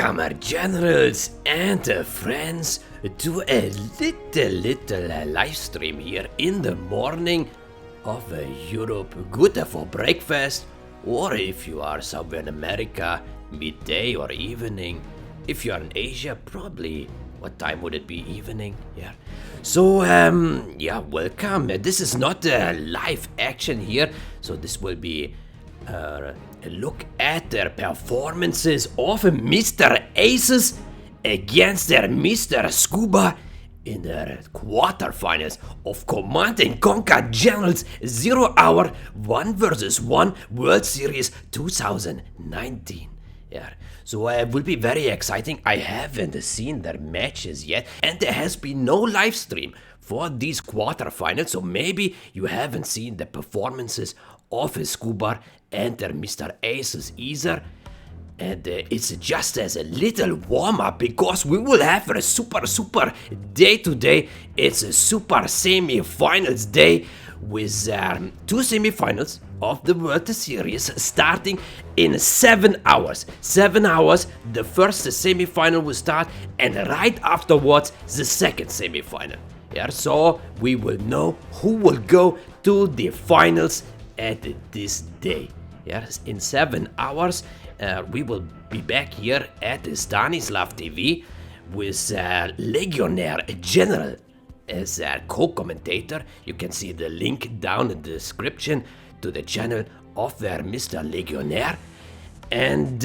Welcome, generals and friends, to a little live stream here in the morning of Europe. Good for breakfast, or if you are somewhere in America, midday or evening. If you are in Asia, probably, what time would it be? Evening, yeah. So, yeah, welcome. This is not live action here, so this will be a look at their performances of Mr. Asus against their Mr. Scuba in their quarterfinals of Command & Conquer Generals 0 Hour 1 vs 1 World Series 2019. Yeah, so it will be very exciting. I haven't seen their matches yet, and there has been no live stream for these quarterfinals, so maybe you haven't seen the performances of Scuba and their Mr. Asus either. And it's just as a little warm-up, because we will have a super day today. It's a super semi-finals day with 2 semi-finals of the World Series starting in 7 hours. 7 hours, the first semi-final will start, and right afterwards the second semi-final. Yeah, so we will know who will go to the finals at this day. Yes, in 7 hours we will be back here at Stanislav TV with Legionnaire General as a co-commentator. You can see the link down in the description to the channel of Mr. Legionnaire. And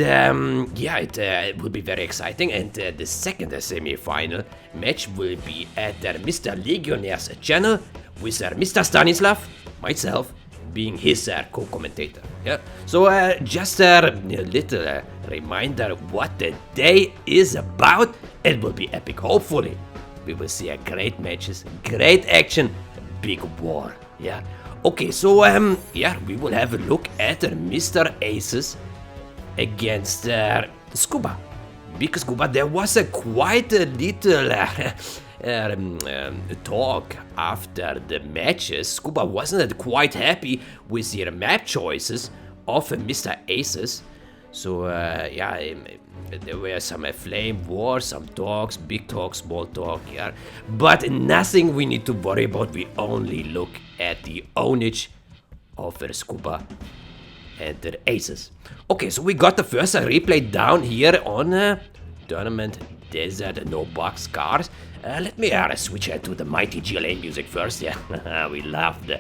yeah, it will be very exciting. And the second semi-final match will be at Mr. Legionnaire's channel with Mr. Stanislav, myself, being his co-commentator. Yeah. So just a little reminder what the day is about. It will be epic. Hopefully, we will see great matches, great action, big war. Yeah. Okay. So yeah, we will have a look at Mr. Asus against Scuba. Because Scuba, there was quite a little talk after the matches. Scuba wasn't quite happy with their map choices of Mr. Asus. So yeah, there were some flame wars, some talks, big talk, small talk, yeah. But nothing we need to worry about. We only look at the ownage of Scuba and the Asus. Okay, so we got the first replay down here on Tournament Desert No Box Cars. Let me switch to the mighty GLA music first. Yeah, we love the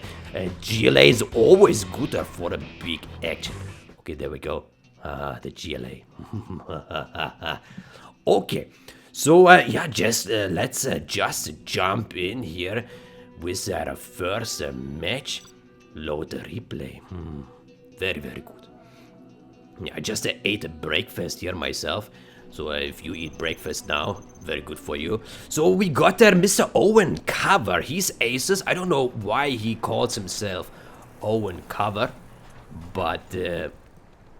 GLA is always good for a big action. Okay, there we go. The GLA. Okay, so yeah, just let's just jump in here with our first match. Load the replay. Very good. Yeah, I just ate a breakfast here myself. So if you eat breakfast now, very good for you. So we got there Mr. Owen Cover. He's Asus. I don't know why he calls himself Owen Cover, but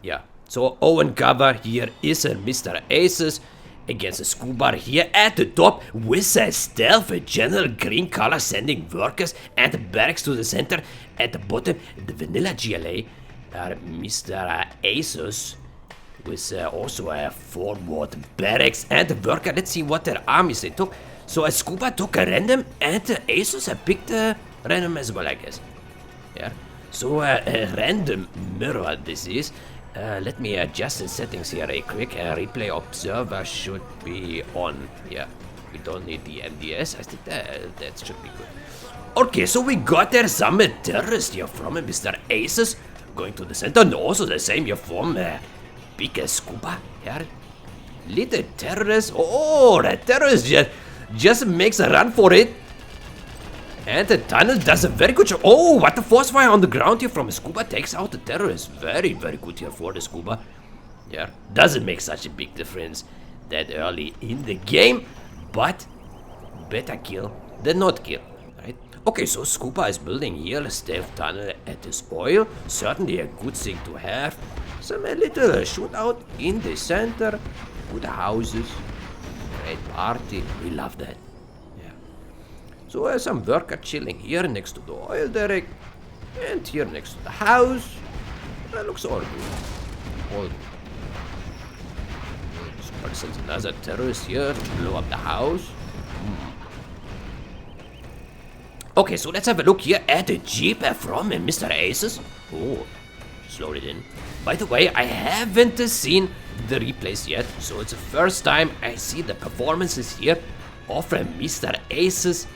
yeah. So Owen Cover here is Mr. Asus against Scuba here at the top with a stealth general green color sending workers and barracks to the center. At the bottom, the vanilla GLA, Mr. Asus with also a forward barracks and a worker. Let's see what their armies they took. So Scuba took a random and Asus picked a random as well, I guess. Yeah. So a random mirror this is. Let me adjust the settings here a quick. Replay observer should be on. Yeah, we don't need the MDS. I think that should be good. Okay, so we got there some terrorists here from Mr. Asus going to the center. And also the same here from big Scuba. Yeah, little terrorist. Oh, the terrorist just makes a run for it. And the tunnel does a very good job. Oh, what the force fire on the ground here from Scuba takes out the terrorist. Very good here for the Scuba. Yeah, doesn't make such a big difference that early in the game, but better kill than not kill, right? Okay, so Scuba is building here a stealth tunnel at this oil. Certainly a good thing to have. Some little shootout in the center. Good houses. Great party. We love that. So some worker chilling here next to the oil derrick, and here next to the house. That looks all good. All good. Sends another terrorist here to blow up the house. Okay, so let's have a look here at the Jeep from Mr. Asus. Oh, slowed it in. By the way, I haven't seen the replays yet, so it's the first time I see the performances here of Mr. Asus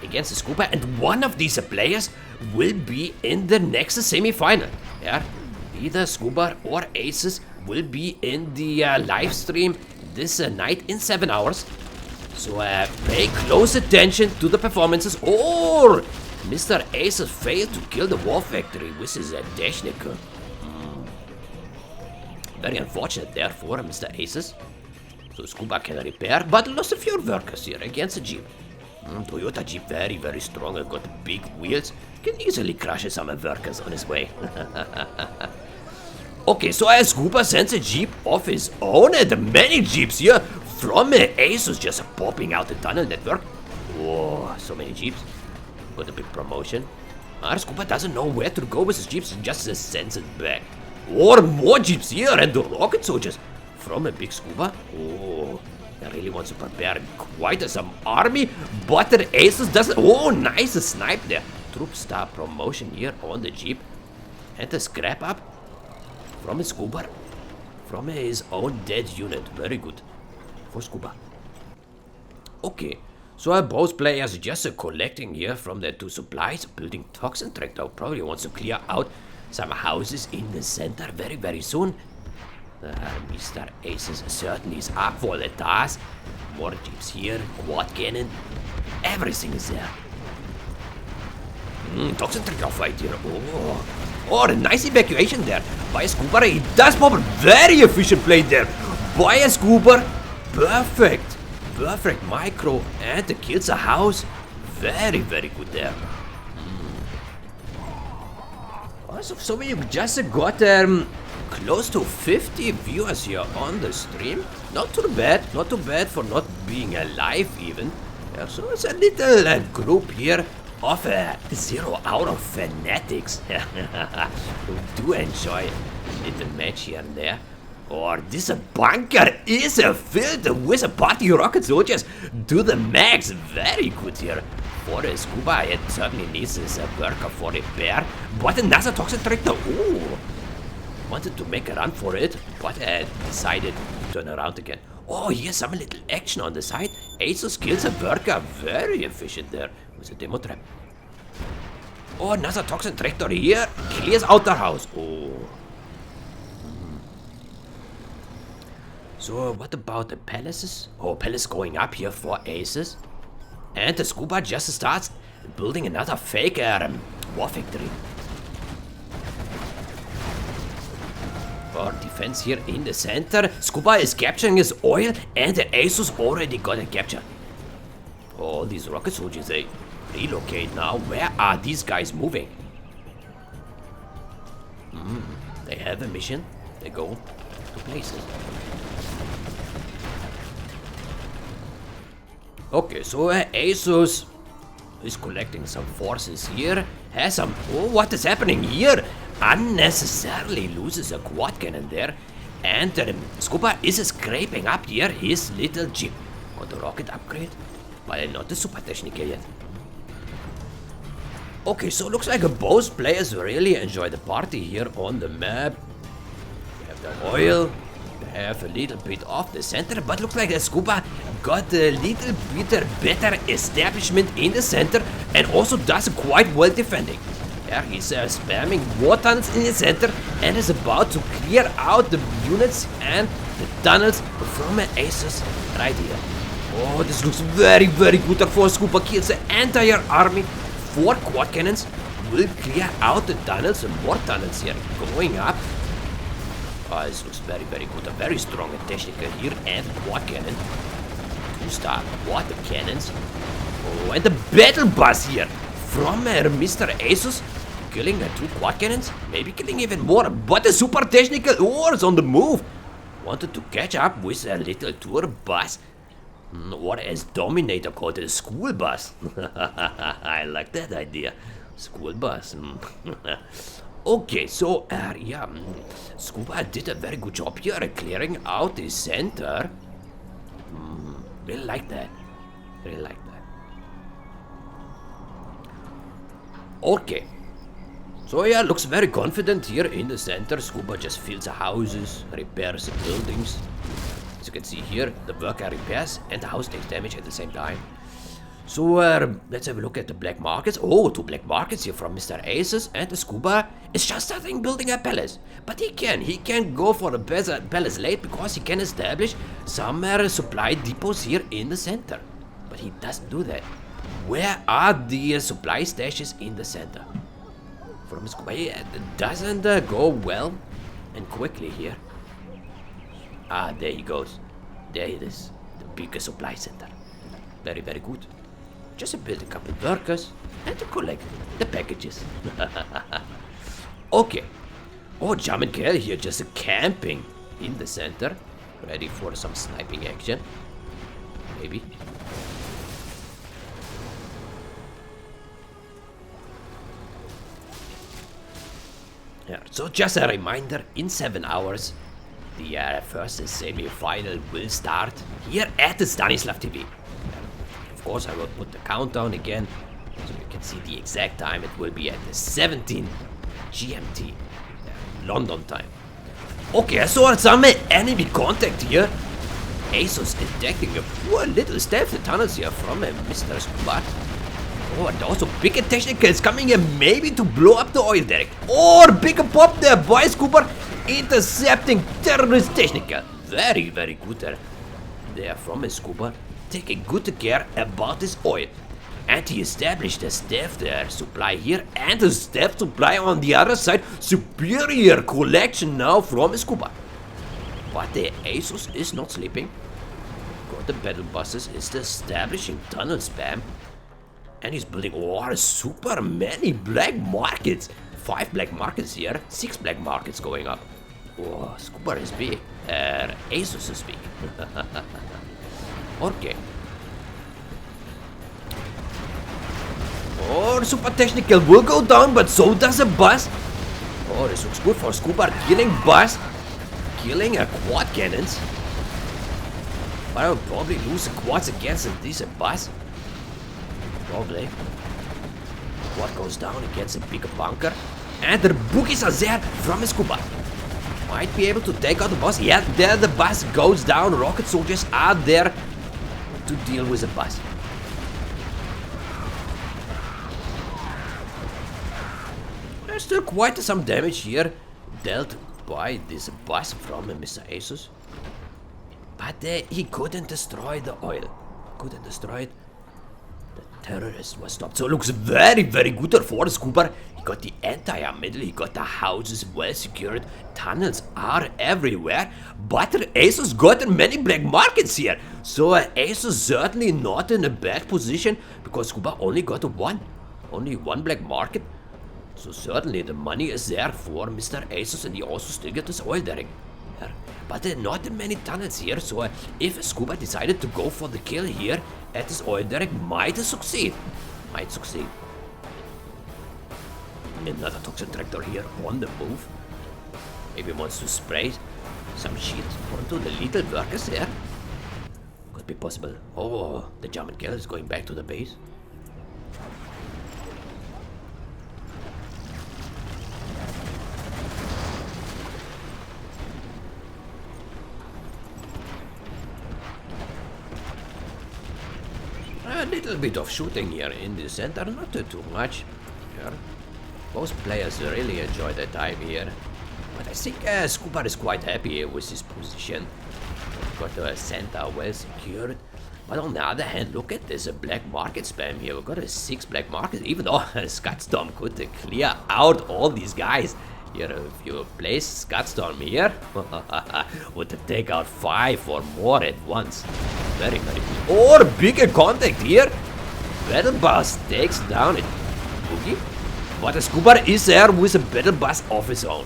against the Scuba, and one of these players will be in the next semi-final. Yeah, either Scuba or Asus will be in the live stream this night in 7 hours. So pay close attention to the performances. Or Mr. Asus failed to kill the war factory with his Technical. Very unfortunate there for Mr. Asus. So Scuba can repair, but lost a few workers here against the Jeep. Toyota Jeep very, very strong and got big wheels. Can easily crush some workers on his way. Okay, so Scuba sends a Jeep of his own, and many Jeeps here from Asus just popping out the tunnel network. Oh, so many Jeeps. Got a big promotion. Scuba doesn't know where to go with his Jeeps, just sends it back. Or more Jeeps here, and the rocket soldiers from a big Scuba. Oh, I really want to prepare quite some army, but the Asus doesn't. Oh, nice snipe there. Troop star promotion here on the Jeep. And the scrap up from a Scuba. From his own dead unit. Very good for Scuba. Okay, so both players just collecting here from the two supplies, building toxin tractor. Probably wants to clear out some houses in the center very, very soon. Mr. Asus certainly is up for the task. More Jeeps here, quad cannon, everything is there. Toxin tractor fight here. Oh, a nice evacuation there by a Scuba. He does pop a very efficient play there by a Scuba. Perfect micro, and it kills a house. Very, very good there. So we just got close to 50 viewers here on the stream. Not too bad for not being live even. Yeah, so it's a little group here of 0 out of fanatics. We do enjoy a little match here and there. Or this bunker is filled with party rocket soldiers to the max. Very good here for the Scuba. It certainly needs this worker for repair. But another toxic tractor. Ooh, wanted to make a run for it, but decided to turn around again. Oh, here's some little action on the side. Asus kills a worker. Very efficient there with a demo trap. Oh, another toxic tractor here. Clears out the house. Oh. So what about the palaces? Oh, palace going up here for Asus. And the Scuba just starts building another fake war factory. For defense here in the center. Scuba is capturing his oil, and the Asus already got a capture. All these rocket soldiers, they relocate now. Where are these guys moving? They have a mission. They go to places. Okay, so Asus is collecting some forces here. Has some. Oh, what is happening here? Unnecessarily loses a quad cannon there. And Scuba is scraping up here his little Jeep. Got the rocket upgrade, but not the super technical yet. Okay, so looks like both players really enjoy the party here on the map. They have the oil. Have a little bit off the center, but looks like a Scuba got a little bit better establishment in the center, and also does quite well defending. Yeah, he's spamming war tunnels in the center and is about to clear out the units and the tunnels from Asus right here. Oh, this looks very, very good for Scuba. Kills the entire army. 4 quad cannons will clear out the tunnels, and more tunnels here going up. Oh, this looks very, very good. A very strong technical here, and quad cannon. 2-star water cannons. Oh, and the battle bus here from Mr. Asus. Killing 2 quad cannons. Maybe killing even more. But the super technical ores on the move. Wanted to catch up with a little tour bus. Or as Dominator called it, a school bus. I like that idea. School bus. Okay, so, yeah, Scuba did a very good job here clearing out the center. Really like that. Really like that. Okay. So yeah, looks very confident here in the center. Scuba just fills the houses, repairs the buildings. As you can see here, the worker repairs and the house takes damage at the same time. So let's have a look at the black markets. Oh, 2 black markets here from Mr. Asus, and the Scuba is just starting building a palace. But he can go for the palace late because he can establish some supply depots here in the center. But he doesn't do that. Where are the supply stashes in the center? From Scuba, it doesn't go well and quickly here. Ah, there he goes. There it is. The bigger supply center. Very, very good. Just build a couple workers and to collect the packages. Okay. Oh, German girl here just camping in the center. Ready for some sniping action. Maybe. Yeah, so just a reminder, in 7 hours, the first semi-final will start here at the Stanislav TV. Of course, I will put the countdown again, so you can see the exact time. It will be at the 17 GMT, London time. Okay, I saw some enemy contact here. Asus attacking a poor little stealth tunnels here from Mr. Scuba. Oh, and also bigger technicals coming here maybe to blow up the oil derrick. Or bigger pop there by Scuba intercepting terrorist technical. Very, very good there from Scuba. Taking good care about this oil. And he established a stealth supply here and a stealth supply on the other side. Superior collection now from Scuba. But the Asus is not sleeping. Got the battle buses, is establishing tunnel spam. And he's building super many black markets. 5 black markets here, 6 black markets going up. Oh, Scuba is big. Asus is big. Okay. Oh, super technical will go down, but so does a bus. Oh, this looks good for Scuba. Killing bus, killing a quad cannons. But I will probably lose the quads against this bus. Probably. Quad goes down against a bigger bunker. And the boogies are there from Scuba. Might be able to take out the bus. Yeah, there the bus goes down. Rocket soldiers are there to deal with the bus. There's still quite some damage here dealt by this bus from Mr. Asus. But he couldn't destroy the oil. Couldn't destroy it. The terrorist was stopped. So it looks very, very good for the Scuba. He got the entire middle. He got the houses well secured. Tunnels are everywhere. But Asus got many black markets here. So Asus certainly not in a bad position because Scuba only got only one black market. So certainly the money is there for Mr. Asus, and he also still get this oil derrick. But not many tunnels here, so if Scuba decided to go for the kill here at this oil derrick, might succeed. Might succeed. Another toxin tractor here on the move. Maybe wants to spray some shit onto the little workers there. Could be possible. Oh, the German girl is going back to the base. A little bit of shooting here in the center, not too much. Here. Both players really enjoy their time here. But I think Scuba is quite happy with his position. Got the center well secured. But on the other hand, look at this black market spam here. We've got a 6 black markets, even though Scudstorm could clear out all these guys. Here, if you place Scudstorm here, would take out 5 or more at once. Very, very good. Or bigger contact here. Battle Bus takes down a boogie. But the Scuba is there with a battle bus of his own.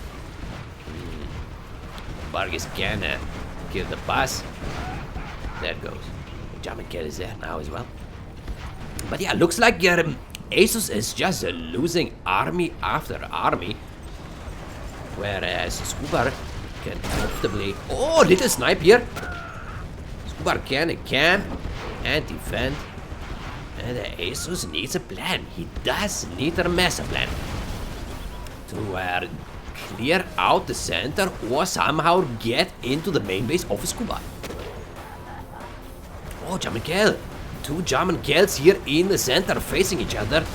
Vargas can kill the bus. There goes. The German cat is there now as well. But yeah, looks like Asus is just losing army after army. Whereas Scuba can comfortably... Oh, little snipe here. Scuba can camp and defend. And Asus needs a plan. He does need a master plan to clear out the center or somehow get into the main base of Scuba. Oh, German Kell. Two German Kells here in the center facing each other.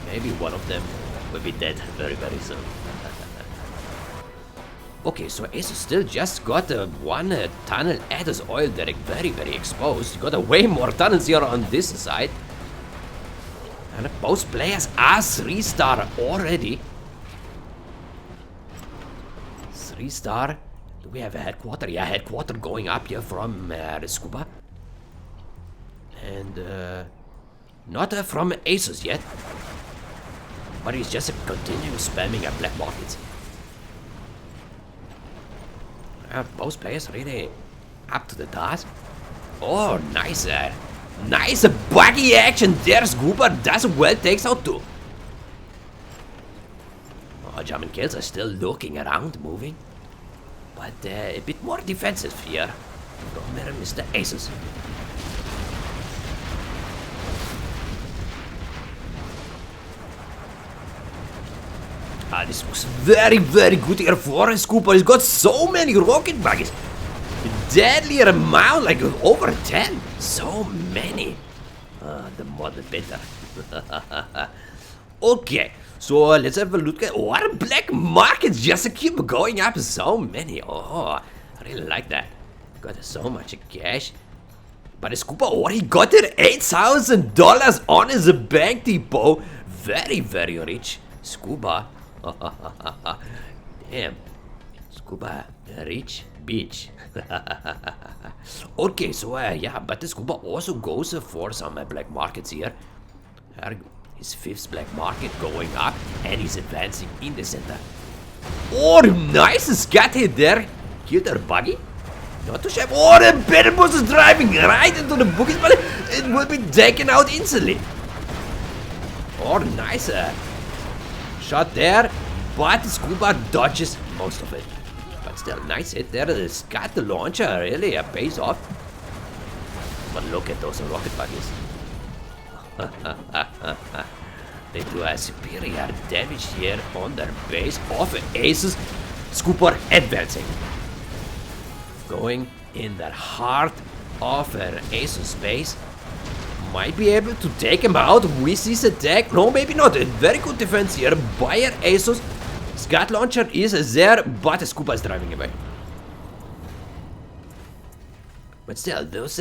Maybe one of them will be dead very, very soon. Okay, so Asus still just got one tunnel at his oil derrick, very, very exposed. Got way more tunnels here on this side. And both players are 3-star already. 3-star. Do we have a headquarter? Yeah, headquarter going up here from the Scuba. And not from Asus yet. But he's just continuing spamming at black markets. Both players really up to the task. Oh, nice. Nice buggy action there. Scuba does well, takes out 2. Oh, German kills are still looking around, moving. But a bit more defensive here from Mr. Asus. This looks very, very good here for Scuba. He's got so many rocket buggies. Deadly amount, like over 10. So many. The more the better. Okay, so let's have a look at what black markets just keep going up. So many. Oh, I really like that. Got so much cash. But Scuba already got it $8,000 on his bank depot. Very, very rich. Scuba. Damn. Scuba, rich bitch. Okay, so yeah, but the Scuba also goes for some black markets here. His 5th black market going up, and he's advancing in the center. Oh, nice scat hit there. Killed her buggy. Not too shabby. Oh, the battle bus is driving right into the bookies, but it will be taken out instantly. Oh, nice. Shot there, but Scuba dodges most of it. But still, nice hit there. The Scat launcher really pays off. But look at those rocket buggies. They do a superior damage here on their base of Asus. Scuba advancing. Going in the heart of Asus base. Might be able to take him out with his attack. No, maybe not. A very good defense here by Asus. Scat launcher is there, but Scuba is driving away. But still, those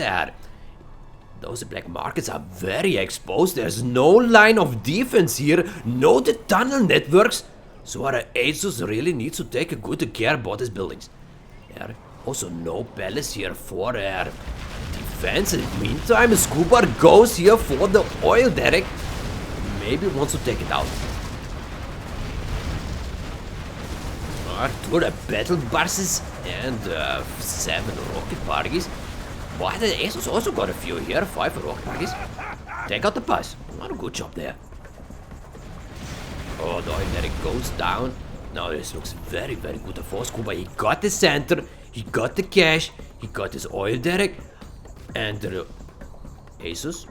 black markets are very exposed. There's no line of defense here. No the tunnel networks. So Asus really needs to take a good care about his buildings. Yeah. Also, no palace here for defense. In the meantime, Scuba goes here for the oil derrick. Maybe wants to take it out. To the battle buses and 7 rocket buggies. But Asus also got a few here. 5 rocket buggies. Take out the bus. What a good job there. Oh, the oil derrick goes down. Now this looks very, very good for Scuba. He got the center. He got the cash. He got his oil derrick. And Asus,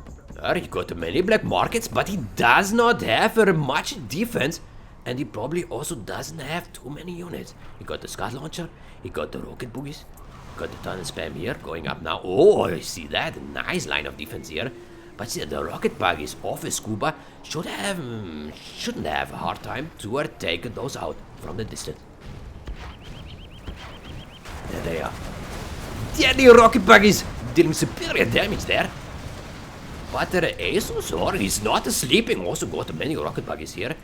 he got many black markets, but he does not have very much defense. And he probably also doesn't have too many units. He got the Scat launcher. He got the rocket boogies. Got the tunnel spam here, going up now. Oh, I see that. Nice line of defense here. But see, the rocket buggies of Scuba shouldn't have a hard time to take those out from the distance. There they are. Deadly rocket buggies dealing superior damage there. But Asus, or he's not sleeping, also got many rocket buggies here.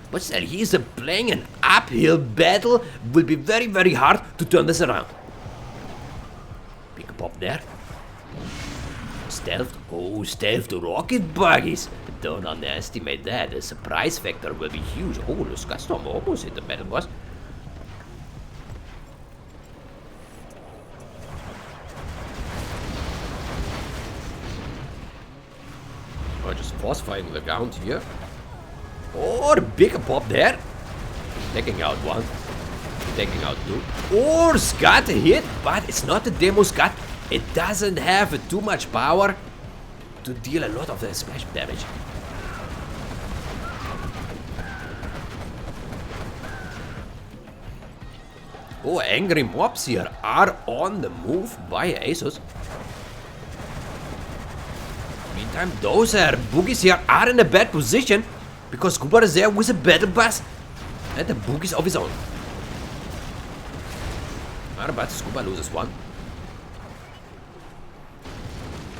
But still, he's playing an uphill battle. Will be very, very hard to turn this around. Pick a pop there. Stealth. Oh, stealth rocket buggies. Don't underestimate that. The surprise factor will be huge. Oh, the Scutstorm almost hit the battle boss. Oh, just force fighting the ground here. Oh, the bigger pop there. Taking out 1. Taking out 2. Oh, Scat hit, but it's not a demo Scat. It doesn't have too much power. to deal a lot of splash damage. Oh, angry mobs here are on the move by Asus. Meantime, those boogies here are in a bad position because Scuba is there with a battle bus and the boogies of his own. But Scuba loses one.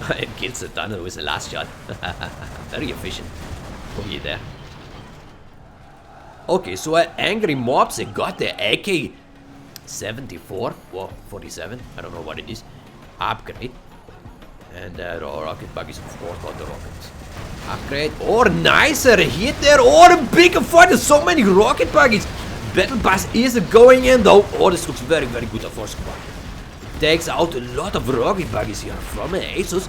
And kills the tunnel with the last shot. Very efficient. Oh, yeah, there. Okay, so angry mobs got the AK-74 or 47, I don't know what it is, upgrade. And the rocket buggies, of course, got the rockets. Upgrade or nicer hit there or a bigger fight. There's so many rocket buggies. Battle bus is going in though. Oh, this looks very, very good for Scuba. It takes out a lot of rocket buggies here from Asus.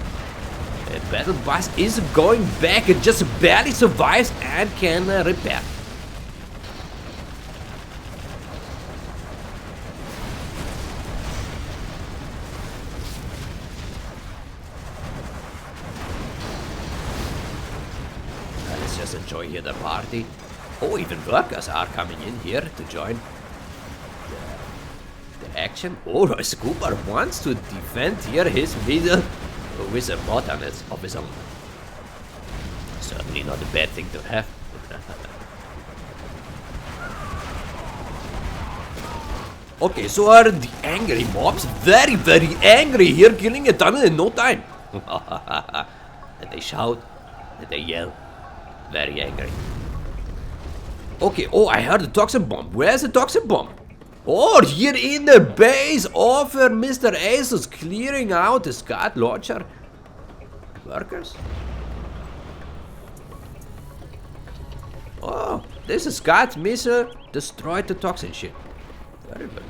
Battle bus is going back. It just barely survives and can repair. Let's just enjoy here the party. Oh, even workers are coming in here to join the action. Oh, Scuba wants to defend here his middle with a button of his own. Certainly not a bad thing to have. Okay, so are the angry mobs very, very angry here, killing a tunnel in no time. And they shout, and they yell. Very angry. Okay, oh, I heard the toxin bomb. Where's the toxin bomb? Oh, here in the base of Mr. Asus, clearing out the Scud launcher workers. Oh, this is Scud missile destroyed the toxin ship. Very good.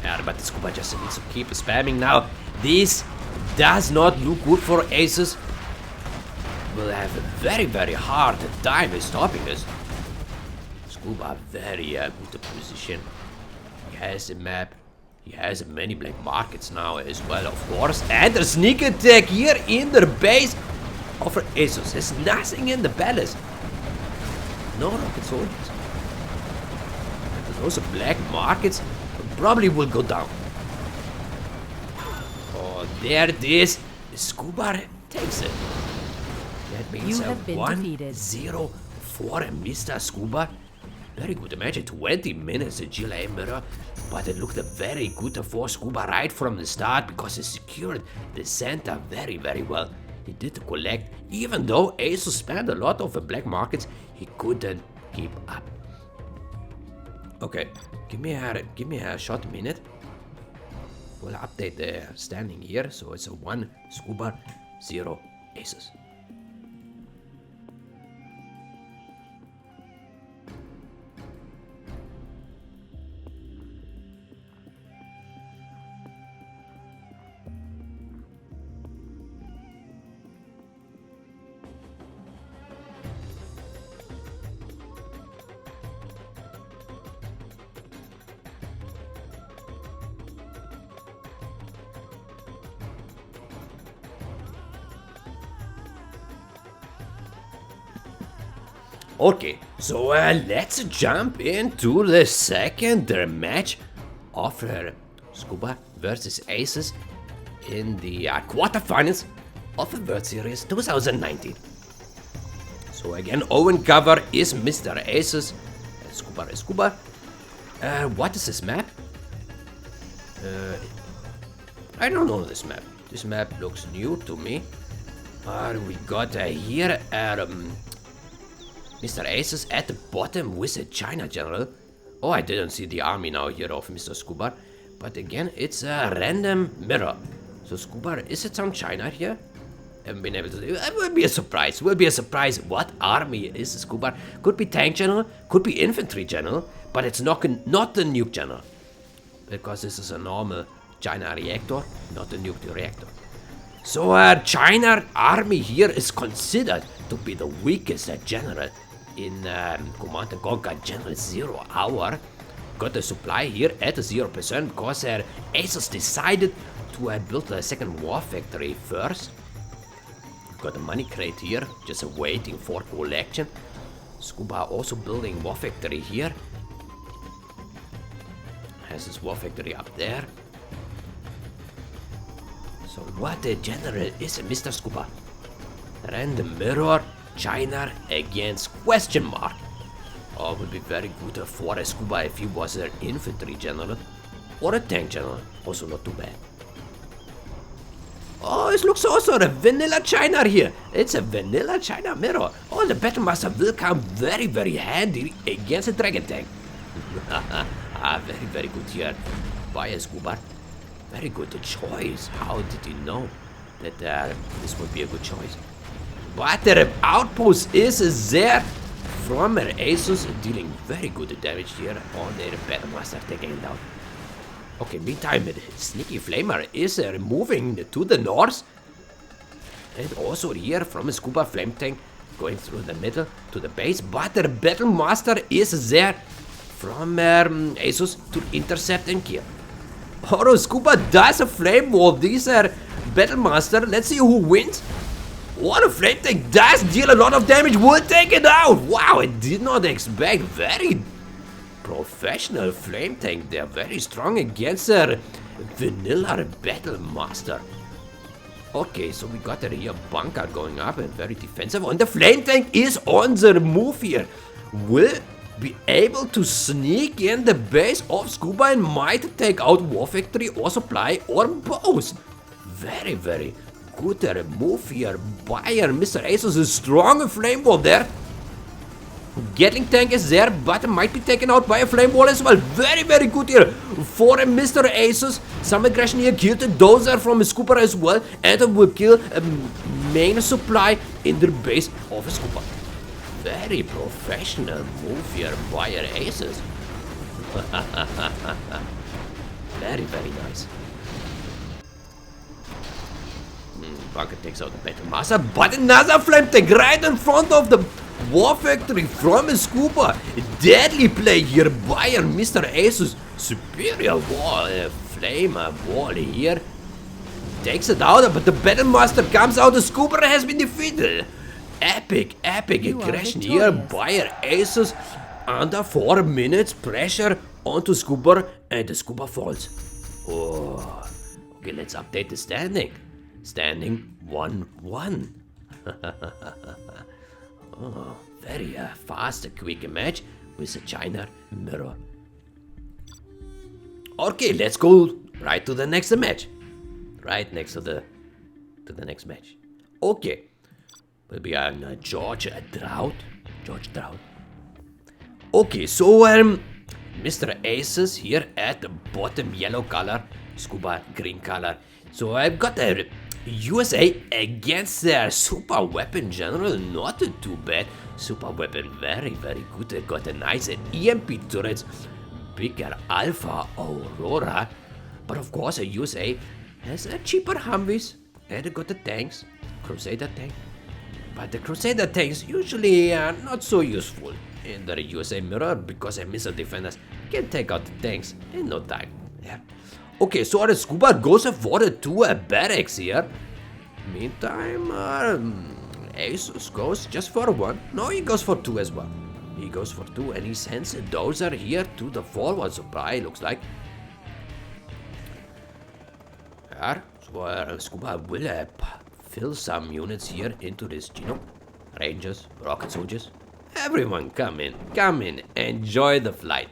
Yeah, but the Scuba just needs to keep spamming now. This does not look good for Asus. Will have a very, very hard time stopping us. Scuba very good position. He has a map. He has many black markets now as well, of course. And a sneak attack here in the base of Asus. There's nothing in the palace. No rocket soldiers. And those black markets probably will go down. Oh, there it is. Scuba takes it. That means 1-0 for Mr. Scuba. Very good. Imagine 20 minutes GLA mirror. But it looked very good for Scuba right from the start because he secured the center very, very well. He did collect. Even though Asus spent a lot of black markets, he couldn't keep up. Okay, give me a short minute. We'll update the standing here. So it's a 1 Scuba, 0 Asus. Okay, so let's jump into the second match of Scuba versus Asus in the quarterfinals of the World Series 2019. So again, Owen cover is Mr. Asus, Scuba is Scuba. What is this map? I don't know this map. This map looks new to me. We got here Mr. Asus at the bottom with a China general. Oh, I didn't see the army now here of Mr. Scuba. But again, it's a random mirror. So Scuba, is it some China here? Haven't been able to do it. Will be a surprise. Will be a surprise. What army is Scuba? Could be tank general, could be infantry general, but it's not the nuke general. Because this is a normal China reactor, not a nuclear reactor. So China army here is considered to be the weakest general in Command & Conquer General 0 Hour. got the supply here at 0% because Asus decided to build a second war factory first. Got a money crate here, just waiting for collection. Scuba also building war factory here. Has his war factory up there. So what the general is Mr. Scuba? Random mirror, China against question mark. Oh, would be very good for a Scuba if he was an infantry general or a tank general. Also not too bad. Oh, it looks also a vanilla China here. It's a vanilla China mirror. Oh, the Battle Master will come very, very handy against a dragon tank. Very, very good here. Buy a Scuba. Very good choice. How did you know that this would be a good choice? But the outpost is there from Asus, dealing very good damage here on the Battle Master, taking it down. Okay, meantime, the Sneaky Flamer is moving to the north. And also here from a Scuba Flame Tank going through the middle to the base. But the Battle Master is there from Asus to intercept and kill. Oh, Scuba does a Flame Wall. These are Battle Master. Let's see who wins. Oh, the Flame Tank does deal a lot of damage. Will take it out. Wow, I did not expect. Very professional Flame Tank. They're very strong against a vanilla Battle Master. Okay, so we got a rear bunker going up and very defensive. And the Flame Tank is on the move here. Will be able to sneak in the base of Scuba and might take out War Factory or Supply or both. Very, very good move here by Mr. Asus. A strong Flame Wall there. Gatling tank is there, but might be taken out by a Flame Wall as well. Very, very good here for Mr. Asus. Some aggression here, killed the dozer from a Scuba as well, and will kill a main supply in the base of a Scuba. Very professional move here by Asus. Very, very nice. Bunker takes out the Battle Master, but another Flame Tank right in front of the War Factory from a Scuba. Deadly play here by Mr. Asus. Superior wall, Flame Wall here. Takes it out, but the Battle Master comes out. The Scuba has been defeated. Epic aggression here by Asus. Under 4 minutes, pressure onto Scuba, and the Scuba falls. Oh, okay, let's update the standing. Standing 1-1. Oh, very fast, quick match with a China mirror. Okay, let's go right to the next match. Right next to the next match. Okay, will be on George Drought. Okay, so Mr. Asus here at the bottom, yellow color, Scuba green color. So I've got a USA against their super weapon general, not too bad. Super weapon, very, very good. They got a nice EMP turrets, bigger Alpha Aurora. But of course, a USA has a cheaper Humvees, and they got the tanks, Crusader tank. But the Crusader tanks usually are not so useful in the USA mirror because a missile defenders can take out the tanks in no time. Yeah. Okay, so the Scuba goes for the 2 barracks here. Meantime, Asus goes just for 1. No, he goes for 2 as well. He goes for 2 and he sends a dozer here to the forward supply, looks like. Yeah, so Scuba will fill some units here into this Chinook. Rangers, rocket soldiers. Everyone come in, enjoy the flight.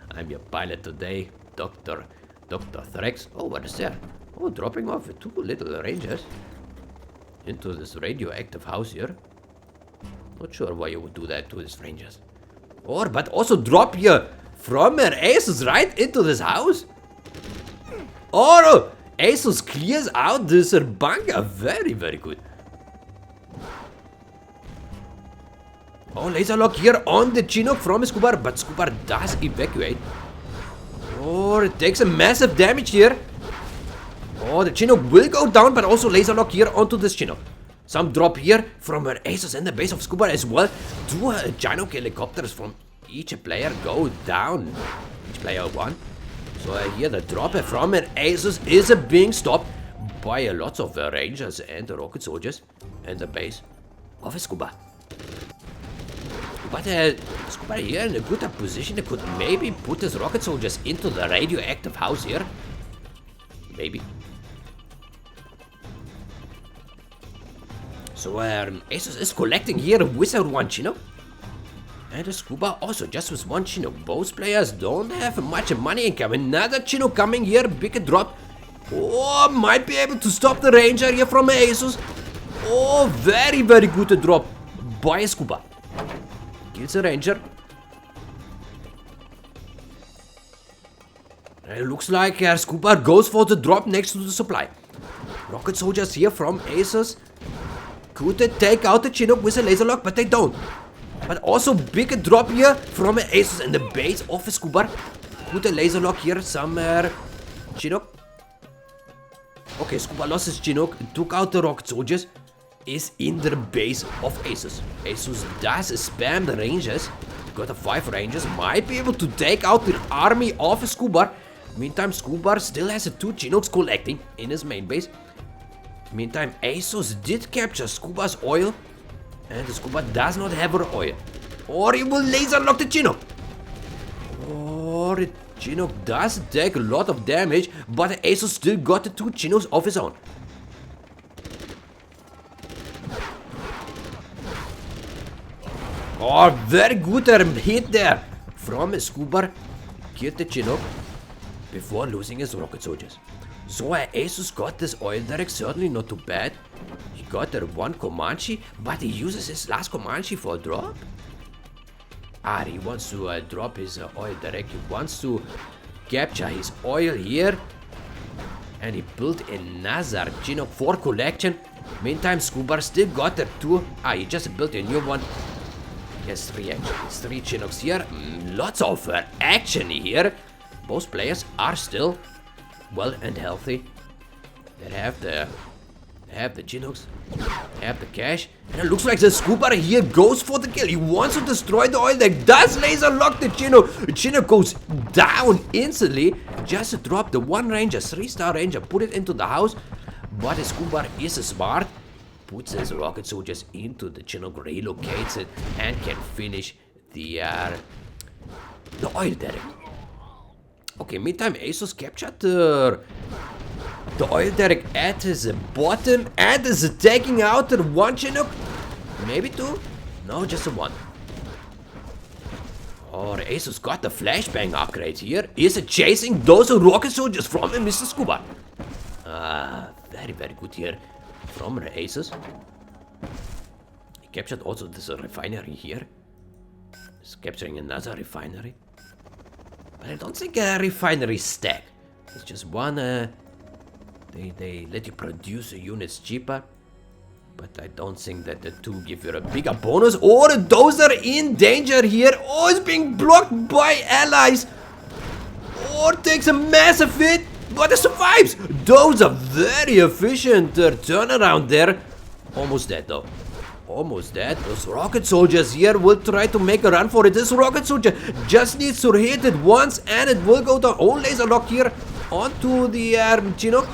I'm your pilot today. Dr. Threx. Oh, what is that? Oh, dropping off 2 little rangers into this radioactive house here. Not sure why you would do that to these rangers. Or, but also drop here from an Asus right into this house. Oh, no. Asus clears out this bunker. Very, very good. Oh, laser lock here on the Chinook from Scuba, but Scuba does evacuate. Oh, it takes a massive damage here. Oh, the Chinook will go down, but also laser lock here onto this Chinook. Some drop here from her Asus and the base of Scuba as well. 2 Chinook helicopters from each player go down. Each player one. So here the drop from an Asus is being stopped by lots of Rangers and rocket soldiers and the base of a scuba. But scuba here in a good position. They could maybe put his rocket soldiers into the radioactive house here. Maybe. So Asus is collecting here without one Chinook. And the scuba also just with one Chinook. Both players don't have much money income. Another Chinook coming here, big drop. Oh, might be able to stop the Ranger here from Asus. Oh, very, very good drop by scuba. Kills the Ranger. And it looks like scuba goes for the drop next to the supply. Rocket soldiers here from Asus. Could they take out the Chinook with a laser lock, but they don't. But also big drop here from Asus in the base of a scuba. Could the laser lock here some Chinook. Okay, scuba lost his Chinook, took out the rocket soldiers. Is in the base of Asus. Asus does spam the Rangers. Got a 5 Rangers. Might be able to take out the army of Scuba. Meantime, Scuba still has 2 Chinooks collecting in his main base. Meantime, Asus did capture Scuba's oil. And the Scuba does not have her oil. Or he will laser lock the Chinook. Or the Chinook does take a lot of damage. But Asus still got the 2 Chinooks of his own. Oh, very good hit there from Scuba. Killed the Chinook before losing his rocket soldiers. So Asus got this oil derrick, certainly not too bad. He got the 1 Comanche, but he uses his last Comanche for a drop. He wants to drop his oil derrick. He wants to capture his oil here. And he built another Chinook for collection. Meantime, Scuba still got the 2. He just built a new one. Yes, 3 actually. 3 Chinooks here. Lots of action here. Both players are still well and healthy. They have the Chinooks, have the cash, and it looks like the Scuba here goes for the kill. He wants to destroy the oil deck. Does laser lock the Chinook. The Chinook goes down instantly. Just to drop the 1 Ranger, 3-star Ranger, put it into the house. But the Scuba is smart. Puts his rocket soldiers into the Chinook, relocates it, and can finish the oil derrick. Okay, meantime, Asus captured the oil derrick at his bottom and is taking out the 1 Chinook. Maybe 2? No, just the 1. Oh, Asus got the flashbang upgrade here. Is chasing those rocket soldiers from Mr. Scuba. Very, very good here from Asus. He captured also this refinery here. He's capturing another refinery. But I don't think a refinery stack. It's just one. They let you produce units cheaper. But I don't think that the 2 give you a bigger bonus. Oh, those are in danger here. Oh, it's being blocked by allies. Oh, it takes a massive hit. But it survives! Those are very efficient turnaround there. Almost dead though. Almost dead. Those rocket soldiers here will try to make a run for it. This rocket soldier just needs to hit it once and it will go down. Oh, laser lock here onto the Chinook.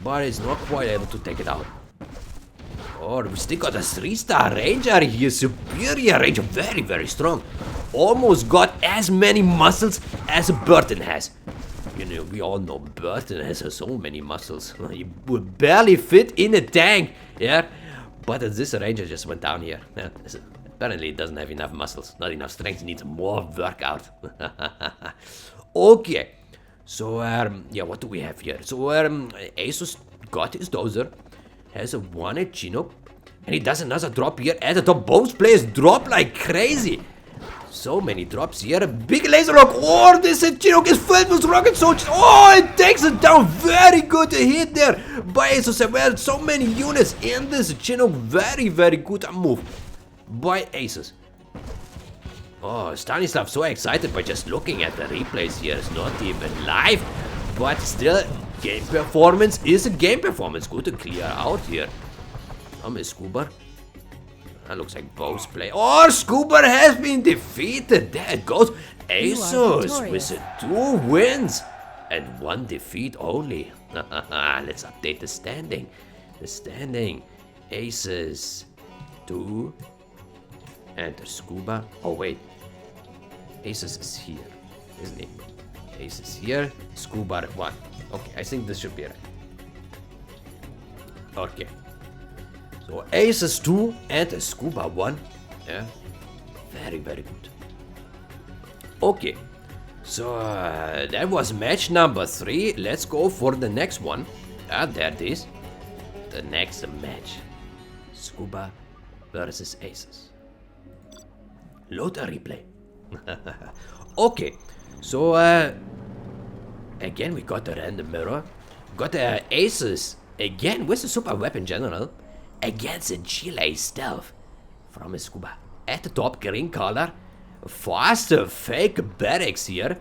But it's not quite able to take it out. Oh, we still got a 3-star Ranger here. Superior Ranger. Very, very strong. Almost got as many muscles as Burton has. You know, we all know Burton has so many muscles. He would barely fit in a tank, yeah? But this Ranger just went down here. Yeah, apparently it doesn't have enough muscles, not enough strength, needs more workout. Okay, so, yeah, what do we have here? So, Asus got his dozer, has a 1 Chinook, and he does another drop here at the top. Both players drop like crazy. So many drops here. Big laser lock. Oh, this Chinook is filled with rocket soldiers. Oh, it takes it down. Very good hit there by Asus. Well, so many units in this Chinook. Very, very good move by Asus. Oh, Stanislav so excited by just looking at the replays here. It's not even live. But still, game performance is a game performance. Good to clear out here. Scuba. That looks like both play. Oh, Scuba has been defeated. There it goes. Asus with 2 wins and 1 defeat only. Let's update the standing. The standing. Asus 2 and Scuba. Oh wait. Asus is here, isn't he? Asus here. Scuba 1. Okay, I think this should be right. Okay. So Asus 2 and Scuba 1. Yeah. Very, very good. Okay. So that was match number 3. Let's go for the next one. There it is. The next match. Scuba versus Asus. Load a replay. Okay. So again we got a random mirror. Got Asus again with the super weapon general against a Chile stealth from a Scuba. At the top, green color. Faster fake barracks here.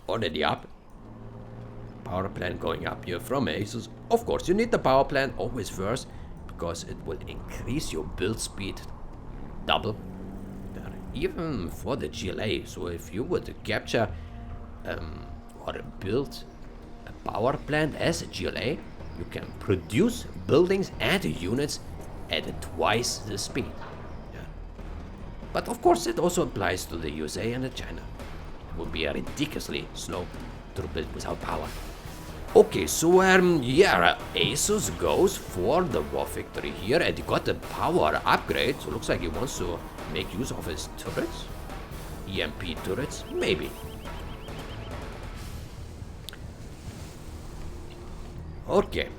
Already up. Power plant going up here from Asus. Of course, you need the power plant always first, because it will increase your build speed double. Even for the GLA. So if you would capture or build a power plant as a GLA, you can produce buildings and units at twice the speed. But of course it also applies to the USA and China. It would be ridiculously slow to build without power. Okay, so yeah, Asus goes for the war victory here, and he got the power upgrade, so looks like he wants to make use of his turrets. EMP turrets, maybe. Okay.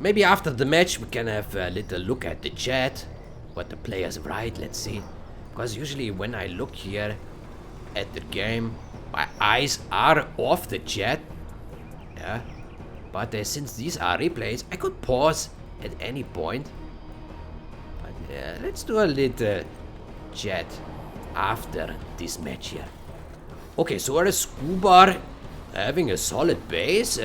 Maybe after the match we can have a little look at the chat. What the players write, let's see. Because usually when I look here at the game, my eyes are off the chat. Yeah. But since these are replays, I could pause at any point. But let's do a little chat after this match here. Okay, so our Scuba having a solid base.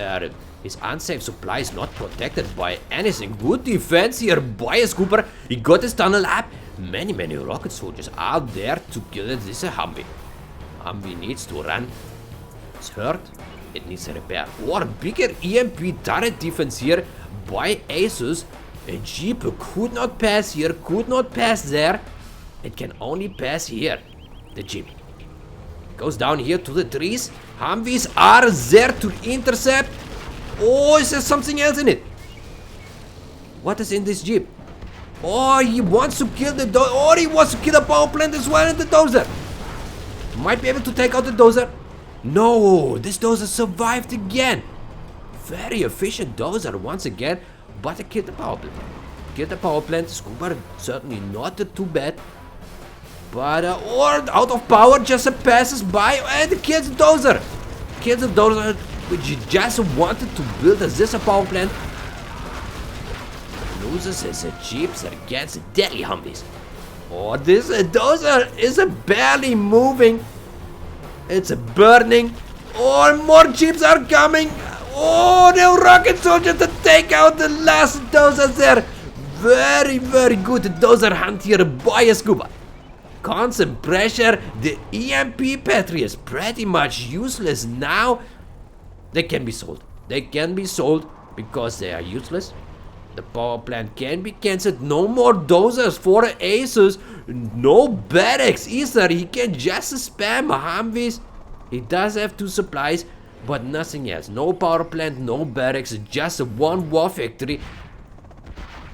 His unsafe supply is not protected by anything. Good defense here by a Scuba. He got his tunnel up. Many rocket soldiers are there to kill it. This is a Humvee. Humvee needs to run. It's hurt. It needs a repair. Or bigger EMP turret defense here by Asus. A Jeep could not pass here, could not pass there. It can only pass here. The Jeep goes down here to the trees. Humvees are there to intercept. Oh, is there something else in it? What is in this Jeep? Oh, he wants to kill the dozer. Oh, he wants to kill the power plant as well and the dozer. Might be able to take out the dozer. No, this dozer survived again. Very efficient dozer once again. But it killed the power plant. Killed the power plant. Scuba certainly not too bad. But, or out of power, just passes by and kills the dozer. Kills the dozer, which he just wanted to build this power plant. Loses his Jeeps against deadly Humvees. Oh, this dozer is barely moving. It's burning. Oh, more Jeeps are coming. Oh, the rocket soldiers to take out the last dozers there. Very good dozer hunt here by a Scuba. Constant pressure. The EMP battery is pretty much useless now. They can be sold. They can be sold because they are useless. The power plant can be cancelled. No more dozers for Asus. No barracks either. He can just spam Humvees. He does have 2 supplies, but nothing else. No power plant, no barracks, just one war factory.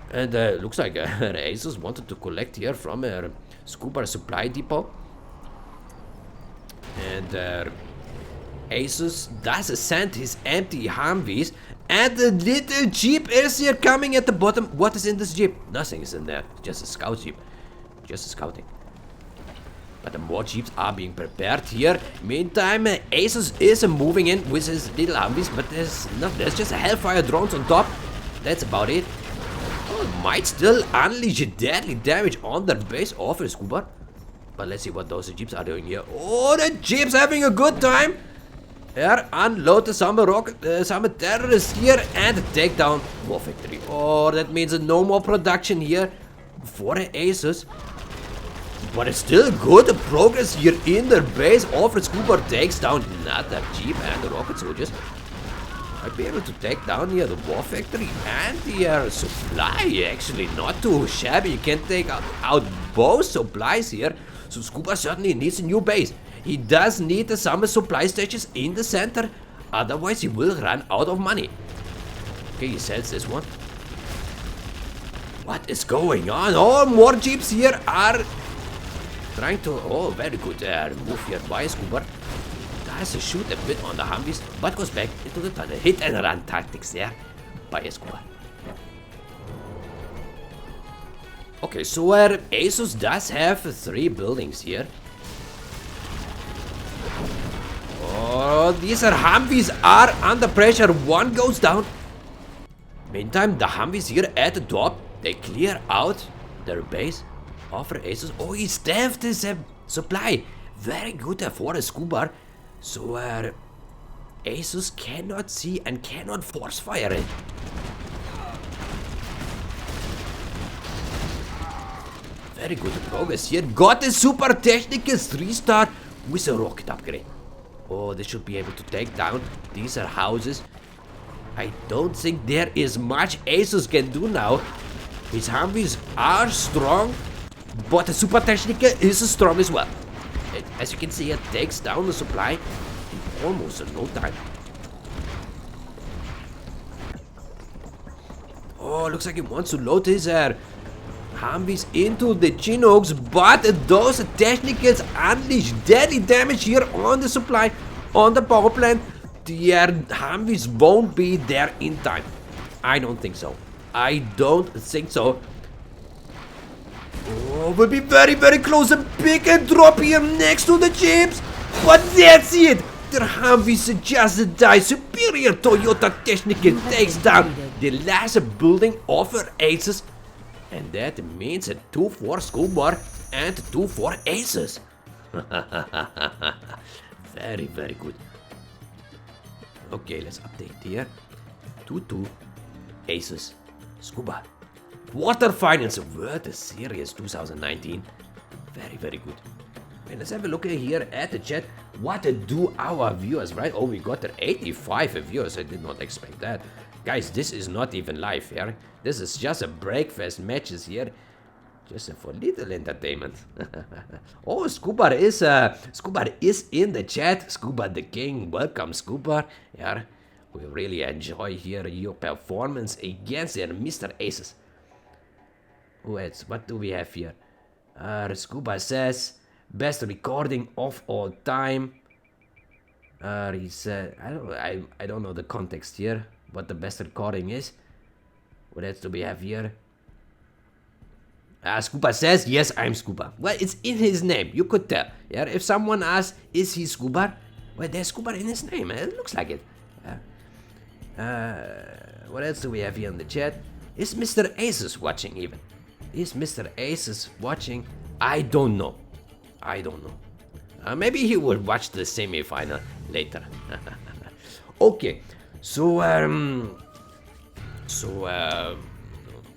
And looks like Asus wanted to collect here from a Scuba supply depot. And Asus does send his empty Humvees, and the little Jeep is here coming at the bottom. What is in this Jeep? Nothing is in there. Just a scout Jeep. Just scouting. But the more Jeeps are being prepared here. Meantime, Asus is moving in with his little Humvees, but there's just a Hellfire drones on top. That's about it. Oh, might still unleash deadly damage on the base of a Scuba. But let's see what those Jeeps are doing here. Oh, the Jeeps having a good time. Here, unload some rocket, some terrorists here and take down war factory. Oh, that means no more production here for the Asus. But it's still good progress here in their base. Offered Scuba takes down another jeep and the rocket soldiers. Might be able to take down here the war factory and the supply. Actually, not too shabby. You can take out both supplies here. So Scuba certainly needs a new base. He does need some supply stations in the center. Otherwise, he will run out of money. Okay, he sells this one. What is going on? Oh, more jeeps here are trying to... Oh, very good move here by Scuba. Does shoot a bit on the Humvees, but goes back into the tunnel. Hit and run tactics there by Scuba. Okay, so Asus does have 3 buildings here. Oh, these Humvees are under pressure. One goes down. Meantime, the Humvees here at the top, they clear out their base. Offer Asus. Oh, he staffed his supply. Very good for a Scuba. So Asus cannot see and cannot force fire it. Very good progress here. Got a super technical 3-star with a rocket upgrade. Oh, they should be able to take down these houses. I don't think there is much Asus can do now. His Humvees are strong, but the super technical is strong as well. As you can see, it takes down the supply in almost no time. Oh, looks like he wants to load his Humvees into the Chinooks, but those technicals unleash deadly damage here on the supply, on the power plant. The Humvees won't be there in time. I don't think so. I don't think so. Oh, we'll be very, very close. A pick and drop here next to the jeeps. But that's it. The Humvees just die. Superior Toyota Technical takes down the last building of our Asus. And that means a 2 for Scuba and 2 for Asus. Very, very good. Okay, let's update here. 2-2 Asus Scuba. Quarterfinals World Series 2019. Very, very good. Okay, let's have a look here at the chat. What do our viewers, right? Oh, we got 85 viewers. I did not expect that. Guys, this is not even live here. This is just a breakfast matches here. Just for little entertainment. Oh, Scuba is in the chat. Scuba the King. Welcome, Scuba. Yeah, we really enjoy here your performance against Mr. Asus. What do we have here? Scuba says best recording of all time. He said I don't know the context here. What the best recording is. What else do we have here? Scuba says, yes, I'm Scuba. Well, it's in his name. You could tell. Yeah, if someone asks, is he Scuba? Well, there's Scuba in his name. It looks like it. What else do we have here in the chat? Is Mr. Asus watching even? Is Mr. Asus watching? I don't know. I don't know. Maybe he will watch the semi-final later. Okay. So,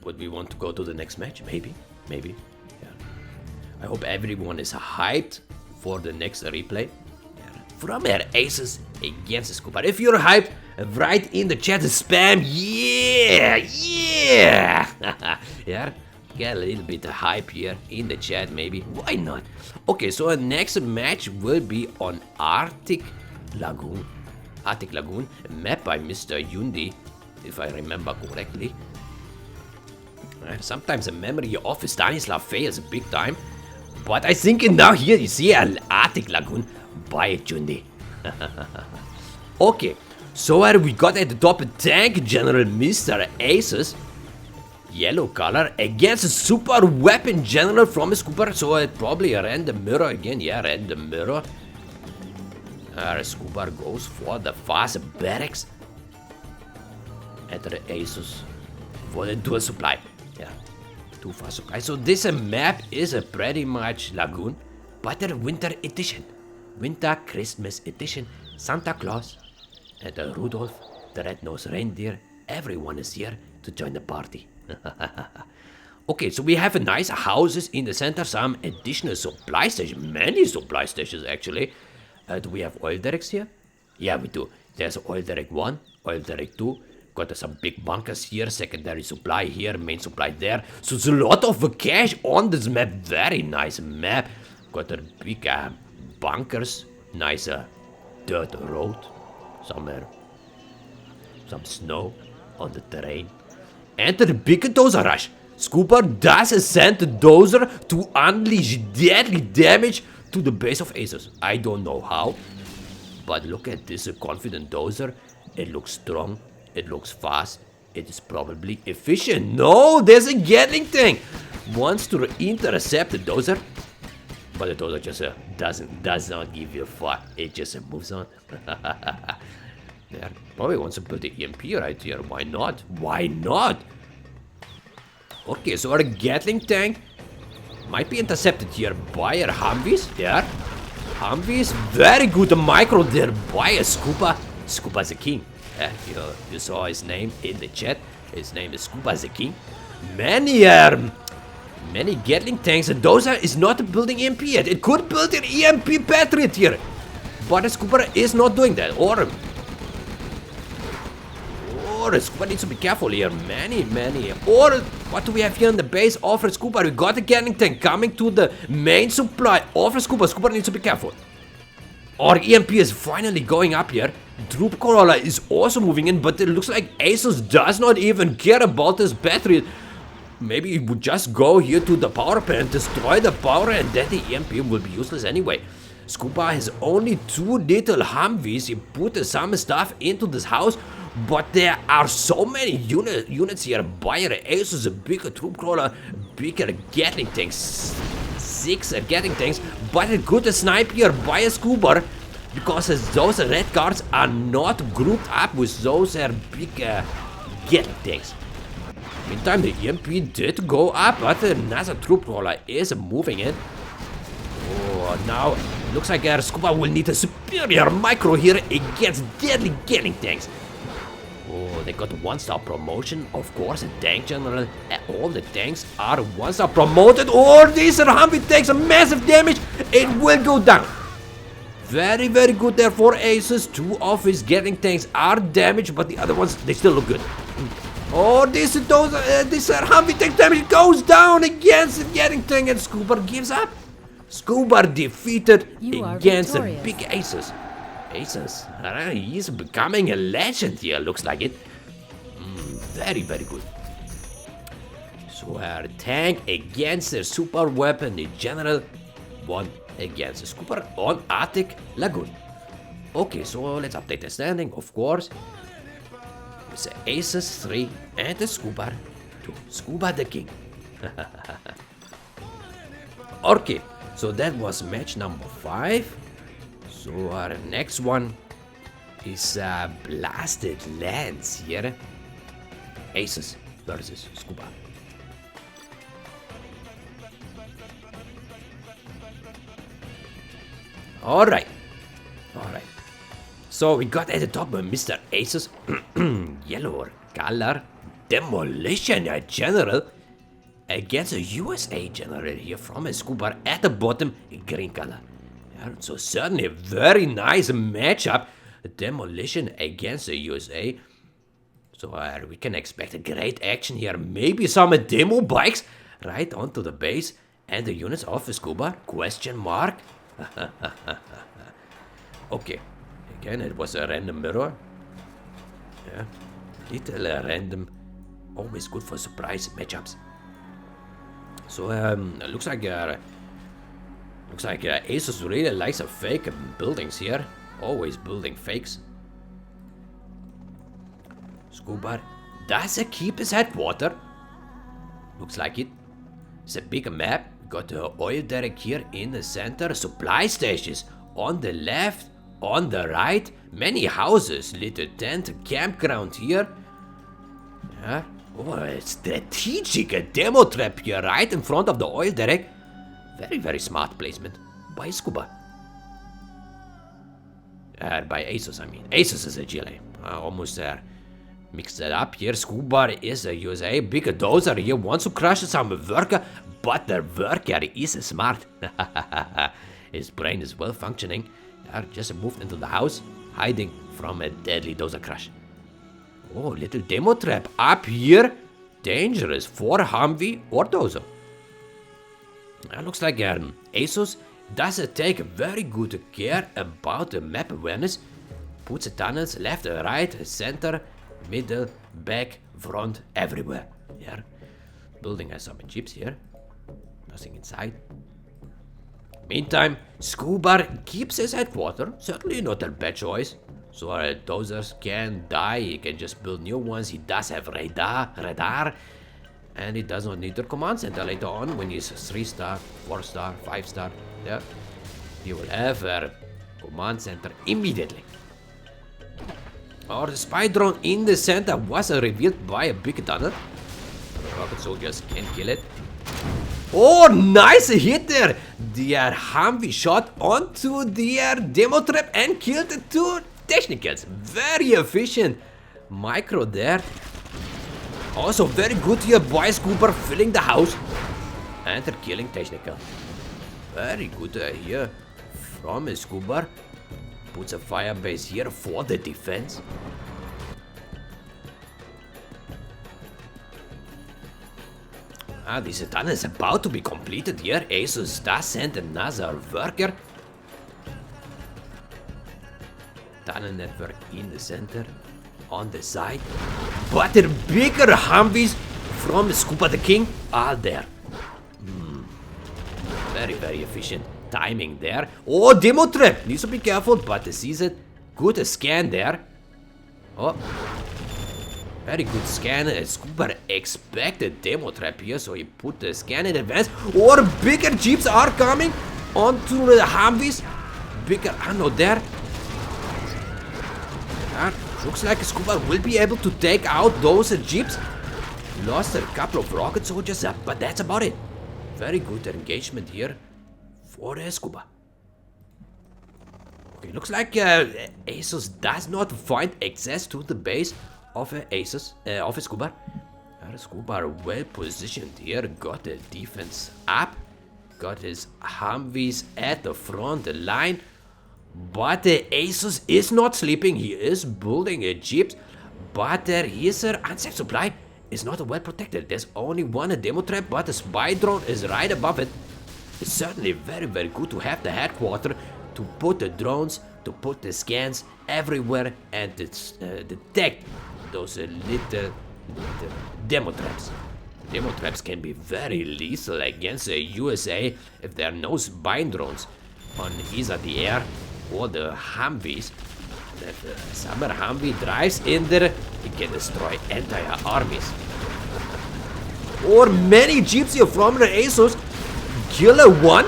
would we want to go to the next match? Maybe. Yeah. I hope everyone is hyped for the next replay. Yeah. From our Asus against Scuba. If you're hyped, write in the chat spam. Yeah. Yeah. Get a little bit of hype here in the chat, maybe. Why not? Okay, so our next match will be on Arctic Lagoon. Arctic Lagoon, a map by Mr. Yundi, if I remember correctly. Sometimes the memory of Stanislav fails big time, but I think now here you see an Arctic Lagoon by Yundi. Okay, so we got at the top a tank general Mr. Asus, yellow color, against a super weapon general from a Scuba, so it probably ran the mirror again. Yeah, ran the mirror. Scuba goes for the fast barracks at the Asus for the dual supply. Yeah, 2 fast supply. So this map is a pretty much Lagoon, but a winter edition. Winter Christmas Edition, Santa Claus, and Rudolph, the red-nosed reindeer. Everyone is here to join the party. Okay, so we have a nice houses in the center, some additional supply stations, many supply stations actually. Do we have oil derricks here? Yeah, we do. There's oil derrick 1, oil derrick 2. Got some big bunkers here, secondary supply here, main supply there. So it's a lot of cash on this map, very nice map. Got a big bunkers, nice dirt road, some snow on the terrain. Enter the big dozer rush. Scuba does send the dozer to unleash deadly damage to the base of Asus. I don't know how, but look at this confident dozer. It looks strong, it looks fast, it is probably efficient. No, there's a Gatling tank. Wants to intercept the dozer, but the dozer just does not give you a fuck. It just moves on. There, probably wants to put the EMP right here. Why not? Why not? Okay, so our Gatling tank might be intercepted here by our Humvees. There. Humvees, very good micro there by a Scuba. Scuba the King. You saw his name in the chat. His name is Scuba the King. Many Gatling tanks, and those is not building EMP yet. It could build an EMP Patriot here, but the Scuba is not doing that. Or the Scuba needs to be careful here. Many. Or what do we have here in the base of the Scuba? We got a Gatling tank coming to the main supply of the Scuba. Scuba needs to be careful. Our EMP is finally going up here. Troop Corolla is also moving in, but it looks like Asus does not even care about this battery. Maybe he would just go here to the power plant, destroy the power, and then the EMP will be useless anyway. Scuba has only 2 little Humvees. He put some stuff into this house, but there are so many units here. Buyer Asus, a bigger troop crawler, bigger Gatling tanks, 6 Gatling tanks, but a good snipe here by a Scuba, because those red guards are not grouped up with those big Gatling tanks. Meantime, the EMP did go up, but another troop crawler is moving in. Oh, now looks like our Scuba will need a superior micro here against deadly Gatling tanks. Oh, they got a 1-star promotion, of course, a tank general. All the tanks are 1-star promoted. Oh, these Humvee takes a massive damage. It will go down. Very good there for Asus. 2 of his Gatling tanks are damaged, but the other ones, they still look good. Oh, this Humvee tank damage goes down against the Gatling tank, and Scuba gives up. Scuba defeated against the big Asus. Asus, he's becoming a legend here, looks like it. Very good. So our tank against the super weapon, the general, won against the Scuba on Arctic Lagoon. Okay, so let's update the standing, of course. With the Asus 3 and the Scuba 2. Scuba the King. Okay, so that was match number 5. So our next one is Blasted Lands here. Asus versus Scuba. Alright. So we got at the top Mr. Asus. Yellow color. Demolition General. Against a USA General here from a Scuba at the bottom. Green color. So certainly a very nice matchup. Demolition against the USA. So we can expect a great action here. Maybe some demo bikes right onto the base. And the units of the Scuba? Question mark. Okay. Again, it was a random mirror. Yeah. Little random. Always good for surprise matchups. So looks like Asus really likes a fake buildings here. Always building fakes. Scuba does keep his headquarter. Looks like it. It's a big map. Got the oil derrick here in the center. Supply stations on the left, on the right. Many houses. Little tent, campground here. Yeah. Oh, a strategic demo trap here right in front of the oil derrick. Very smart placement by Scuba. By Asus, I mean. Asus is a Chile. Almost mixed it up here. Scuba is a USA. Big dozer here wants to crush some worker, but the worker is smart. His brain is well functioning. Just moved into the house, hiding from a deadly dozer crush. Oh, little demo trap up here. Dangerous for Humvee or dozer. Looks like Asus does take very good care about the map awareness. Puts the tunnels left, right, center, middle, back, front, everywhere. Yeah. Building has some jeeps here. Nothing inside. Meantime, Scuba keeps his headquarters. Certainly not a bad choice. So dozers can die. He can just build new ones. He does have radar. And he does not need the command center later on when he's 3-star, 4-star, 5-star. Yeah. He will have a command center immediately. Or the spy drone in the center was revealed by a big tunnel. Rocket soldiers can kill it. Oh, nice hit there! Their Humvee shot onto their demo trap and killed the two technicals. Very efficient. Micro there. Also very good here by Scuba filling the house. And they're killing technical. Very good here from Scuba. Puts a fire base here for the defense. This tunnel is about to be completed here. Asus does send another worker. Tunnel network in the center, on the side. But the bigger Humvees from Scuba the King are there. Very, very efficient timing there. Oh, demo trap! Needs to be careful, but he sees it. Good scan there. Oh. Very good scan. Scuba expected demo trap here, so he put the scan in advance. Or bigger jeeps are coming onto the Humvees. Bigger ammo there. Looks like Scuba will be able to take out those jeeps. Lost a couple of rocket soldiers, but that's about it. Very good engagement here for Scuba. Okay, looks like Asus does not find access to the base of of Scuba. Scuba well positioned here, got the defense up, got his Humvees at the front line, but Asus is not sleeping. He is building jeeps, but his unsafe supply is not well protected. There's only one demo trap, but the spy drone is right above it. It's certainly very, very good to have the headquarters to put the drones, to put the scans everywhere and detect those little demo traps. Demo traps can be very lethal against the USA if there are no spy drones on either the air or the Humvees. If summer Humvee drives in there, it can destroy entire armies. Or many jeeps here from the Asus. Kill one,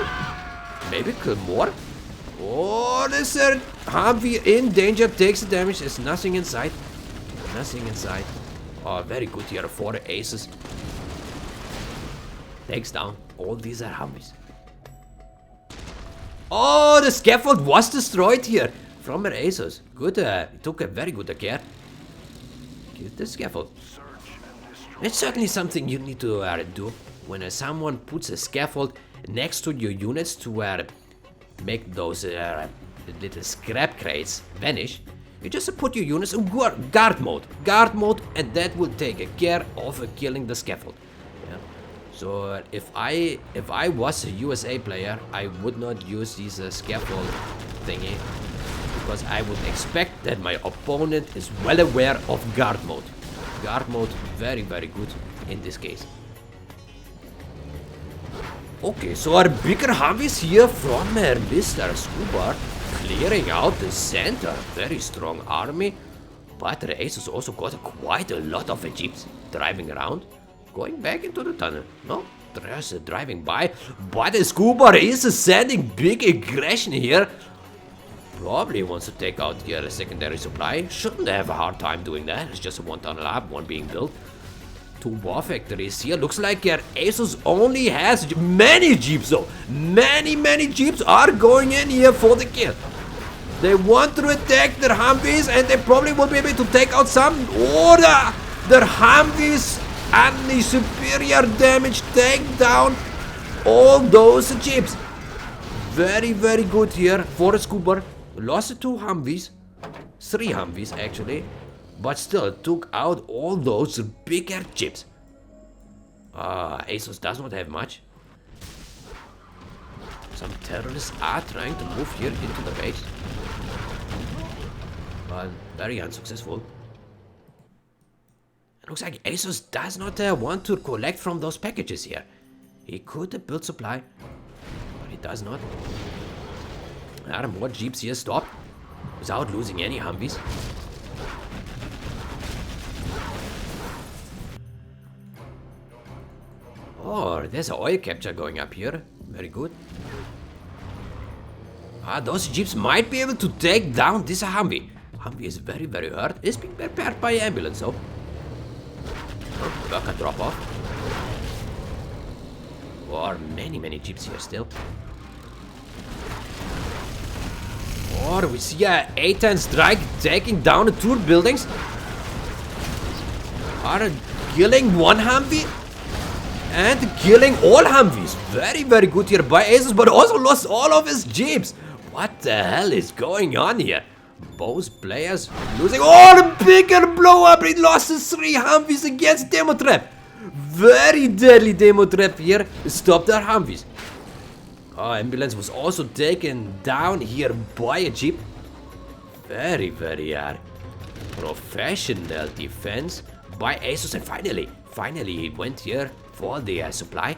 maybe kill more. Oh, this Humvee in danger, takes the damage. There's nothing inside. Nothing inside. Oh, very good here for the Asus. Takes down all these Humvees. Oh, the scaffold was destroyed here from the Asus. Good, took a very good care. Kill the scaffold. It's certainly something you need to do when someone puts a scaffold next to your units to make those little scrap crates vanish. You just put your units in guard mode, and that will take care of killing the scaffold. Yeah. So if I was a USA player, I would not use this scaffold thingy, because I would expect that my opponent is well aware of guard mode. Guard mode, very, very good in this case. Okay, so our bigger Humvees here from Mr. Scuba, clearing out the center. Very strong army. But the Asus also got quite a lot of jeeps driving around. Going back into the tunnel. No, there's driving by. But the Scuba is sending big aggression here. Probably wants to take out here a secondary supply. Shouldn't have a hard time doing that. It's just one tunnel up, one being built. Two war factories here. Looks like Asus only has many jeeps though. Many jeeps are going in here for the kill. They want to attack their Humvees, and they probably will be able to take out some. Oh, their Humvees and the superior damage take down all those Jeeps. Very, very good here for a scuba. Lost 2 Humvees. 3 Humvees, actually. But still, took out all those bigger Jeeps. Asus does not have much. Some terrorists are trying to move here into the base. But very unsuccessful. It looks like Asus does not want to collect from those packages here. He could build supply, but he does not. There are more Jeeps here stopped without losing any Humvees. Oh, there's an oil capture going up here. Very good. Those Jeeps might be able to take down this Humvee. Humvee is very, very hurt. It's being prepared by ambulance, though. Oh, worker drop off. Or many, many Jeeps here still. Or we see a 8-10 strike taking down the 2 buildings. Are killing 1 Humvee and killing all Humvees. Very, very good here by Asus, but also lost all of his Jeeps. What the hell is going on here? Both players losing. Oh, the bigger blow up. He lost his 3 Humvees against Demo Trap. Very deadly Demo Trap here. Stopped their Humvees. Oh, ambulance was also taken down here by a Jeep. Very, very professional defense by Asus. And finally he went here for the supply.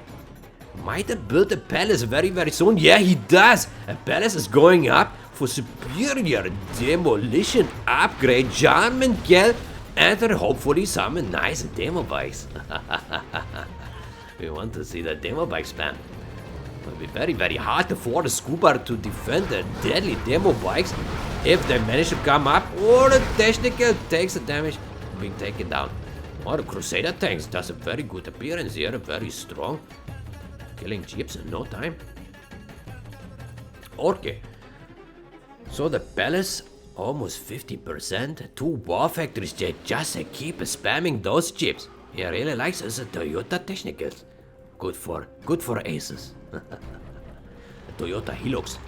Might have built a palace very, very soon. Yeah, he does. A palace is going up for superior demolition upgrade. John Miguel, and hopefully some nice demo bikes. We want to see the demo bike spam. It will be very, very hard for the scuba to defend the deadly demo bikes if they manage to come up, or the technical takes the damage being taken down. Or the Crusader tanks does a very good appearance here, very strong. Killing Jeeps in no time. Okay. So the palace, almost 50%. 2 war factories just keep spamming those Jeeps. He really likes his Toyota Technicals. Good for Asus. Toyota Hilux.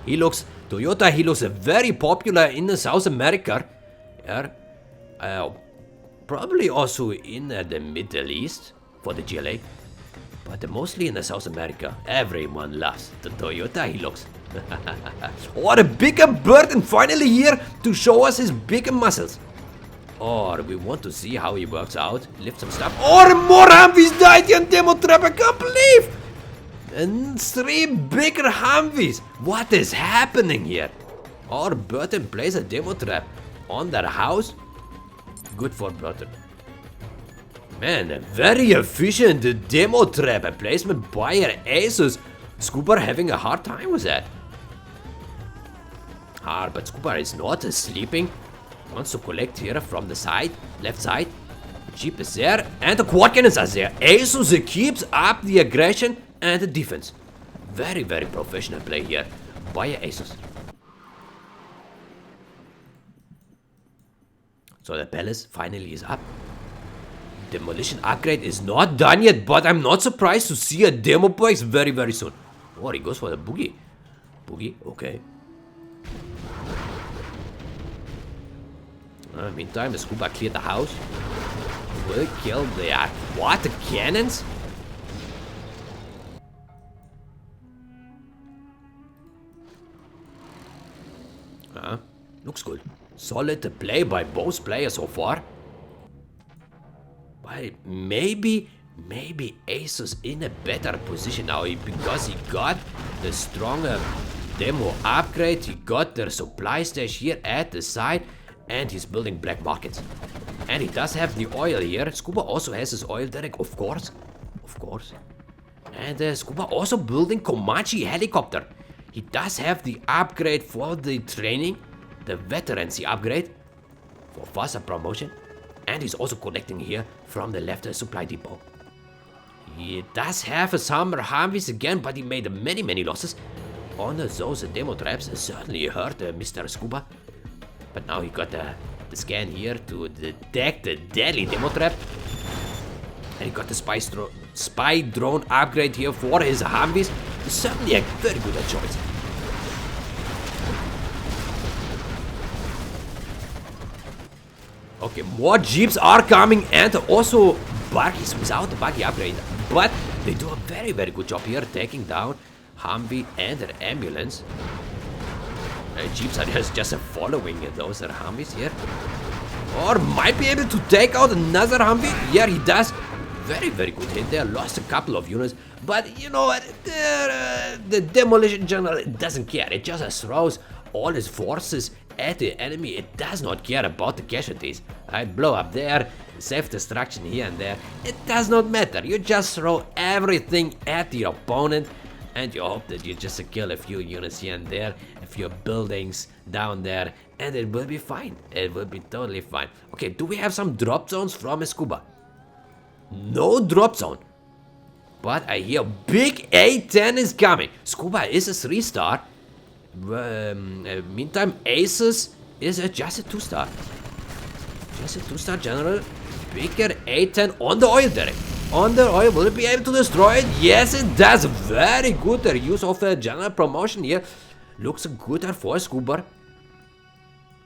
Toyota Hilux are very popular in South America. Probably also in the Middle East for the GLA. But mostly in South America, everyone loves the Toyota Hilux. What a bigger bird, and finally here to show us his bigger muscles. Or we want to see how he works out, lift some stuff. Or more Humvees died on Demo Trap, I can't believe! And 3 bigger Humvees. What is happening here? Or Burton plays a Demo Trap on their house. Good for Burton. Man, a very efficient Demo Trap placement by Asus. Scuba having a hard time with that. But Scuba is not sleeping. Wants to collect here from the side, left side. Jeep is there, and the quad cannons are there. Asus keeps up the aggression and the defense. Very, very professional play here by Asus. So the palace finally is up. Demolition upgrade is not done yet, but I'm not surprised to see a demo bikes very, very soon. Oh, he goes for the boogie. Boogie, okay. Meantime, the scuba cleared the house. Will kill the water cannons. Looks good. Solid play by both players so far. But maybe Asus in a better position now because he got the stronger demo upgrade. He got their supply stash here at the side, and he's building black markets. And he does have the oil here. Scuba also has his oil derrick, of course. And Scuba also building Komachi helicopter. He does have the upgrade for the training, the veterancy upgrade for faster promotion. And he's also collecting here from the left supply depot. He does have some Humvees again, but he made many losses. on those demo traps certainly hurt Mr. Scuba. But now he got the scan here to detect the deadly demo trap. And he got the spy drone upgrade here for his Humvees. Certainly a very good choice. Okay, more jeeps are coming and also buggies without the buggy upgrade. But they do a very, very good job here taking down Humvee and an ambulance. Jeeps are just following those Humvees here. Or might be able to take out another Humvee. Yeah, he does. Very, very good hit there. Lost a couple of units. But you know what? The demolition general doesn't care. It just throws all his forces at the enemy. It does not care about the casualties. I blow up there, self-destruction here and there. It does not matter. You just throw everything at the opponent and you hope that you just kill a few units here and there, a few buildings down there, and it will be fine. It will be totally fine. Okay, do we have some drop zones from a scuba? No drop zone. But I hear big A10 is coming. Scuba is a 3-star. Meantime, Asus is just a 2-star. Just a 2-star general. Bigger A10 on the oil derrick. On the oil, will it be able to destroy it? Yes, it does. Very good. The use of a general promotion here. Looks good for Scuba.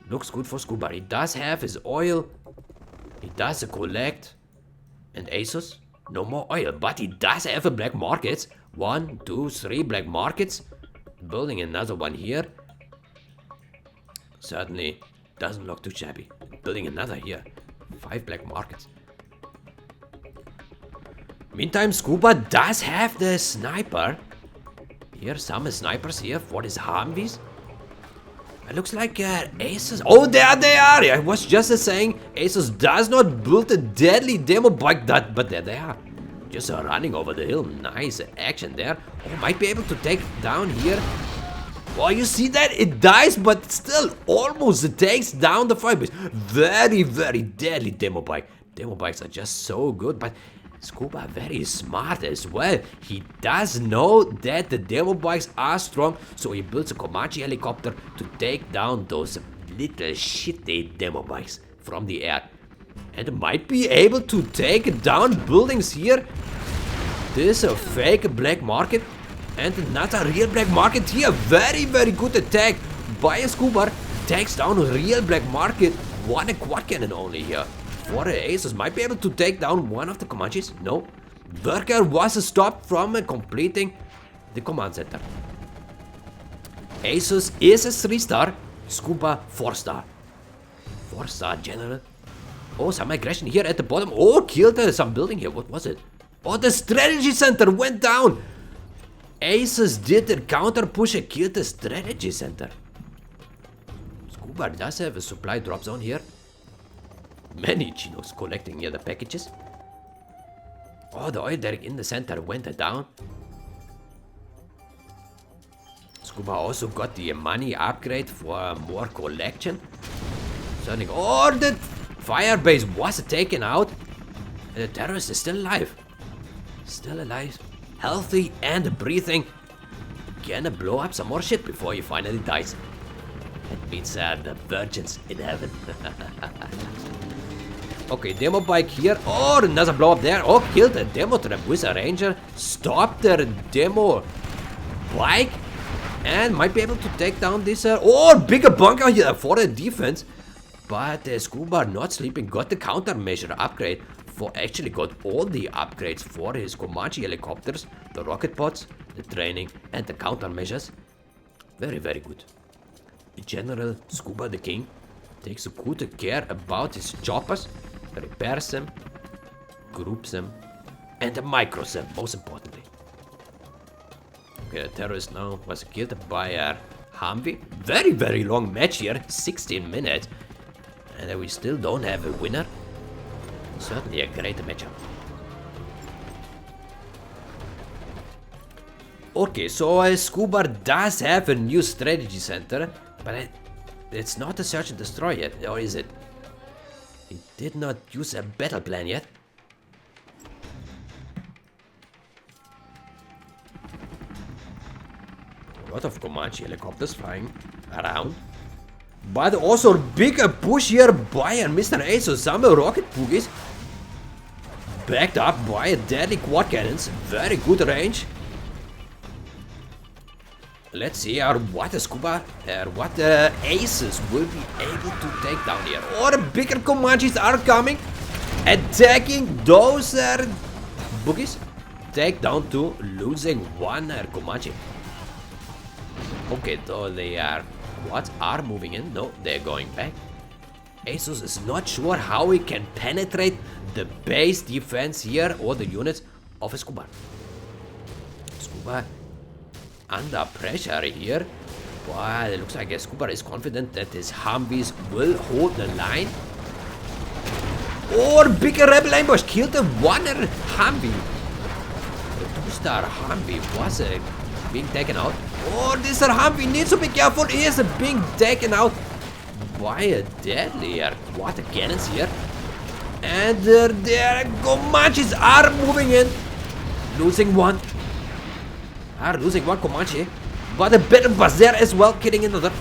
Looks good for Scuba. He does have his oil. He does collect. And Asus, no more oil. But he does have a black markets. 1, 2, 3 black markets. Building another one here. Certainly doesn't look too shabby. Building another here. 5 black markets. Meantime, Scuba does have the sniper. Here, some snipers here for his Humvees. It looks like Asus. Oh, there they are. I was just saying Asus does not build a deadly demo bike, but there they are. Just running over the hill. Nice action there. Oh, might be able to take down here. Oh, you see that? It dies, but still almost takes down the firebase. Very, very deadly demo bike. Demo bikes are just so good, but Scuba very smart as well. He does know that the demo bikes are strong, so he builds a Comanche helicopter to take down those little shitty demo bikes from the air. And might be able to take down buildings here. This is a fake black market and not a real black market here. Very, very good attack by a Scuba. Takes down a real black market. One quad cannon only here. For the Asus, might be able to take down one of the Comanches. No. Worker was stopped from completing the command center. Asus is a 3-star. Scuba 4-star. 4-star general. Oh, some aggression here at the bottom. Oh, killed some building here. What was it? Oh, the strategy center went down. Asus did the counter push and killed the strategy center. Scuba does have a supply drop zone here. Many Chinos collecting here the packages. Oh, the oil derrick in the center went down. Scuba also got the money upgrade for more collection. Turning. Oh, the firebase was taken out. And the terrorist is still alive. Still alive. Healthy and breathing. Gonna blow up some more shit before he finally dies. That means the virgins in heaven. Okay, demo bike here. Oh, another blow up there. Oh, killed a demo trap with a ranger. Stopped their demo bike. And might be able to take down this. Oh, bigger bunker here for the defense. But Scuba not sleeping. Got the countermeasure upgrade. Actually got all the upgrades for his Comanche helicopters. The rocket pods, the training, and the countermeasures. Very, very good. General Scuba the King takes good care about his choppers. Repairs them, groups them, and micros them, most importantly. Okay, the terrorist now was killed by a Humvee. Very, very long match here, 16 minutes. And we still don't have a winner. Certainly a great matchup. Okay, so Scuba does have a new strategy center, but it's not a search and destroy yet, or is it? He did not use a battle plan yet. lot of Comanche helicopters flying around. But also a bigger push here by Mr. Asus. Some rocket boogies. Backed up by a deadly quad cannons. Very good range. Let's see what the scuba, what the Asus will be able to take down here. Oh, the bigger Comanches are coming. Attacking those boogies. Take down to losing one Comanche. Okay, though they are quads are moving in. No, they're going back. Asus is not sure how he can penetrate the base defense here or the units of a scuba. Scuba under pressure here. But it looks like a scuba is confident that his Humvees will hold the line. Oh, bigger rebel ambush killed the one Humvee. The two-star Humvee was being taken out. Oh, this Humvee needs to be careful. He is being taken out by a deadly quad cannons here. And their Comanches are moving in. Losing one. Losing one Comanche. But a better bus there as well, killing another.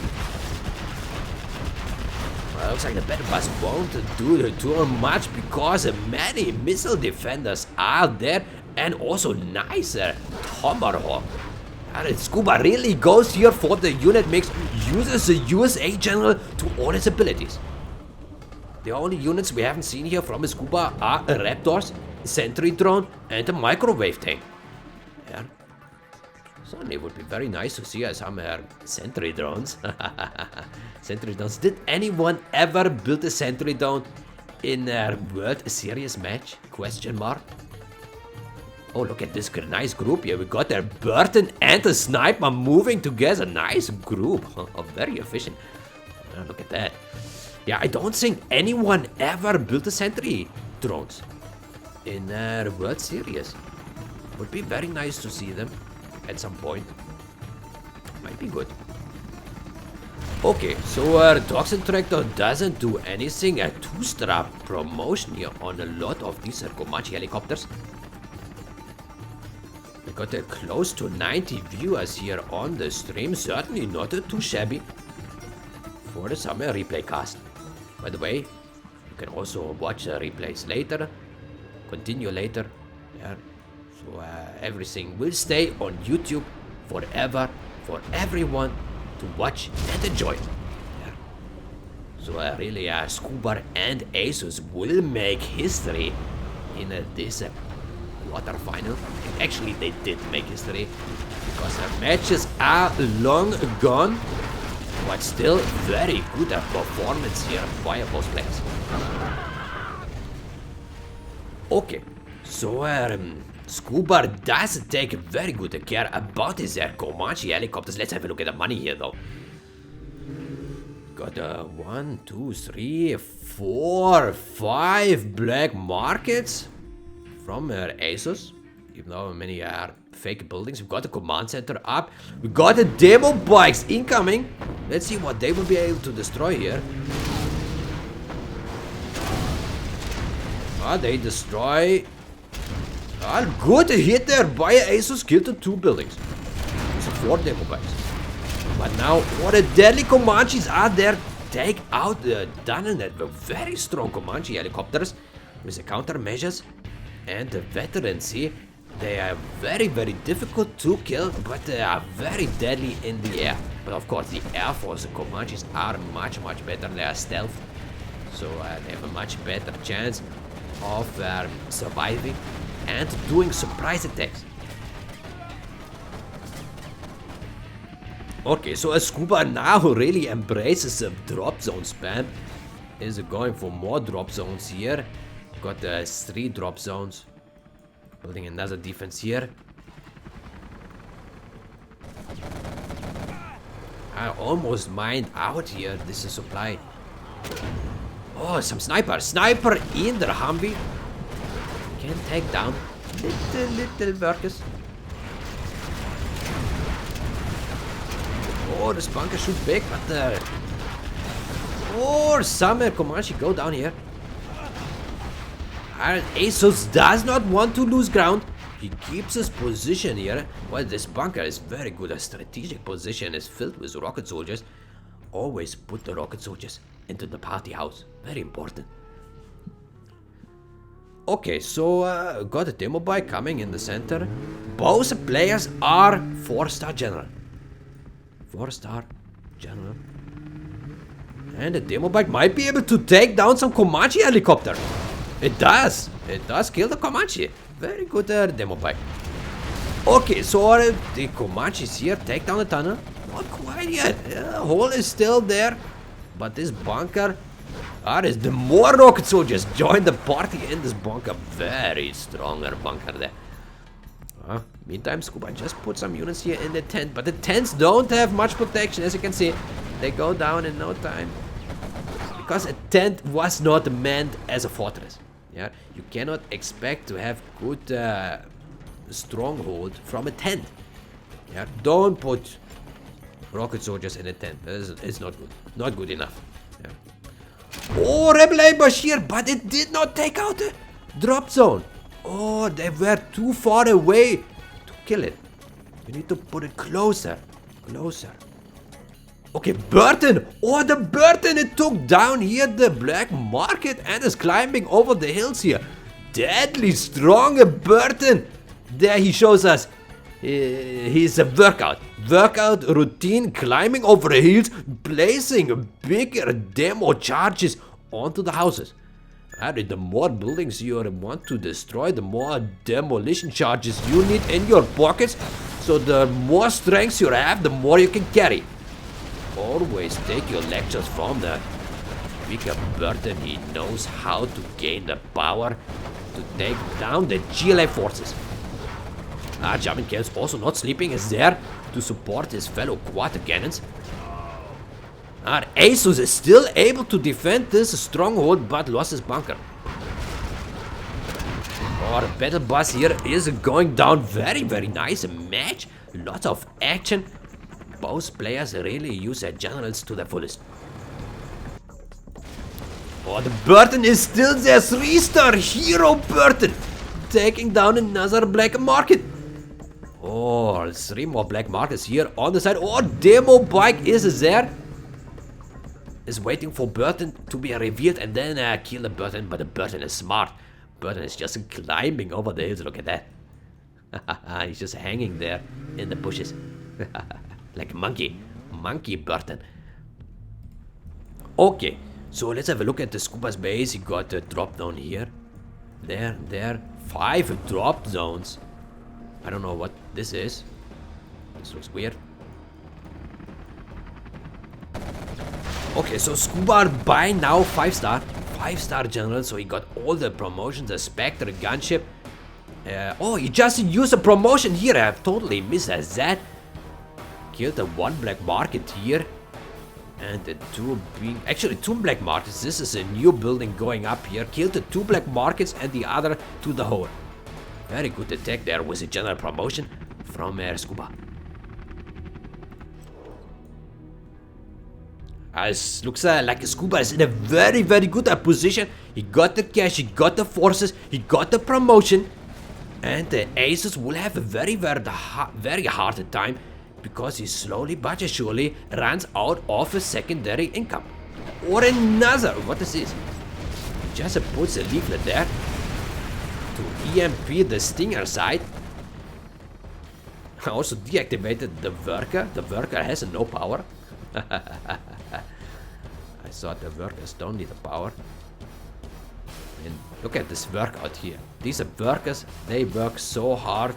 Well, looks like the better bus won't do too much because many missile defenders are there. And also nicer Tomahawk. And Scuba really goes here for the unit mix. Uses the USA General to all its abilities. The only units we haven't seen here from the Scuba are Raptors, Sentry Drone, and a Microwave Tank. Yeah. So it would be very nice to see some Sentry Drones. Sentry Drones. Did anyone ever build a Sentry Drone in a World Series match? Question mark. Oh, look at this nice group here. We got a Burton and a Sniper moving together. Nice group. Very efficient. Look at that. Yeah, I don't think anyone ever built a sentry drones in the World Series. Would be very nice to see them at some point. Might be good. Okay, so Toxin Tractor doesn't do anything. A 2-star promotion here on a lot of these Comanche helicopters. We got close to 90 viewers here on the stream. Certainly not too shabby for the summer replay cast. By the way, you can also watch replays later, continue later. Yeah. So everything will stay on YouTube forever for everyone to watch and enjoy. Yeah. So really, Scuba and Asus will make history in this quarterfinal. Actually, they did make history because the matches are long gone, but still very good performance here by both players. Okay, so Scuba does take very good care about his Comanche helicopters. Let's have a look at the money here though. Got 1, 2, 3, 4, 5 black markets from Asus. Even though many are fake buildings. We've got the command center up. We got the demo bikes incoming. Let's see what they will be able to destroy here. They destroy. Good hit there by Asus. Killed the 2 buildings. So 4 demo bikes. But now all the deadly Comanches are there. Take out the Dunnet. Very strong Comanche helicopters with the countermeasures and the veterans here. They are very, very difficult to kill, but they are very deadly in the air. But of course, the Air Force, the Comanches are much, much better. They are stealth, so they have a much better chance of surviving and doing surprise attacks. Okay, so a Scuba now really embraces the drop zone spam. Is going for more drop zones here. Got 3 drop zones. Building another defense here. I almost mined out here. This is supply. Oh, some sniper. Sniper in the Humvee. Can take down little workers. Oh, this bunker shoot big, but oh, some Comanche go down here. Asus does not want to lose ground. He keeps his position here. Well, this bunker is very good. A strategic position is filled with rocket soldiers. Always put the rocket soldiers into the party house. Very important. Okay, so got a demo bike coming in the center. Both players are 4-star general. 4-star general. And the demo bike might be able to take down some Comanche helicopter. It does. It does kill the Comanche. Very good demo bike. Okay, so the Comanches here take down the tunnel. Not quite yet. The hole is still there. But this bunker... is the more rocket soldiers join the party in this bunker. Very stronger bunker there. Meantime, Scuba just put some units here in the tent. But the tents don't have much protection, as you can see. They go down in no time. Because a tent was not meant as a fortress. Yeah, you cannot expect to have good stronghold from a tent. Yeah, don't put rocket soldiers in a tent. It's not good. Not good enough. Yeah. Oh, rebel ambush here, but it did not take out the drop zone. Oh, they were too far away to kill it. You need to put it closer. Closer. Okay, Burton. Oh, the Burton. It took down here the black market and is climbing over the hills here. Deadly strong Burton. There he shows us his workout routine, climbing over the hills, placing bigger demo charges onto the houses. And the more buildings you want to destroy, the more demolition charges you need in your pockets. So the more strength you have, the more you can carry. Always take your lectures from the bigger Burton. He knows how to gain the power to take down the GLA forces. German Chaos also not sleeping, is there to support his fellow quarter cannons. Asus is still able to defend this stronghold, but lost his bunker. Oh, the battle bus here is going down. Very, very nice match. Lots of action. Both players really use their generals to the fullest. Oh, the Burton is still there. 3-star hero Burton. Taking down another black market. Oh, 3 more black markets here on the side. Oh, demo bike is there. Is waiting for Burton to be revealed and then kill the Burton. But the Burton is smart. Burton is just climbing over the hills. Look at that. He's just hanging there in the bushes. Like a monkey. Monkey Burton. Okay. So let's have a look at the Scuba's base. He got a drop down here. There. 5 drop zones. I don't know what this is. This looks weird. Okay, so Scuba by now 5-star. 5-star general, so he got all the promotions, the Spectre gunship. Oh, he just used a promotion here. I totally missed that. Killed the 1 black market here. And the 2 being... Actually, 2 black markets. This is a new building going up here. Killed the 2 black markets and the other to the hole. Very good attack there with a general promotion from Scuba. It looks like Scuba is in a very, very good position. He got the cash, he got the forces, he got the promotion. And the Asus will have a very hard time because he slowly but surely runs out of a secondary income. Or another. What is this? He just puts a leaflet there to EMP the Stinger side. I also deactivated the worker. The worker has no power. I thought the workers don't need the power. And look at this workout here. These are workers. They work so hard.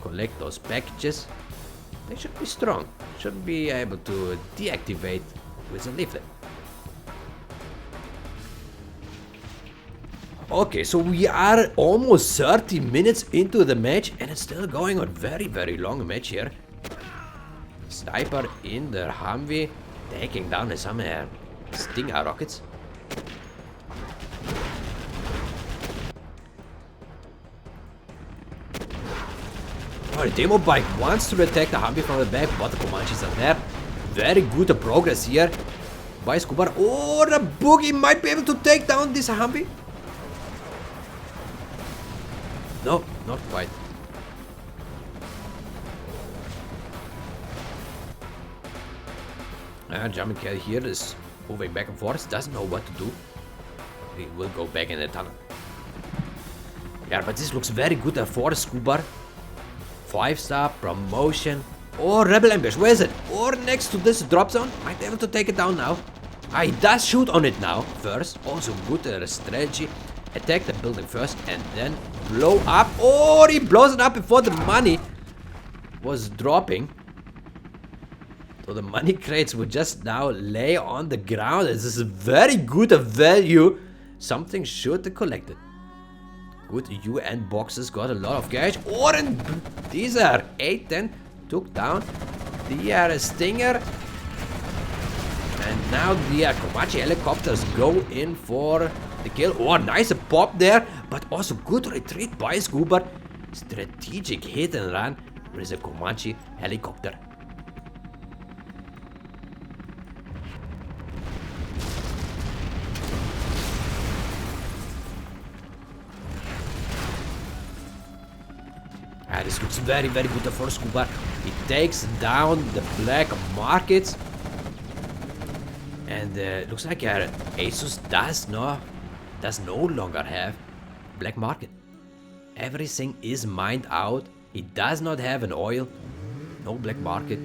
Collect those packages. They should be strong. Should be able to deactivate with a leaflet. Okay, so we are almost 30 minutes into the match and it's still going on. Very, very long match here. Sniper in the Humvee taking down some Stinger rockets. Oh, the demo bike wants to attack the Humvee from the back, but the Comanches are there. Very good progress here by Scuba. Oh, the Boogie might be able to take down this Humvee. No, not quite. German cat here is moving back and forth, doesn't know what to do. He will go back in the tunnel. Yeah, but this looks very good for the scuba. 5-star promotion. Or rebel ambush, where is it? Or next to this drop zone. Might be able to take it down now. He does shoot on it now first. Also good strategy. Attack the building first and then blow up. Or he blows it up before the money was dropping. So the money crates would just now lay on the ground. This is a very good value. Something should collect it. Good UN boxes, got a lot of cash. Or these are 8-10. Took down the Stinger. And now the Komachi helicopters go in for the kill. Oh, nice pop there. But also good retreat by Scuba. Strategic hit and run with a Komachi helicopter. This looks very, very good for Scuba. He takes down the black markets. And looks like Asus does no longer have black market. Everything is mined out. He does not have an oil. No black market.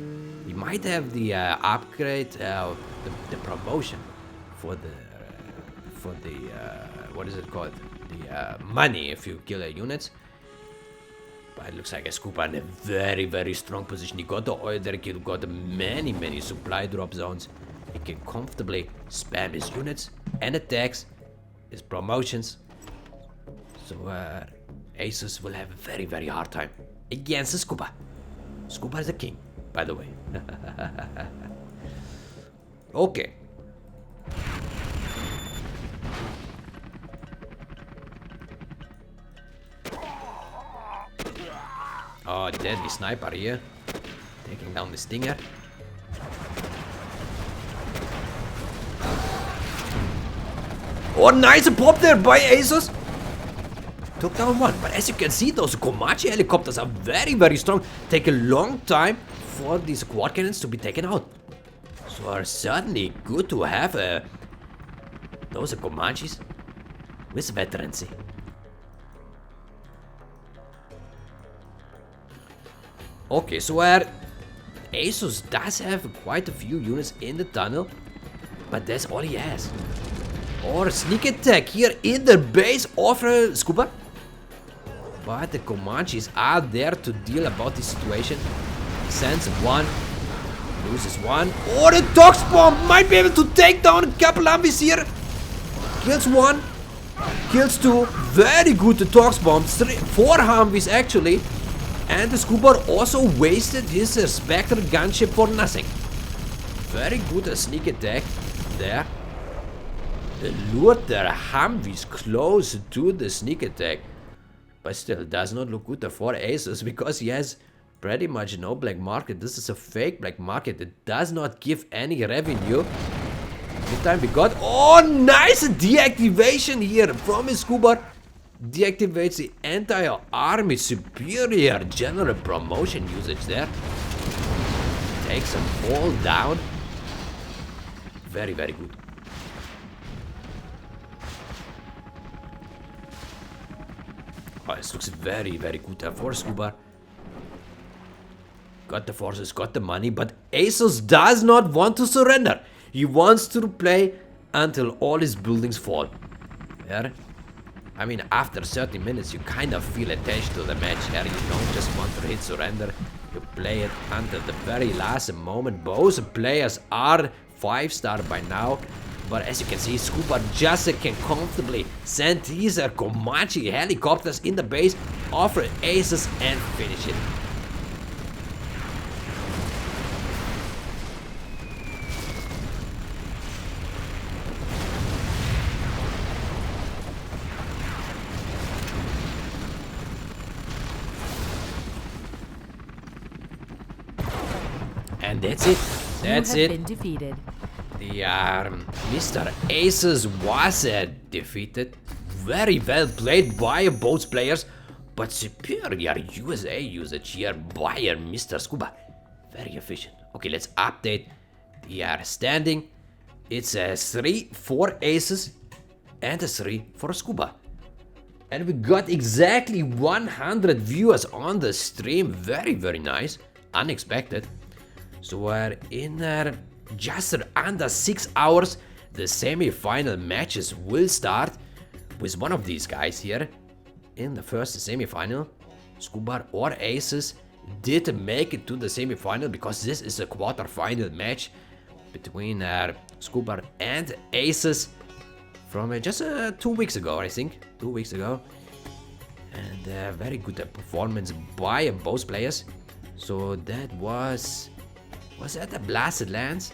He might have the upgrade, the promotion for the what is it called? The money if you kill units. But it looks like a Scuba in a very, very strong position. He got the oil there, he got many, many supply drop zones. He can comfortably spam his units and attacks, his promotions. So Asus will have a very, very hard time against the Scuba. Scuba is the king, by the way. Okay. Oh, deadly sniper here. Taking down the Stinger. Oh, nice pop there by Asus. Took down one. But as you can see, those Komachi helicopters are very, very strong. Take a long time for these quad cannons to be taken out. So are certainly good to have those Komachis with veterancy. Okay, so Asus does have quite a few units in the tunnel, but that's all he has. Or a sneak attack here in the base of Scuba. But the Komachis are there to deal about the situation. Sends one, loses one. Or the Tox Bomb might be able to take down a couple Humvees here. Kills one, kills two. Very good, the Tox Bomb. 4 Humvees actually. And the Scuba also wasted his Spectre gunship for nothing. Very good sneak attack there. Lured their Humvees close to the sneak attack. But still does not look good for Asus because he has pretty much no black market. This is a fake black market. It does not give any revenue. Good time we got. Oh, nice deactivation here from his Scuba. Deactivates the entire army. Superior general promotion usage there. Takes them all down. Very, very good. Oh, this looks very, very good for Scuba. Got the forces, got the money, but Asus does not want to surrender. He wants to play until all his buildings fall. Yeah. I mean, after 30 minutes, you kind of feel attached to the match here. You don't just want to hit surrender. You play it until the very last moment. Both players are 5-star by now. But as you can see, Scuba just can comfortably send these Komachi helicopters in the base, offer Asus, and finish it. And that's it. That's it. Been defeated. The Mr. Asus was defeated. Very well played by both players, but superior USA usage here by Mr. Scuba. Very efficient. Okay, let's update we are standing. It's a 3 for Asus and a 3 for Scuba. And we got exactly 100 viewers on the stream. Very, very nice. Unexpected. So we're in just under 6 hours. The semi-final matches will start with one of these guys here. In the first semi-final, Scuba or Asus did make it to the semi-final because this is a quarter-final match between Scuba and Asus from just 2 weeks ago, I think. 2 weeks ago. And very good performance by both players. So that was that a Blasted Lands?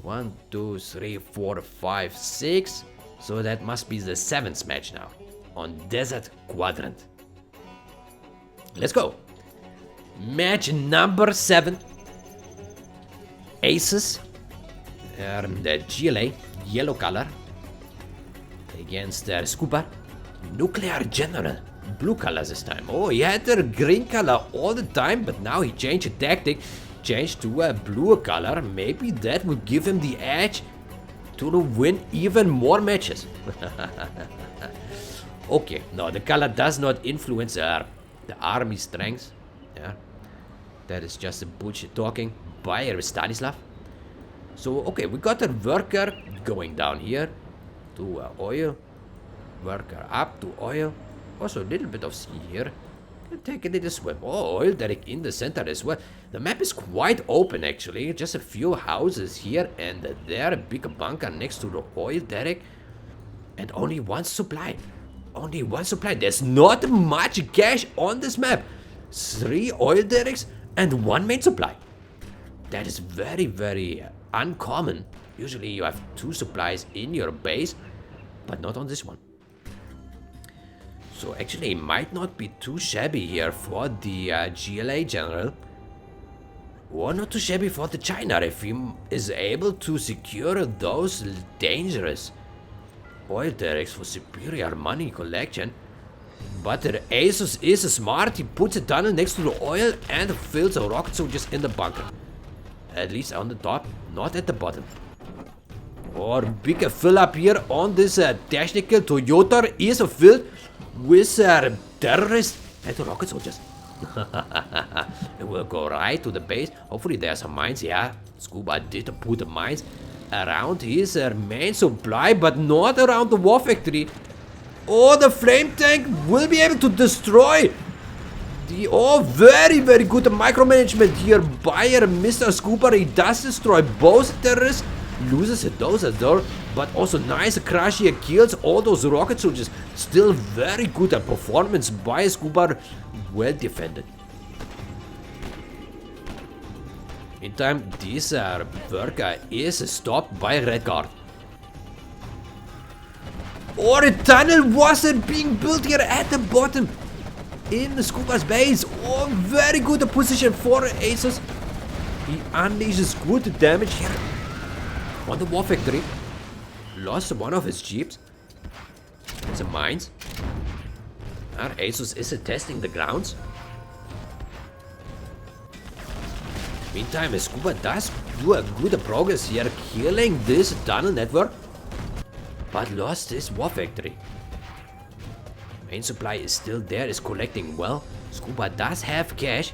1, 2, 3, 4, 5, 6. So that must be the 7th match now on Desert Quadrant. Let's go. Match number 7. Asus, the GLA, yellow color, against Scuba, Nuclear General, blue color this time. Oh, he had the green color all the time, but now he changed the tactic, changed to a blue color. Maybe that will give him the edge to win even more matches. Okay, no, the color does not influence the army strength. Yeah, that is just a bullshit talking by Stanislav. So, okay, we got a worker going down here to oil. Worker up to oil. Also a little bit of sea here. Can take a little swim. Oh, oil derrick in the center as well. The map is quite open actually. Just a few houses here and there. A big bunker next to the oil derrick. And only one supply. Only one supply. There's not much cash on this map. 3 oil derricks and 1 main supply. That is very, very uncommon. Usually you have 2 supplies in your base, but not on this one. So actually it might not be too shabby here for the GLA general. Or not too shabby for the China if he is able to secure those dangerous oil derricks for superior money collection. But the Asus is smart. He puts a tunnel next to the oil and fills the rocket soldiers in the bunker. At least on the top, not at the bottom. Or bigger fill up here on this technical Toyota is filled with terrorists and rocket soldiers. It will go right to the base. Hopefully there's some mines. Yeah, Scuba did put the mines around his main supply, but not around the war factory. Oh, the flame tank will be able to destroy the... Oh, very, very good micromanagement here by Mr. Scuba. He does destroy both terrorists, loses a dose as well, but also nice crash here, kills all those rocket soldiers. Still very good performance by Scuba, well defended. Meantime, this worker is stopped by Red Guard. Or a tunnel wasn't being built here at the bottom in the Scuba's base. Oh, very good position for Asus. He unleashes good damage here on the war factory. Lost one of his jeeps. Some mines. And Asus is testing the grounds. Meantime, Scuba does do a good progress here, killing this tunnel network, but lost his war factory. Main supply is still there, is collecting well. Scuba does have cash.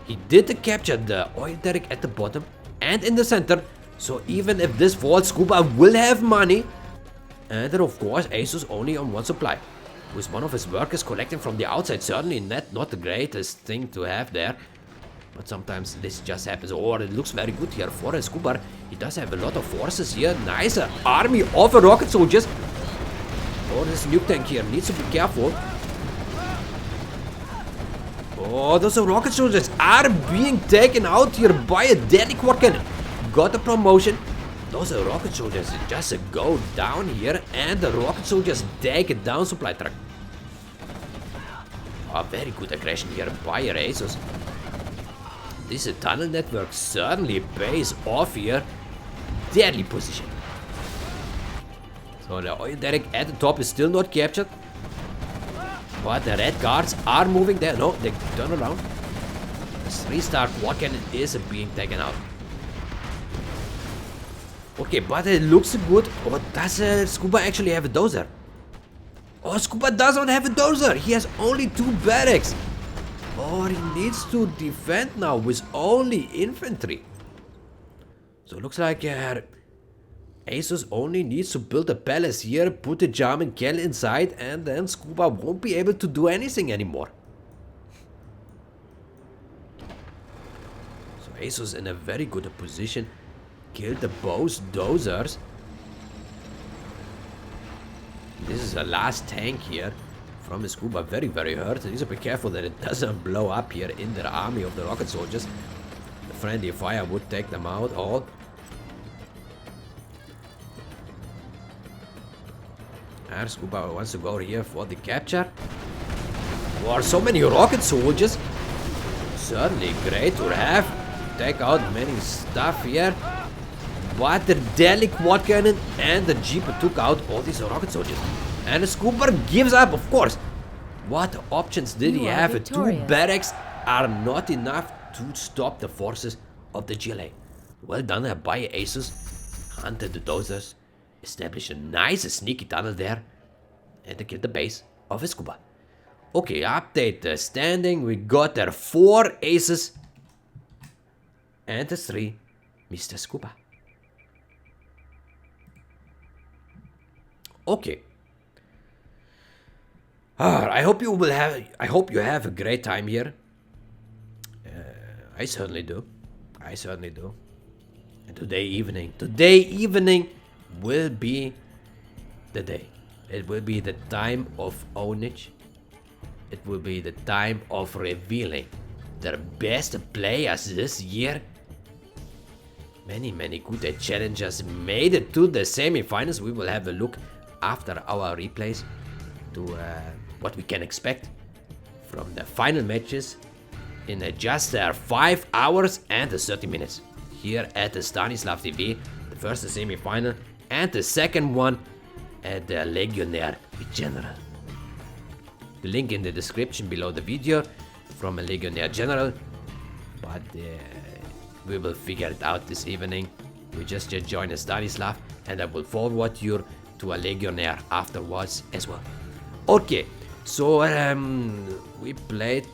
He did capture the oil derrick at the bottom and in the center. So even if this falls, Scuba will have money. And then of course Asus only on 1 supply. With one of his workers collecting from the outside. Certainly not the greatest thing to have there. But sometimes this just happens. Or it looks very good here for Scuba. He does have a lot of forces here. Nice army of rocket soldiers. Oh, this nuke tank here needs to be careful. Oh, those rocket soldiers are being taken out here by a deadly quad cannon. Got a promotion. Those rocket soldiers just go down here and the rocket soldiers take it down supply truck. Oh, very good aggression here by Asus. This tunnel network certainly pays off here. Deadly position. So the oil derrick at the top is still not captured. But the red guards are moving there. No, they turn around. The 3-star quad cannon is being taken out. Okay, but it looks good. Or does Scuba actually have a dozer? Oh, Scuba does not have a dozer. He has only 2 barracks. Oh, he needs to defend now with only infantry. So it looks like Asus only needs to build a palace here, put the German Kell inside, and then Scuba won't be able to do anything anymore. So Asus in a very good position. Killed the both dozers. This is the last tank here from the Scuba. Very, very hurt. He needs to be careful that it doesn't blow up here in the army of the rocket soldiers. The friendly fire would take them out all. And Scuba wants to go here for the capture. Wow, so many rocket soldiers. Certainly great to have. Take out many stuff here. But the Delhi quad cannon and the Jeep took out all these rocket soldiers. And the Scuba gives up, of course. What options did he have? Victorious. 2 barracks are not enough to stop the forces of the GLA. Well done by Asus. Hunted the dozers. Established a nice sneaky tunnel there. And they killed the base of Scuba. Okay, update the standing. We got there 4 aces. And the 3 Mr. Scuba. Okay. I hope you have a great time here. I certainly do. And today evening will be the day. It will be the time of ownage. It will be the time of revealing the best players this year. Many good challengers made it to the semi-finals. We will have a look after our replays to what we can expect from the final matches in just 5 hours and 30 minutes here at the Stanislav TV. The first semi-final and the second one at the Legionnaire General. The link in the description below the video from a Legionnaire General, but we will figure it out this evening. We just joined a Stanislav and I will forward you to a Legionnaire afterwards as well. Okay, so we played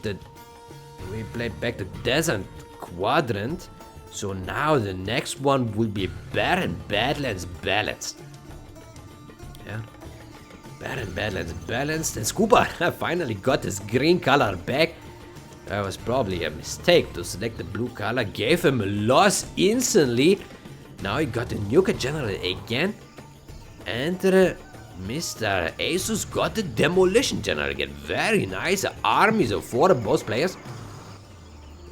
back the Desert Quadrant. So now the next one will be Barren Badlands Balanced. Yeah, Barren Badlands Balanced, and Scuba finally got his green color back. That was probably a mistake to select the blue color. Gave him a loss instantly. Now he got a nuke general again. And Mr. Asus got the demolition general again. Very nice armies of 4 of both players.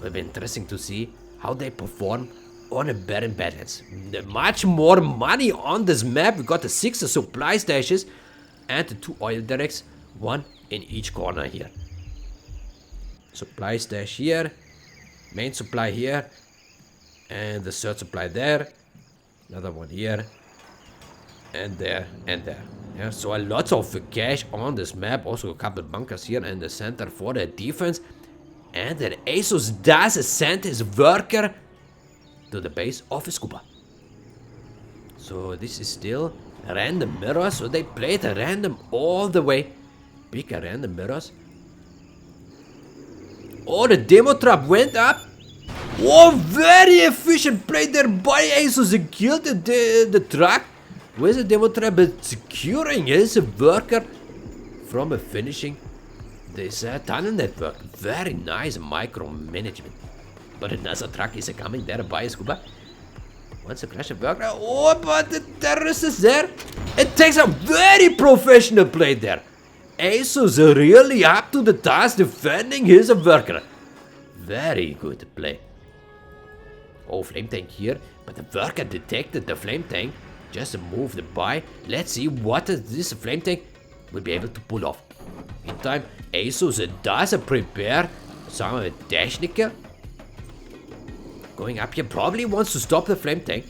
Will be interesting to see how they perform on a Barren Badlands. Much more money on this map. We got the 6 supply stashes and the 2 oil derricks, 1 in each corner here. Supply stash here, main supply here, and the 3rd supply there, another one here, and there, and there. Yeah, so a lot of cash on this map. Also a couple bunkers here in the center for the defense. And then Asus does send his worker to the base of Scuba. So this is still random mirrors. So they played a random all the way. Big random mirrors. Oh, the demo trap went up. Oh, very efficient play there by Asus. He killed the truck with the demo trap, but securing his worker from finishing this tunnel network. Very nice micromanagement. But another truck is coming there by Scuba. Wants to crash a worker. Oh, but the terrorist is there. It takes a very professional play there. Asus really up to the task defending his worker. Very good play. Oh, flame tank here. But the worker detected the flame tank. Just moved by. Let's see what this flame tank will be able to pull off. Meantime, Asus does prepare some Techniker. Going up here, probably wants to stop the flame tank.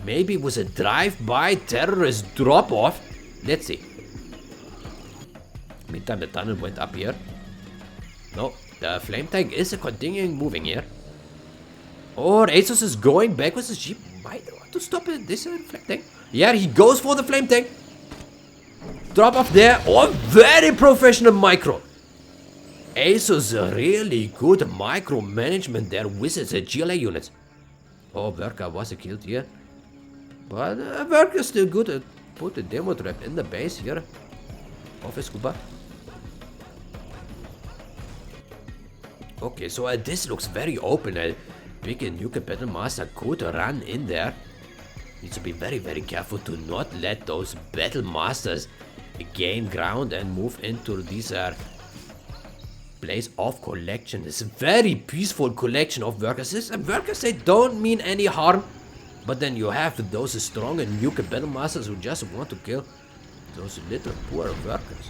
Maybe with a drive-by terrorist drop-off. Let's see. Meantime, the tunnel went up here. No, the flame tank is continuing moving here. Or Asus is going back with his jeep. to stop this flame tank. Yeah, he goes for the flame tank. Drop off there. Oh, very professional micro. Asus really good micro management there with his GLA units. Oh, Worker was killed here. But Worker still good. Put the demo trap in the base here of his scuba. Okay, so this looks very open. Big nuke battle master could run in there. Needs to be very, very careful to not let those battle masters gain ground and move into these place of collection. It's a very peaceful collection of workers. Workers, they don't mean any harm. But then you have those strong and nuke battle masters who just want to kill those little poor workers.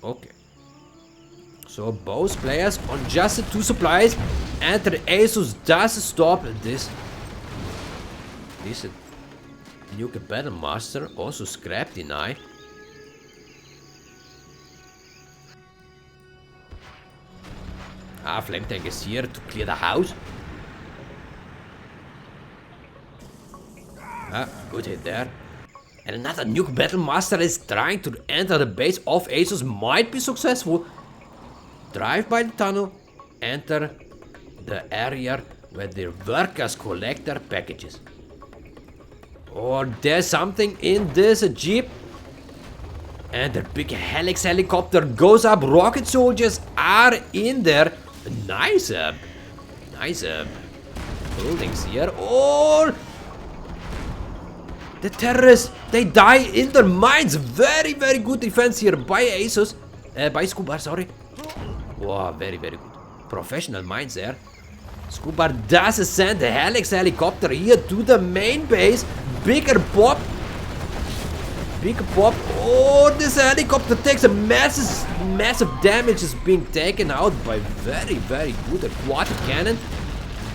Okay. So both players on just 2 supplies, and the Asus does stop this nuke battle master. Also scrap deny. Flame tank is here to clear the house. Good hit there. And another nuke battle master is trying to enter the base of Asus. Might be successful. Drive by the tunnel. Enter the area where the workers collect their packages. Or there's something in this jeep. And the big Helix helicopter goes up. Rocket soldiers are in there. Nice buildings here. Or the terrorists, they die in their mines. Very, very good defense here by Asus. By Scuba, sorry. Wow, very, very good. Professional mines there. Scuba does send the Helix helicopter here to the main base. Bigger pop. Big pop. Oh, this helicopter takes a massive damage. Is being taken out by very, very good quad cannon.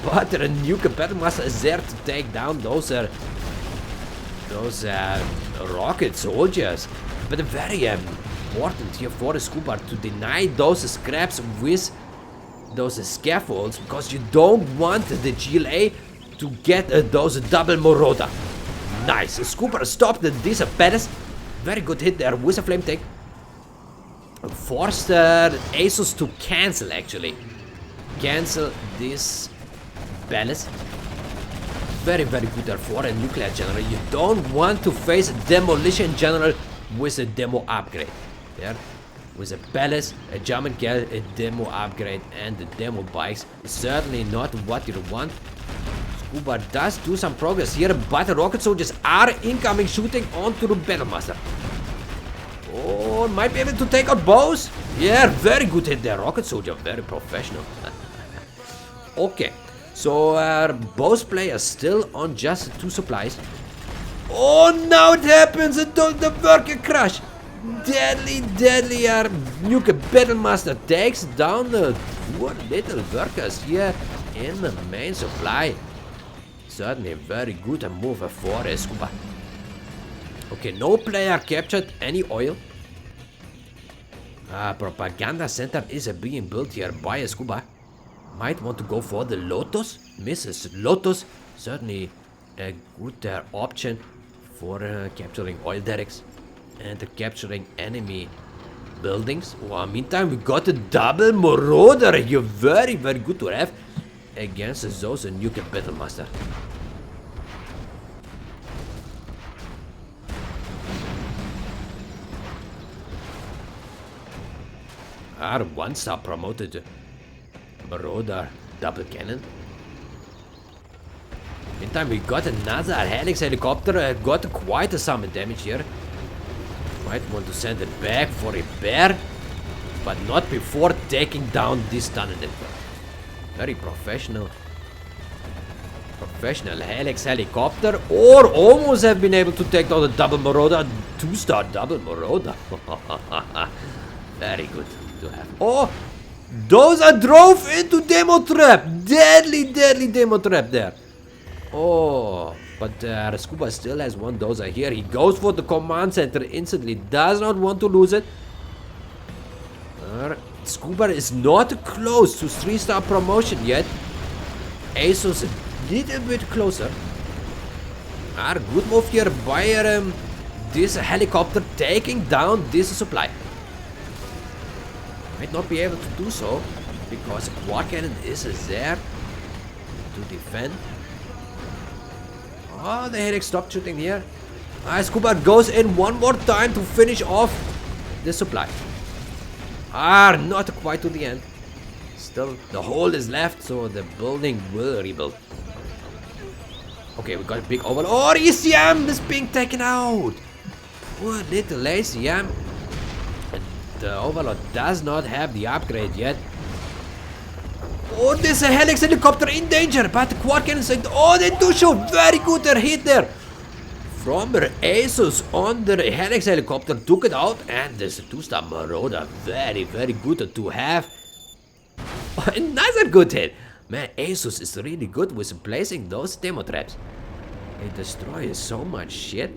But the nuke battle master is there to take down those rocket soldiers. But very important here for the Scuba to deny those scraps with those scaffolds, because you don't want the GLA to get those double Moroda. Nice. Scuba stopped this palace. Very good hit there with a flame tank. Forced Asus to cancel, actually. Cancel this palace. Very, very good there for a nuclear general. You don't want to face a demolition general with a demo upgrade. There. With a palace, a German gal, a demo upgrade, and the demo bikes. Certainly not what you want. Scuba does do some progress here, but the rocket soldiers are incoming, shooting onto the Battlemaster. Oh, might be able to take out both. Yeah, very good hit there. Rocket soldier, very professional. Okay, so both players still on just 2 supplies. Oh, now it happens. The worker crash. Deadly nuke Battlemaster takes down the poor little workers here in the main supply. Certainly a very good move for Scuba. Okay, no player captured any oil. Propaganda center is being built here by Scuba. Might want to go for the Lotus. Mrs. Lotus. Certainly a good option for capturing oil derricks and capturing enemy buildings. Well, meantime, we got a double Marauder. You're very, very good to have against those nuke Battlemaster. Our 1-star promoted Marauder double cannon. Meantime, we got another Helix helicopter. Got quite some damage here. Might want to send it back for repair, but not before taking down this tunnel network. Very professional. Professional Helix helicopter, or almost have been able to take down the double Marauder. 2-star double Marauder. Very good to have. Oh, those are drove into demo trap. Deadly demo trap there. Oh, but Scuba still has one dozer here. He goes for the command center instantly. Does not want to lose it. Scuba is not close to 3-star promotion yet. Asus little bit closer. Good move here by this helicopter taking down this supply. Might not be able to do so because quad cannon is there to defend. Oh, the Helix stopped shooting here. Scuba goes in one more time to finish off the supply. Not quite to the end. Still, the hole is left, so the building will rebuild. Okay, we got a big overload. Oh, ECM is being taken out. Poor little ACM. And the overload does not have the upgrade yet. Oh, there's a Helix helicopter in danger, but the quad cannon said, oh, they do shoot. Very good, they're hit there. From the Asus on the Helix helicopter took it out, and there's a 2-star Marauder. Very, very good to have. Another good hit. Man, Asus is really good with placing those demo traps. They destroy so much shit.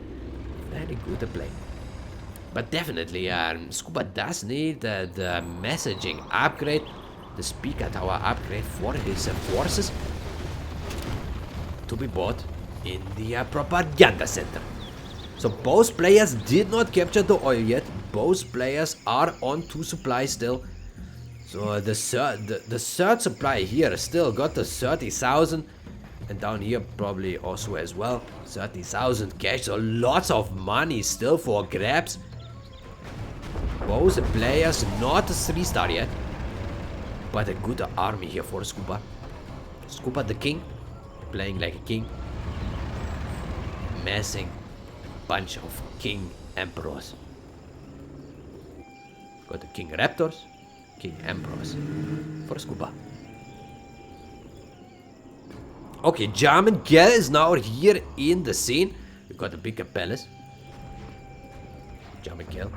Very good to play. But definitely, Scuba does need the messaging upgrade. The speaker tower upgrade for his forces to be bought in the propaganda center. So both players did not capture the oil yet. Both players are on 2 supplies still. So the third supply here still got the 30,000, and down here probably also as well 30,000 cash. So lots of money still for grabs. Both players not a 3-star yet, but a good army here for Scuba. Scuba the king, playing like a king, amassing bunch of king emperors. Got the king raptors, king emperors for Scuba. Okay, German girl is now here in the scene. We got a bigger palace. German girl.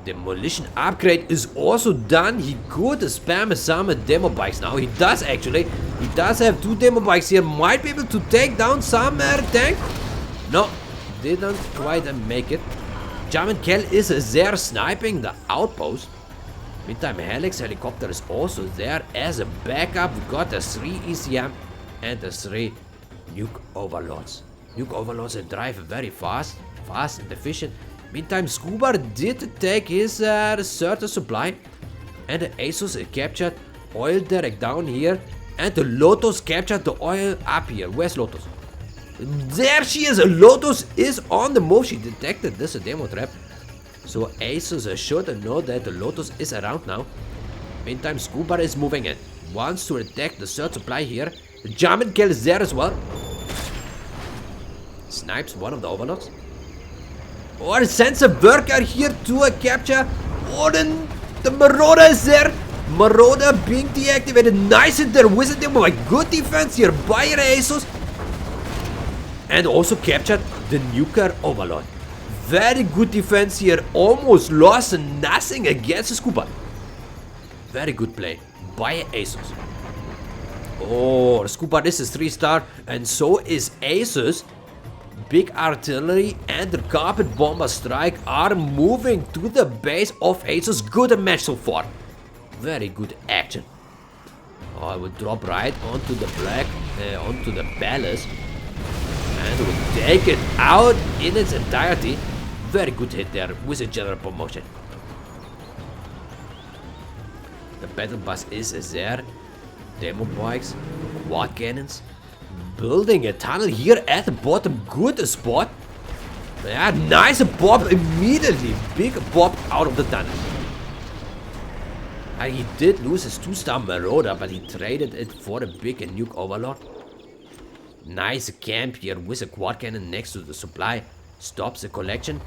Demolition upgrade is also done. He could spam some demo bikes now. He does actually. He does have 2 demo bikes here. Might be able to take down some tank. No, didn't quite make it. German Kell is there sniping the outpost. Meantime, Helix helicopter is also there as a backup. We got the 3 ECM and the 3 nuke overlords. Nuke overlords drive very fast and efficient. Meantime, Scuba did take his third supply, and the Asus captured oil direct down here, and the Lotus captured the oil up here. Where's Lotus? There she is. Lotus is on the move. She detected this demo trap, so Asus should know that the Lotus is around now. Meantime, Scuba is moving in. Wants to attack the third supply here. The German kill is there as well. Snipes one of the overlords. Or sends a worker here to capture. Oh, then the Marauder is there. Marauder being deactivated. Nice in there with a demo. Good defense here by Asus. And also captured the nuker overlord. Very good defense here. Almost lost nothing against Scuba. Very good play by Asus. Oh, Scuba, this is 3-star. And so is Asus. Big artillery and the carpet bomber strike are moving to the base of Asus. Good match so far. Very good action. Oh, I will drop right onto the onto the palace, and will take it out in its entirety. Very good hit there with a general promotion. The battle bus is there. Demo bikes, quad cannons. Building a tunnel here at the bottom. Good spot. Yeah, nice pop immediately. Big pop out of the tunnel. He did lose his 2-star Marauder, but he traded it for a big nuke overlord. Nice camp here with a quad cannon next to the supply. Stops the collection.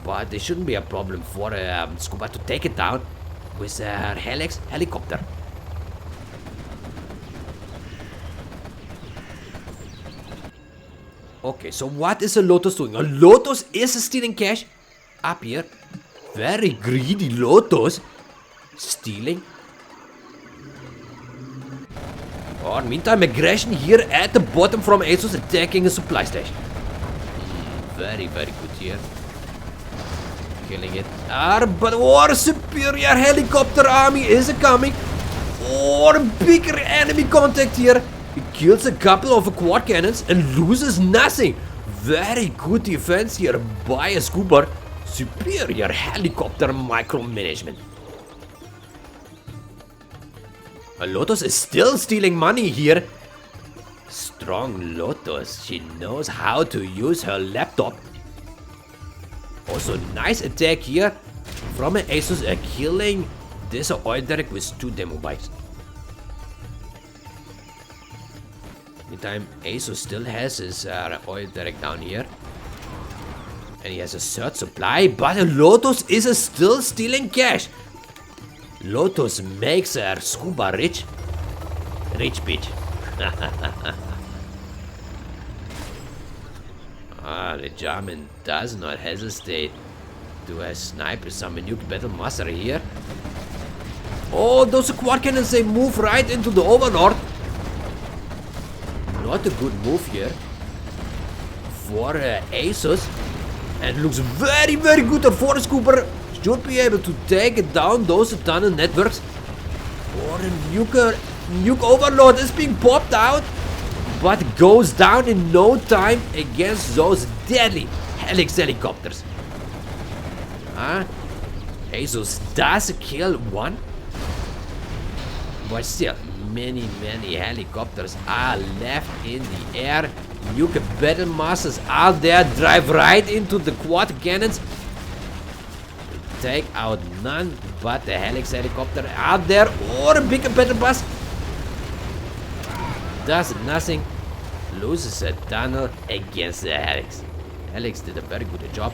But there shouldn't be a problem for Scuba to take it down with a Helix helicopter. Okay, so what is a Lotus doing? A Lotus is stealing cash up here. Very greedy Lotus. Stealing. Oh, meantime, aggression here at the bottom from Asus attacking a supply station. Very, very good here. Killing it. But our superior helicopter army is coming. Oh, a bigger enemy contact here. He kills a couple of quad cannons and loses nothing. Very good defense here by a scuba. Superior helicopter micromanagement. Lotus is still stealing money here. Strong Lotus. She knows how to use her laptop. Also, nice attack here from an Asus, killing this oil derrick with 2 demo bikes. Meantime, Asus still has his oil derrick down here. And he has a third supply, but Lotus is still stealing cash. Lotus makes her scuba rich. Rich bitch. The German does not hesitate to snipe some nuke battle master here. Oh, those quad cannons, they move right into the overlord. Not a good move here for Asus. And looks very, very good for Scooper. Should be able to take down those tunnel networks. Or a nuke overload is being popped out, but goes down in no time against those deadly Helix helicopters. Asus does kill one, but still many helicopters are left in the air. Nuke battle masters out there, drive right into the quad cannons. Take out none but the Helix helicopter out there, or a bigger battle bus. Does nothing, loses a tunnel against the Helix. Helix did a very good job.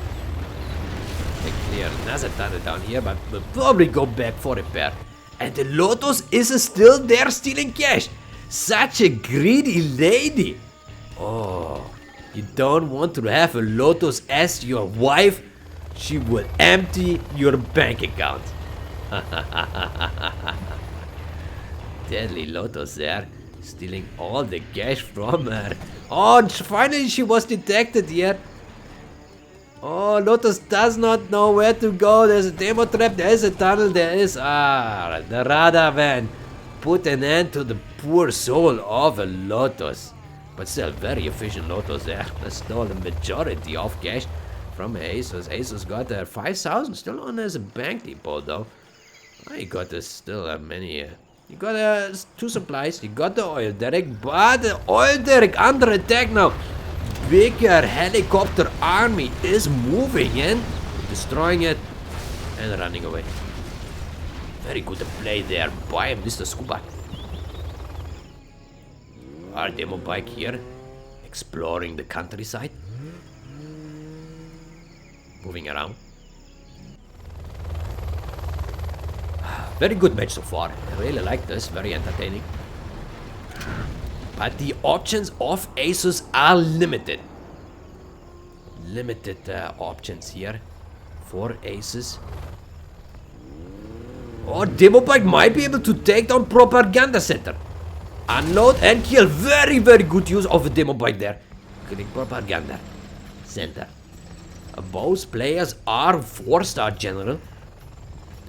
They clear another tunnel down here, but will probably go back for repair. And the Lotus is still there stealing cash. Such a greedy lady. Oh, you don't want to have a Lotus as your wife? She will empty your bank account. Deadly Lotus there, stealing all the cash from her. Oh, finally she was detected here. Oh, Lotus does not know where to go. There's a demo trap, there is a tunnel, there is... the radar van put an end to the poor soul of a Lotus. But still, very efficient Lotus there. Stole the majority of cash from Asus. Asus got 5,000 still on as a bank depot though. He got still many... he got 2 supplies. He got the oil derrick, but the oil derrick under attack now. Bigger helicopter army is moving in, destroying it and running away. Very good play there by Mr. Scuba. Our demo bike here, exploring the countryside, moving around. Very good match so far. I really like this, very entertaining. But the options of Asus are limited. Limited options here for Asus. Oh, demo bike might be able to take down propaganda center. Unload and kill. Very, very good use of a demo bike there. Killing propaganda center. Both players are 4-star general.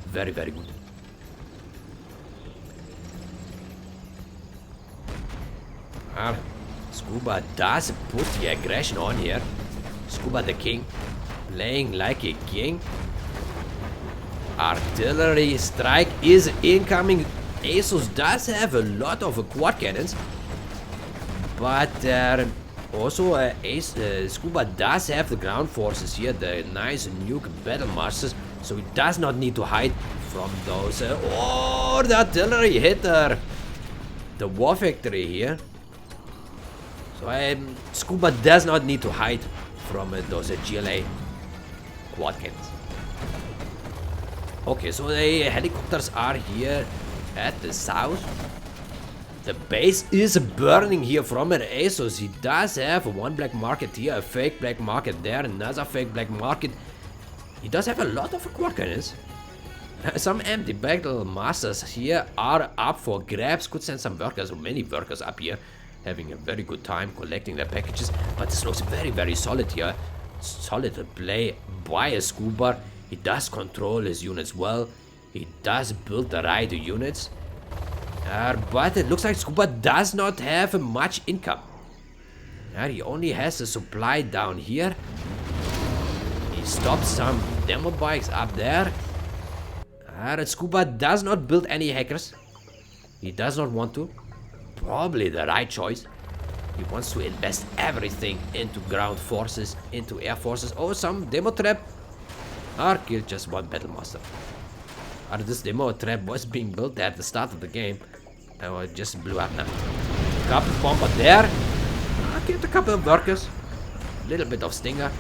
Very, very good. Scuba does put the aggression on here. Scuba the king, playing like a king. Artillery strike is incoming. Asus does have a lot of quad cannons, but also Scuba does have the ground forces here, the nice nuke battle masters, so he does not need to hide from those. Oh, the artillery hit the war factory here. So Scuba does not need to hide from those GLA quad cannons. Okay, so the helicopters are here at the south. The base is burning here from an Asus. He does have one black market here, a fake black market there, another fake black market. He does have a lot of quad cannons. Some empty battle masters here are up for grabs. Could send some workers, or many workers up here, having a very good time collecting their packages. But this looks very, very solid here. Solid play by a Scuba. He does control his units well. He does build the right units. But it looks like Scuba does not have much income. He only has a supply down here. He stops some demo bikes up there. Scuba does not build any hackers. He does not want to. Probably the right choice. He wants to invest everything into ground forces, into air forces. Oh, some demo trap. Killed just one battle master. This demo trap was being built at the start of the game. Oh, it just blew up now. Couple bomber there. Killed a couple of workers. A little bit of stinger.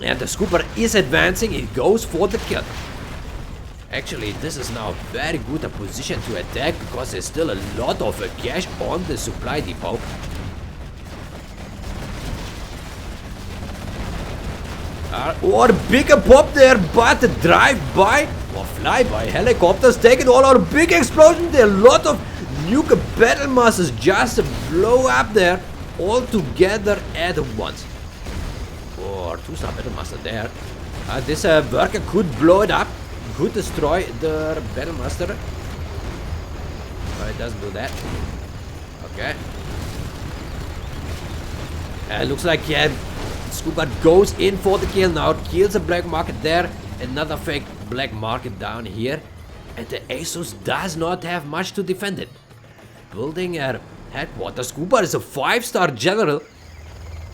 And the Scooper is advancing. It goes for the kill. Actually, this is now very good a position to attack because there's still a lot of cash on the supply depot. Or bigger pop there, but the drive-by or fly-by helicopters take it all out. A big explosion there. A lot of nuke battle masses just blow up there all together at once. Or 2-star battle master there. This worker could blow it up. Could destroy the battle master. It doesn't do that. Okay. Looks like Scuba goes in for the kill now. Kills a black market there. Another fake black market down here. And the Asus does not have much to defend it. Building a headquarters. Scuba is a 5-star general.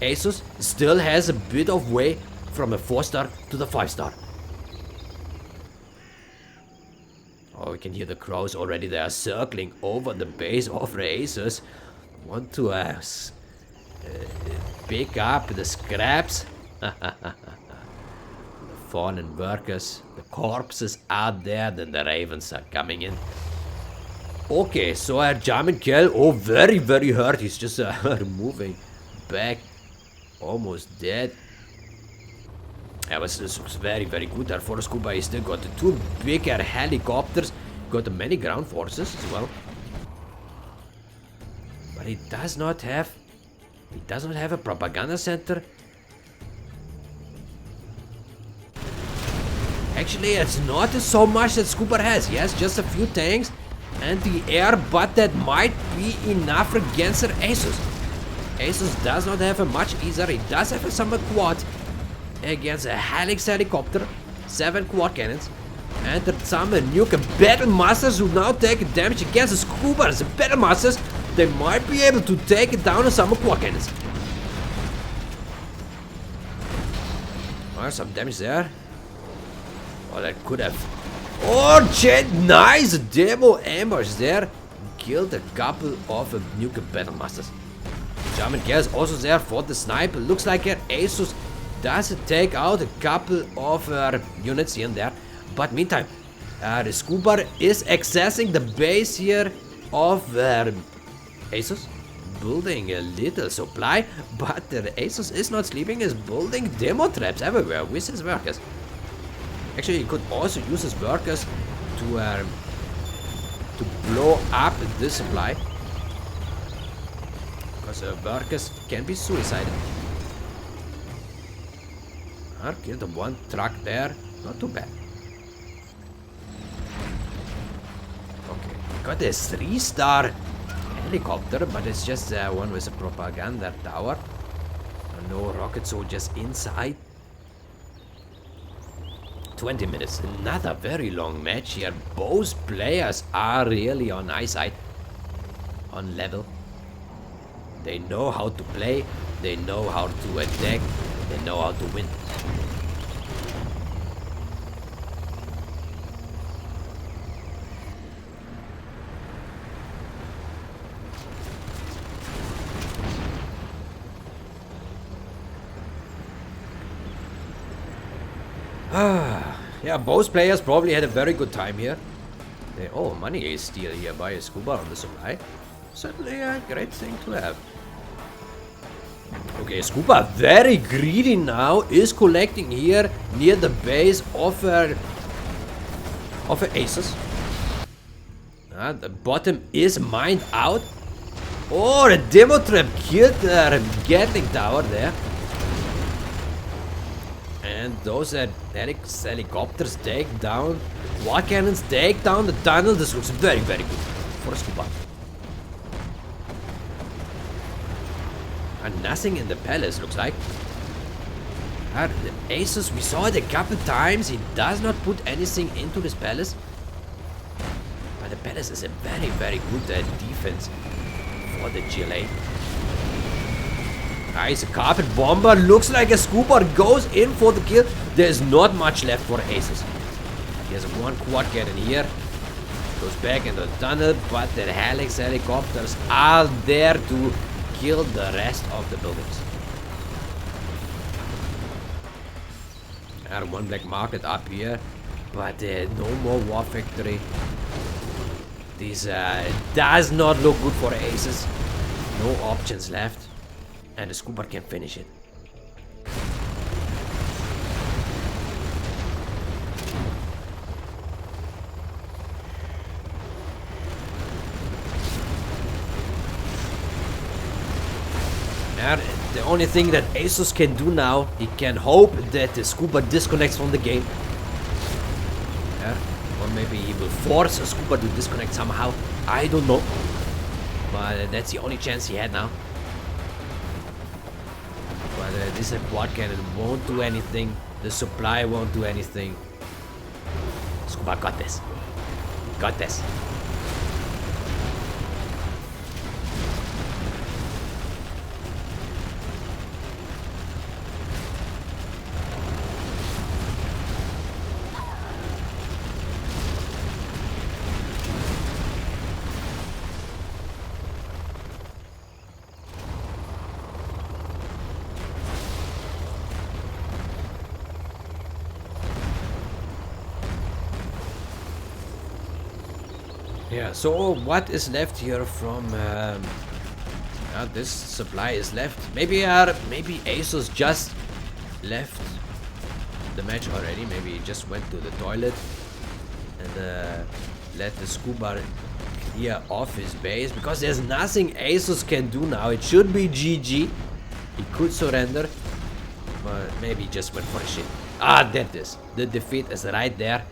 Asus still has a bit of way from a 4-star to the 5-star. Oh, we can hear the crows already. They are circling over the base of the Asus. Want to pick up the scraps. The fallen workers. The corpses are there. Then the ravens are coming in. Okay, so a German kill. Oh, very, very hurt. He's just moving back. Almost dead. This was very, very good there for the Scuba. He still got the 2 bigger helicopters. Got many ground forces as well. But he does not have a propaganda center. Actually, it's not so much that Scuba has. He has just a few tanks and the air, but that might be enough against their Asus. Asus does not have much either. He does have some quad against a Helix helicopter, 7 quad cannons, and some nuke battle masters who now take damage against the Scuba. The battle masters, they might be able to take it down with some quad cannons. Some damage there. Oh, that could have. Oh, shit! Nice demo ambush there. Killed a couple of nuke battle masters. German gear is also there for the sniper. Looks like Asus does take out a couple of units here and there. But meantime, the Scuba is accessing the base here of Asus. Building a little supply, but the Asus is not sleeping. Is building demo traps everywhere with his workers. Actually, he could also use his workers to blow up the supply. Because workers can be suicidal. Killed the 1 truck there. Not too bad. Okay. Got a 3-star helicopter, but it's just one with a propaganda tower. No rocket soldiers inside. 20 minutes. Another very long match here. Both players are really on eyesight. On level. They know how to play. They know how to attack. They know how to win. Yeah, both players probably had a very good time here. Oh, money is still here by a Scuba on the supply. Certainly a great thing to have. Okay, Scuba very greedy now, is collecting here near the base of Asus. The bottom is mined out. Oh, the demo trap killed the Gatling tower there. And those helicopters take down, quad cannons take down the tunnel. This looks very, very good for a scuba. And nothing in the palace looks like. The Asus, we saw it a couple times. He does not put anything into this palace. But the palace is a very, very good defense for the GLA. Nice, a carpet bomber. Looks like a scuba goes in for the kill. There's not much left for Asus. He has one quad cannon here. Goes back into the tunnel, but the Helix helicopters are there to kill the rest of the buildings. And one black market up here, but no more war factory. This does not look good for Asus. No options left, and the scuba can finish it. And the only thing that Asus can do now, he can hope that the scuba disconnects from the game. Yeah. Or maybe he will force a scuba to disconnect somehow. I don't know. But that's the only chance he had now. But this quad cannon won't do anything. The supply won't do anything. Scuba got this. Got this. Yeah, so what is left here from this supply is left. Maybe Asus just left the match already. Maybe he just went to the toilet and let the scuba clear off his base, because there's nothing Asus can do now. It should be GG. He could surrender, but maybe he just went for a shit. Ah, that is. The defeat is right there.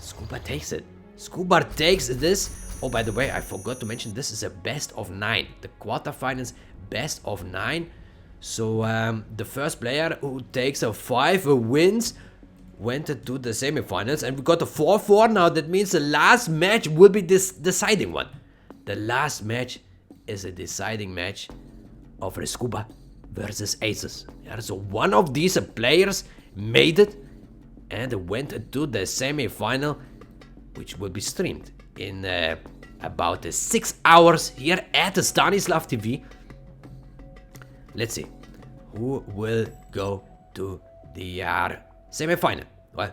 Scuba takes it. Scuba takes this. Oh, by the way, I forgot to mention, this is a best of 9. The quarterfinals best of 9. So the first player who takes a 5 wins went to the semifinals, and we got a 4-4 now. That means the last match will be this deciding one. The last match is a deciding match of Scuba versus Asus. Yeah, so one of these players made it and went to the semifinal, which will be streamed in about 6 hours here at the Stanislav TV. Let's see who will go to the semi-final. Well,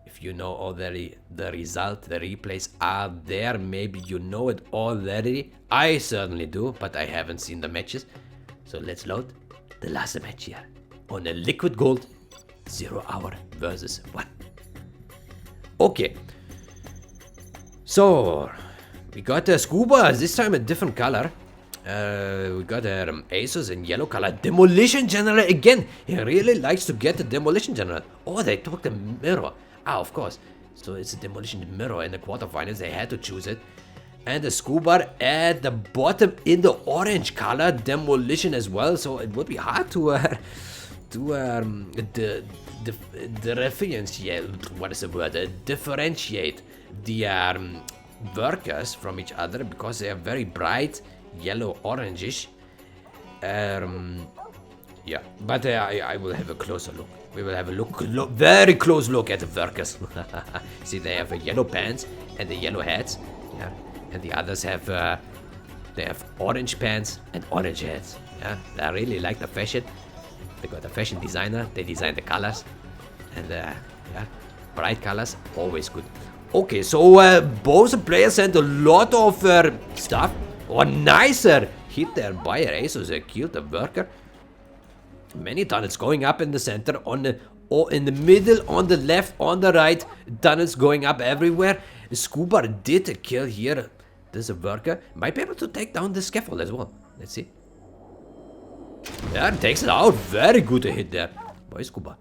if you know already the result, the replays are there. Maybe you know it already. I certainly do, but I haven't seen the matches. So let's load the last match here on a liquid gold 0 hour versus 1. Okay. So we got a scuba, this time a different color. We got Asus in yellow color. Demolition General again. He really likes to get the Demolition General. Oh, they took the mirror. Ah, of course. So it's a Demolition Mirror in the quarterfinals. They had to choose it. And the scuba at the bottom in the orange color. Demolition as well. So it would be hard to differentiate. What is the word? Differentiate the workers from each other, because they are very bright yellow orangish. Yeah, but I will have a closer look. We will have a very close look at the workers. See, they have yellow pants and the yellow hats. Yeah, and the others have they have orange pants and orange hats. Yeah, I really like the fashion. They got a fashion designer. They designed the colors, and yeah, bright colors, always good. Okay, so both players sent a lot of stuff. Oh, nicer hit there by Asus. Killed the worker. Many tunnels going up in the center, in the middle, on the left, on the right. Tunnels going up everywhere. Scuba did a kill here. There's a worker. Might be able to take down the scaffold as well. Let's see. Yeah, takes it out. Very good hit there by Scuba.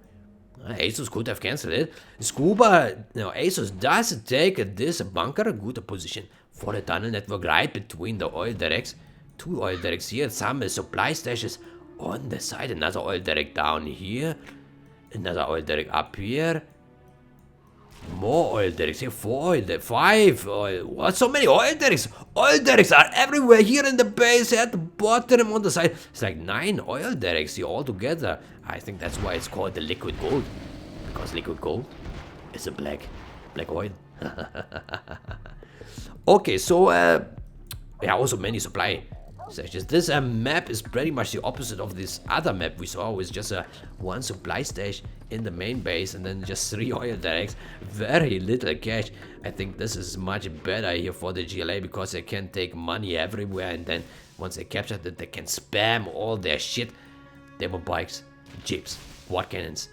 Asus could have cancelled it. Scuba, no, Asus does take this bunker, a good position for the tunnel network right between the oil derricks. 2 oil derricks here, some supply stashes on the side, another oil derrick down here, another oil derrick up here. More oil derricks here, 4 oil derricks, 5 oil, what, so many oil derricks? Oil derricks are everywhere here in the base, at the bottom, on the side. It's like 9 oil derricks here all together. I think that's why it's called the liquid gold, because liquid gold is a black oil. Okay, so yeah, also many supply stashes. This map is pretty much the opposite of this other map we saw, with just one supply stash in the main base and then just 3 oil derricks. Very little cash. I think this is much better here for the GLA, because they can take money everywhere, and then once they capture it, they can spam all their shit. Demo bikes, jeeps, quad cannons,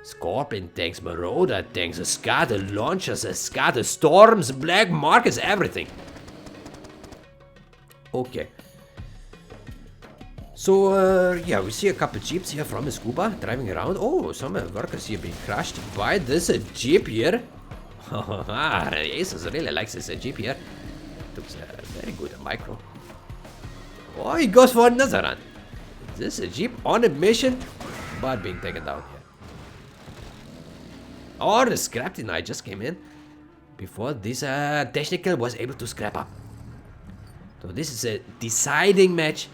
Scorpion tanks, Marauder tanks, Escada launchers, Escada storms, black markets, everything. Okay. So, yeah, we see a couple jeeps here from a scuba driving around. Oh, some workers here being crushed by this jeep here. Asus really likes this jeep here. Looks very good micro. Oh, he goes for another run. This jeep on a mission, but being taken down here. Oh, the scrap denied just came in before this technical was able to scrap up. So this is a deciding match.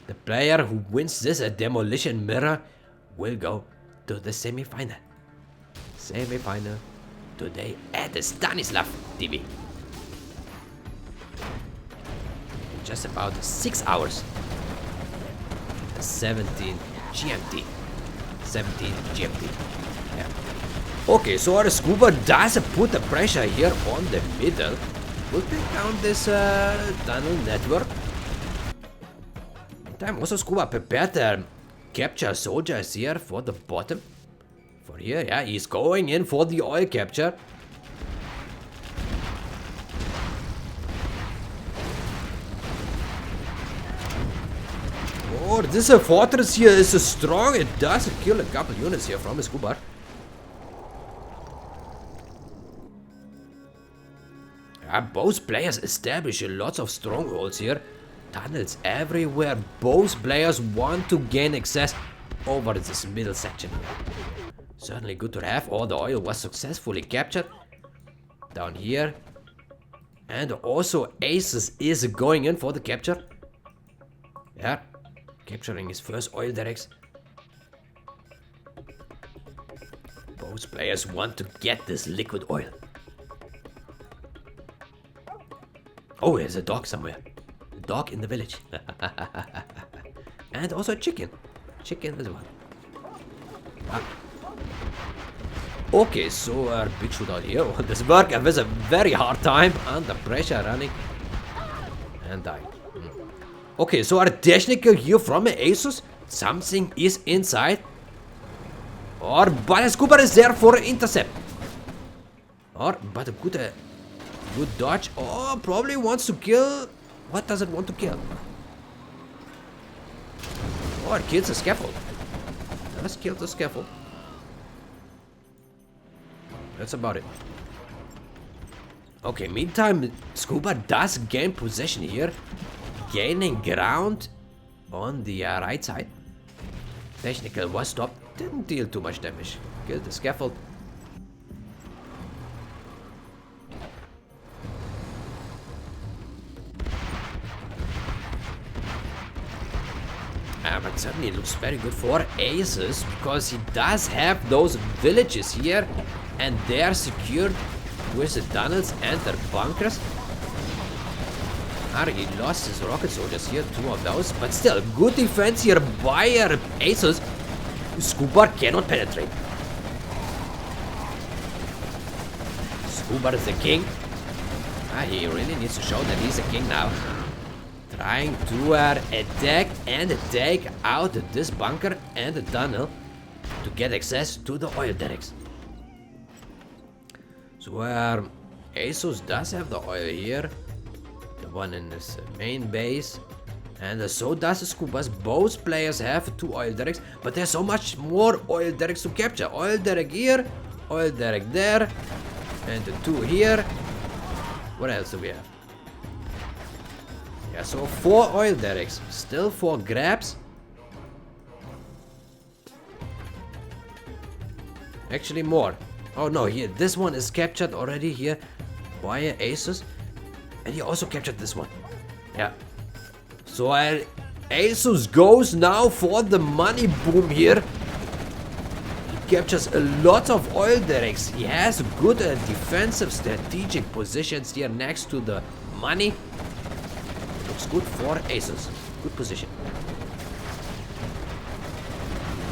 The player who wins this demolition mirror will go to the semi-final. Semi-final today at the Stanislav TV. In just about 6 hours. 17 GMT. 17 GMT. Yeah. Okay, so our scuba does put the pressure here on the middle. We'll take down this tunnel network. Meantime, also scuba prepared to capture soldiers here for the bottom. For here, yeah, he's going in for the oil capture. Oh, this fortress here is strong. It does kill a couple units here from a scuba. Both players establish lots of strongholds here. Tunnels everywhere. Both players want to gain access over this middle section. Certainly good to have. All the oil was successfully captured. Down here. And also Asus is going in for the capture. Yeah. Capturing his first oil derricks. Both players want to get this liquid oil. Oh, there's a dog somewhere. A dog in the village. And also a chicken. Chicken as well. Ah. Okay, so our big shootout here. This worker has a very hard time under pressure running. And dying. Okay, so our technical here from Asus. Something is inside. Or but a scuba is there for an intercept. Or but a good dodge. Oh, probably wants to kill. What does it want to kill? Oh, it kills the scaffold. Let's kill the scaffold. That's about it. Okay, meantime, Scuba does gain possession here. Gaining ground on the right side. Technical was stopped. Didn't deal too much damage. Killed the scaffold. But certainly looks very good for Asus, because he does have those villages here, and they are secured with the tunnels and their bunkers. He lost his rocket soldiers here, 2 of those, but still good defense here by Asus. Scuba cannot penetrate. Scuba is the king. He really needs to show that he's a king now. Trying to attack and take out this bunker and the tunnel to get access to the oil derricks. So Asus does have the oil here. The one in this main base. And so does the Scubas. Both players have 2 oil derricks, but there's so much more oil derricks to capture. Oil derrick here, oil derrick there, and the 2 here. What else do we have? Yeah, so 4 oil derricks. Still 4 grabs. Actually more. Oh no, here, this one is captured already here by Asus. And he also captured this one. Yeah. So Asus goes now for the money boom here. He captures a lot of oil derricks. He has good defensive strategic positions here next to the money. Looks good for Asus. Good position.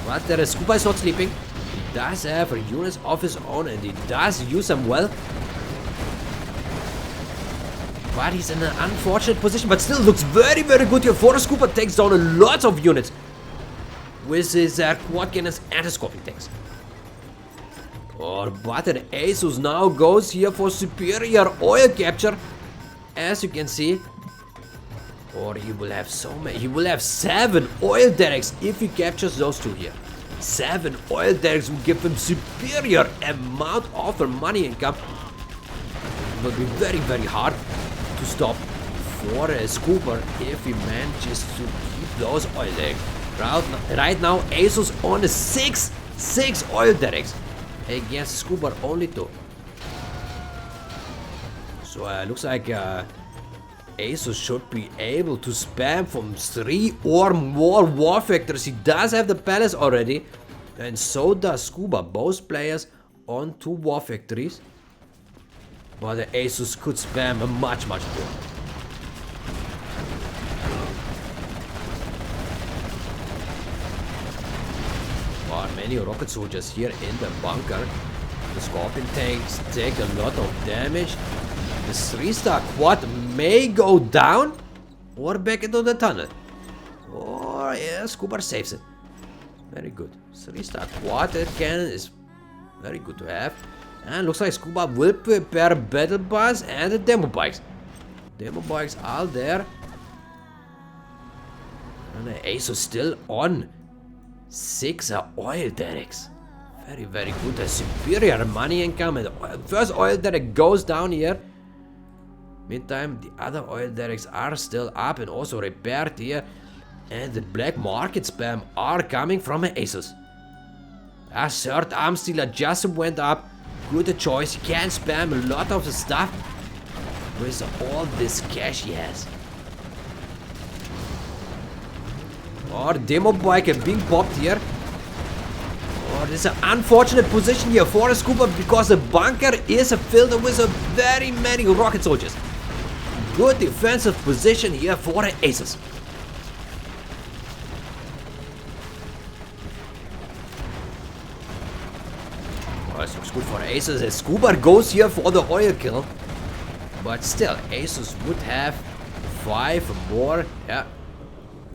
But the Scuba is not sleeping. He does have units of his own and he does use them well. But he's in an unfortunate position, but still looks very, very good here for the Scuba. Takes down a lot of units with his quad cannons and his scorpion tanks. Oh, but the Asus now goes here for superior oil capture, as you can see. Or he will have so many. He will have 7 oil derricks if he captures those 2 here. 7 oil derricks will give him superior amount of money income. It will be very, very hard to stop for a Scuba if he manages to keep those oil derricks. Right now, Asus on the 6 oil derricks against Scuba only 2. So looks like Asus should be able to spam from 3 or more war factories. He does have the palace already, and so does Scuba. Both players on 2 war factories. But the Asus could spam much more. Oh, many rocket soldiers here in the bunker. The scorpion tanks take a lot of damage. The 3-star quad may go down or back into the tunnel. Or yeah, Scuba saves it. Very good. 3-star quad cannon is very good to have. And looks like Scuba will prepare battle bus and the demo bikes. Demo bikes are there. And the Asus still on 6 oil derricks. Very, very good. A superior money income. And the first oil derrick goes down here. Meantime, the other oil derricks are still up and also repaired here. And the black market spam are coming from Asus. A 3rd arms dealer just went up. Good choice. He can spam a lot of the stuff with all this cash he has. Oh, the demo bike being popped here. Oh, this is an unfortunate position here for a Scuba because the bunker is filled with very many rocket soldiers. Good defensive position here for the Asus. Oh, this looks good for the Asus. The Scuba goes here for the oil kill. But still, Asus would have 5 more. Yeah.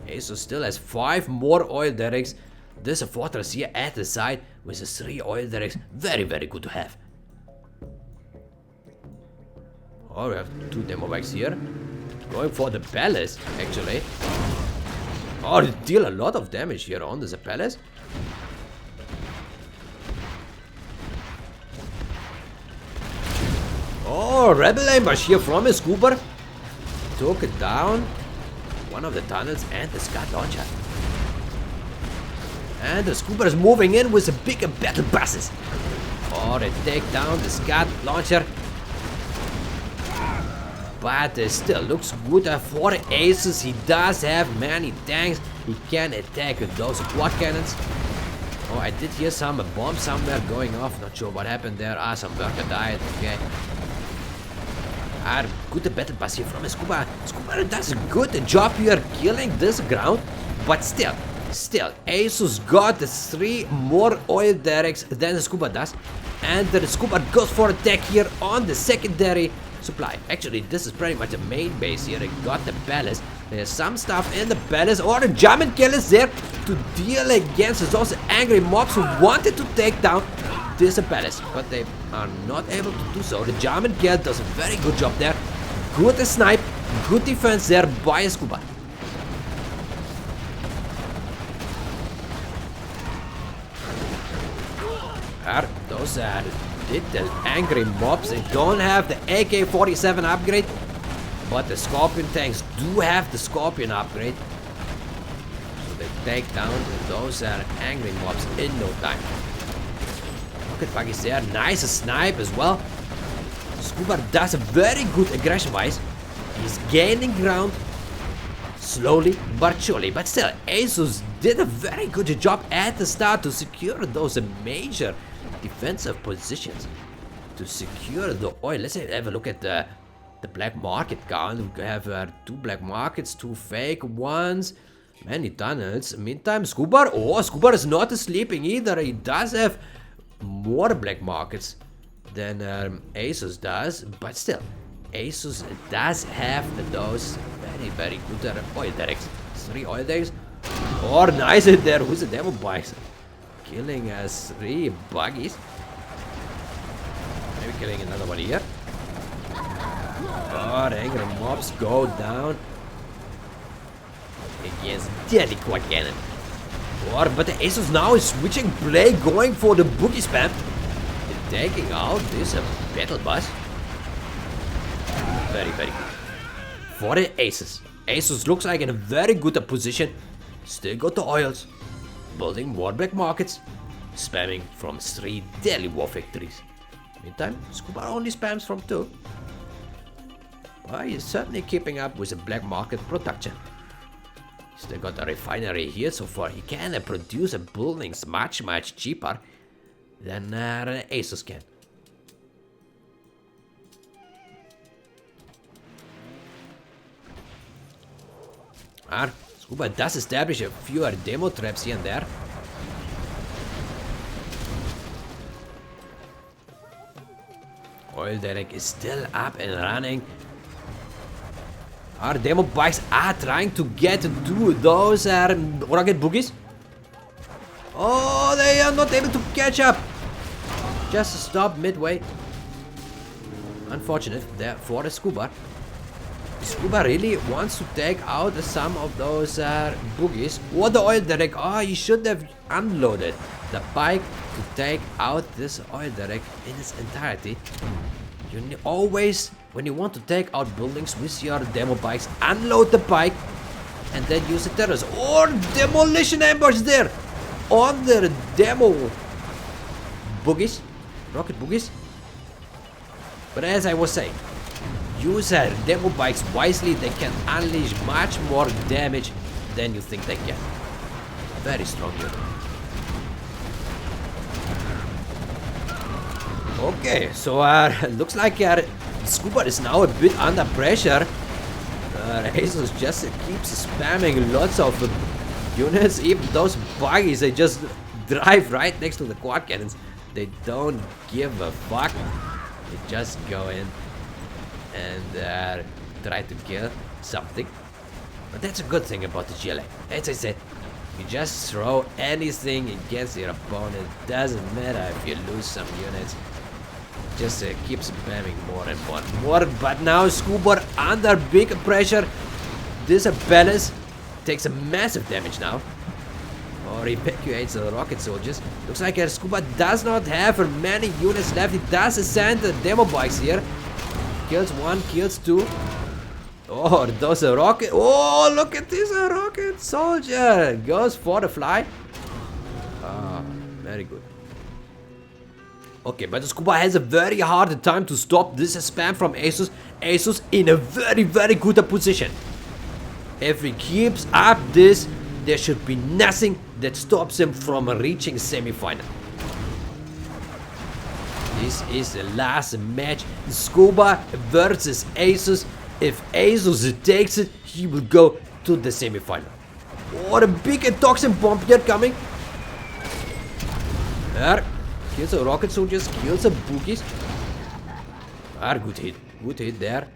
Asus still has 5 more oil derricks. There's a fortress here at the side with the 3 oil derricks. Very, very good to have. Oh, we have 2 demo bikes here. Going for the palace, actually. Oh, they deal a lot of damage here on the palace. Oh, rebel ambush here from a Scuba. Took it down. One of the tunnels and the Scud launcher. And the Scuba is moving in with the bigger battle buses. Oh, they take down the Scud launcher. But it still looks good for Asus. He does have many tanks. He can attack with those quad cannons. Oh, I did hear some bombs somewhere going off. Not sure what happened there. Ah, some worker died. Okay. Good battle bus here from a Scuba. Scuba does a good job here killing this ground. But still, Asus got the 3 more oil derricks than the Scuba does. And the Scuba goes for attack here on the secondary supply. Actually, this is pretty much the main base here. They got the palace. There's some stuff in the palace. Or the German kill is there to deal against those angry mobs who wanted to take down this palace. But they are not able to do so. The German kill does a very good job there. Good snipe. Good defense there by a Scuba. Those are little angry mobs. They don't have the AK-47 upgrade, but the Scorpion tanks do have the Scorpion upgrade. So they take down those angry mobs in no time. Rocket buggies there. Nice snipe as well. Scuba does a very good aggression-wise. He's gaining ground. Slowly but surely. But still, Asus did a very good job at the start to secure those major defensive positions. To secure the oil. Let's have a look at the black market count. We have 2 black markets, 2 fake ones, many tunnels. Meantime, Scuba is not sleeping either. He does have more black markets than Asus does, but still, Asus does have those very good oil derricks. 3 oil derricks. Oh, nice hit there. Who's the demo bikes? Killing 3 buggies. Maybe killing another one here. Oh, the angry mobs go down against deadly quad cannon. Oh, but the Asus now is switching play, going for the boogie spam. They're taking out this battle bus. Very good. For the Asus. Asus looks like in a very good position. Still got the oils. Building more black markets. Spamming from 3 deadly war factories. Meantime, Scuba only spams from 2. But he's certainly keeping up with the black market production. Still got a refinery here so far. He can produce buildings much cheaper than Asus can. Scuba does establish a few demo traps here and there. Oil derrick is still up and running. Our demo bikes are trying to get to those rocket boogies. Oh, they are not able to catch up. Just stop midway. Unfortunate there for the Scuba. Scuba really wants to take out some of those boogies. What the oil derrick? Oh, he should have unloaded the bike to take out this oil derrick in its entirety. You always, when you want to take out buildings with your demo bikes, unload the bike and then use the terrace. Or demolition ambush there on the demo boogies, rocket boogies. But as I was saying, use demo bikes wisely. They can unleash much more damage than you think they can. Very strong unit. Okay, so looks like Scuba is now a bit under pressure. Asus just keeps spamming lots of units. Even those buggies, they just drive right next to the quad cannons. They don't give a fuck. They just go in and try to kill something. But that's a good thing about the GLA. As I said, you just throw anything against your opponent. Doesn't matter if you lose some units. Just keep spamming more and more. But now Scuba under big pressure. This palace takes a massive damage now. Or evacuates the rocket soldiers. Looks like Scuba does not have many units left. He does send the demo bikes here. Kills 1, kills 2. Oh, those rocket. Oh, look at this rocket soldier. Goes for the fly. Ah, very good. Okay, but the Scuba has a very hard time to stop this spam from Asus. Asus in a very good position. If he keeps up this, there should be nothing that stops him from reaching semi-final. This is the last match. Scuba versus Asus. If Asus takes it, he will go to the semi-final. What a big toxin bomb here coming. There. Kills the rocket soldiers, kills the boogies. Good hit there.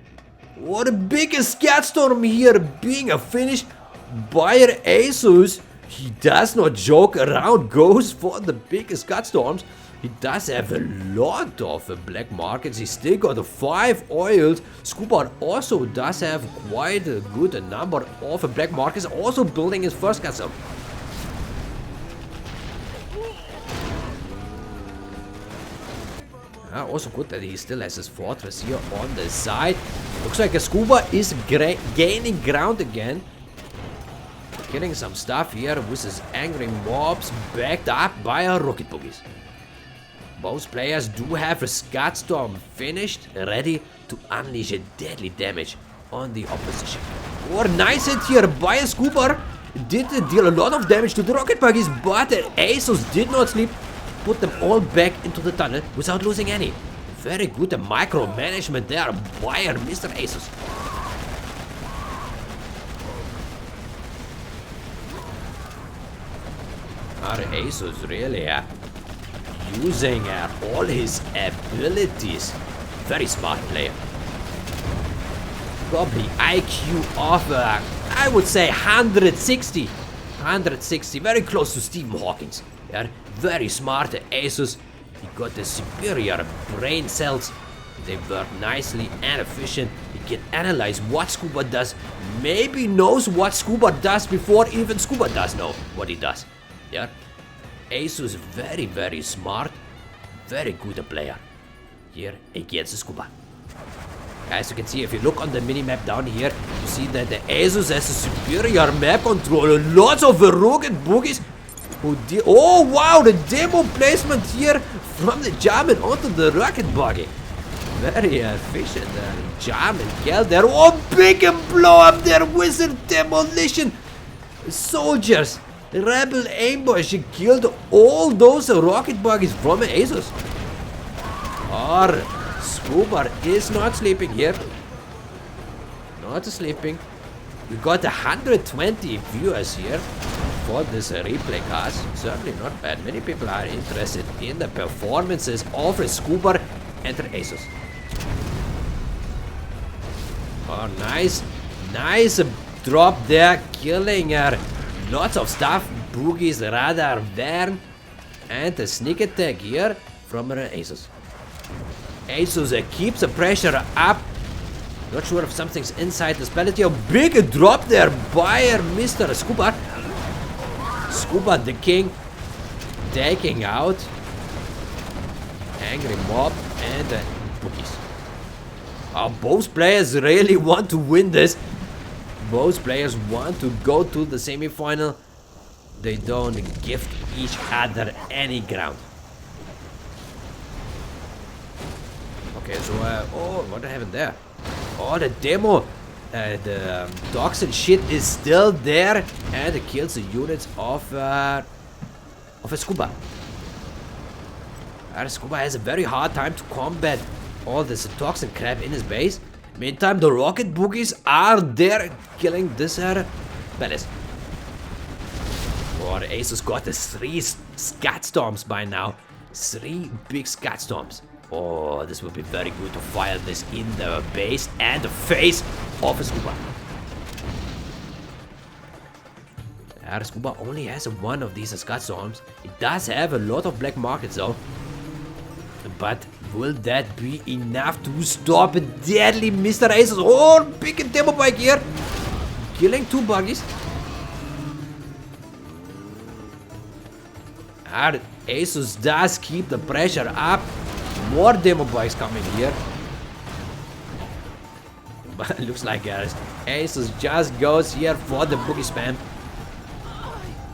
What a big scat storm here being finished by Asus. He does not joke around, goes for the big scat storms. He does have a lot of black markets. He still got 5 oils. Scuba also does have quite a good number of black markets. Also building his first castle. Also good that he still has his fortress here on the side. Looks like a scuba is gaining ground again. Killing some stuff here with his angry mobs, backed up by our rocket boogies. Both players do have a Scat Storm finished, ready to unleash a deadly damage on the opposition. Or nice hit here by a scuba. Did deal a lot of damage to the rocket buggies, but Asus did not sleep. Put them all back into the tunnel without losing any. Very good micromanagement there by Mr. Asus. Our Asus really using all his abilities. Very smart player. Probably IQ of, I would say 160. 160, very close to Stephen Hawking's. Yeah, very smart Asus. He got the superior brain cells. They work nicely and efficient. He can analyze what Scuba does. Maybe knows what Scuba does before even Scuba does know what he does. Yeah, Asus very, very smart. Very good player. Here against Scuba. As you can see, if you look on the mini-map down here, you see that the Asus has a superior map controller. Lots of rocket boogies. Oh wow, the demo placement here from the German onto the rocket buggy. Very efficient. German kill there. Oh, big blow up there with the demolition. Soldiers. Rebel ambush. He killed all those rocket buggies from Asus. Or Scuba is not sleeping here. Not sleeping. We got 120 viewers here for this replay cast. Certainly not bad. Many people are interested in the performances of Scuba and Asus. Oh, nice. Nice drop there. Killing lots of stuff. Boogies radar there. And a sneak attack here from Asus. Asus keeps the pressure up. Not sure if something's inside this pallet here. Big drop there by Mr. Scuba. Scuba the king taking out angry mob and boogies. Both players really want to win this. Both players want to go to the semi-final. They don't give each other any ground. Okay, so oh, what happened there? Oh, the demo, the toxin shit is still there, and it kills the units of a Scuba. Scuba has a very hard time to combat all this toxin crap in his base. Meantime, the rocket boogies are there killing this palace. Oh, the Asus got the 3 Scat Storms by now. 3 big Scat Storms. Oh, this would be very good to fire this in the base and the face of a Scuba. Scuba only has one of these Scat Storms. It does have a lot of black markets though. But will that be enough to stop a deadly Mr. Asus? Oh, big demo bike here. Killing 2 buggies. Asus does keep the pressure up. More demo bikes coming here. But it looks like Asus just goes here for the boogie spam.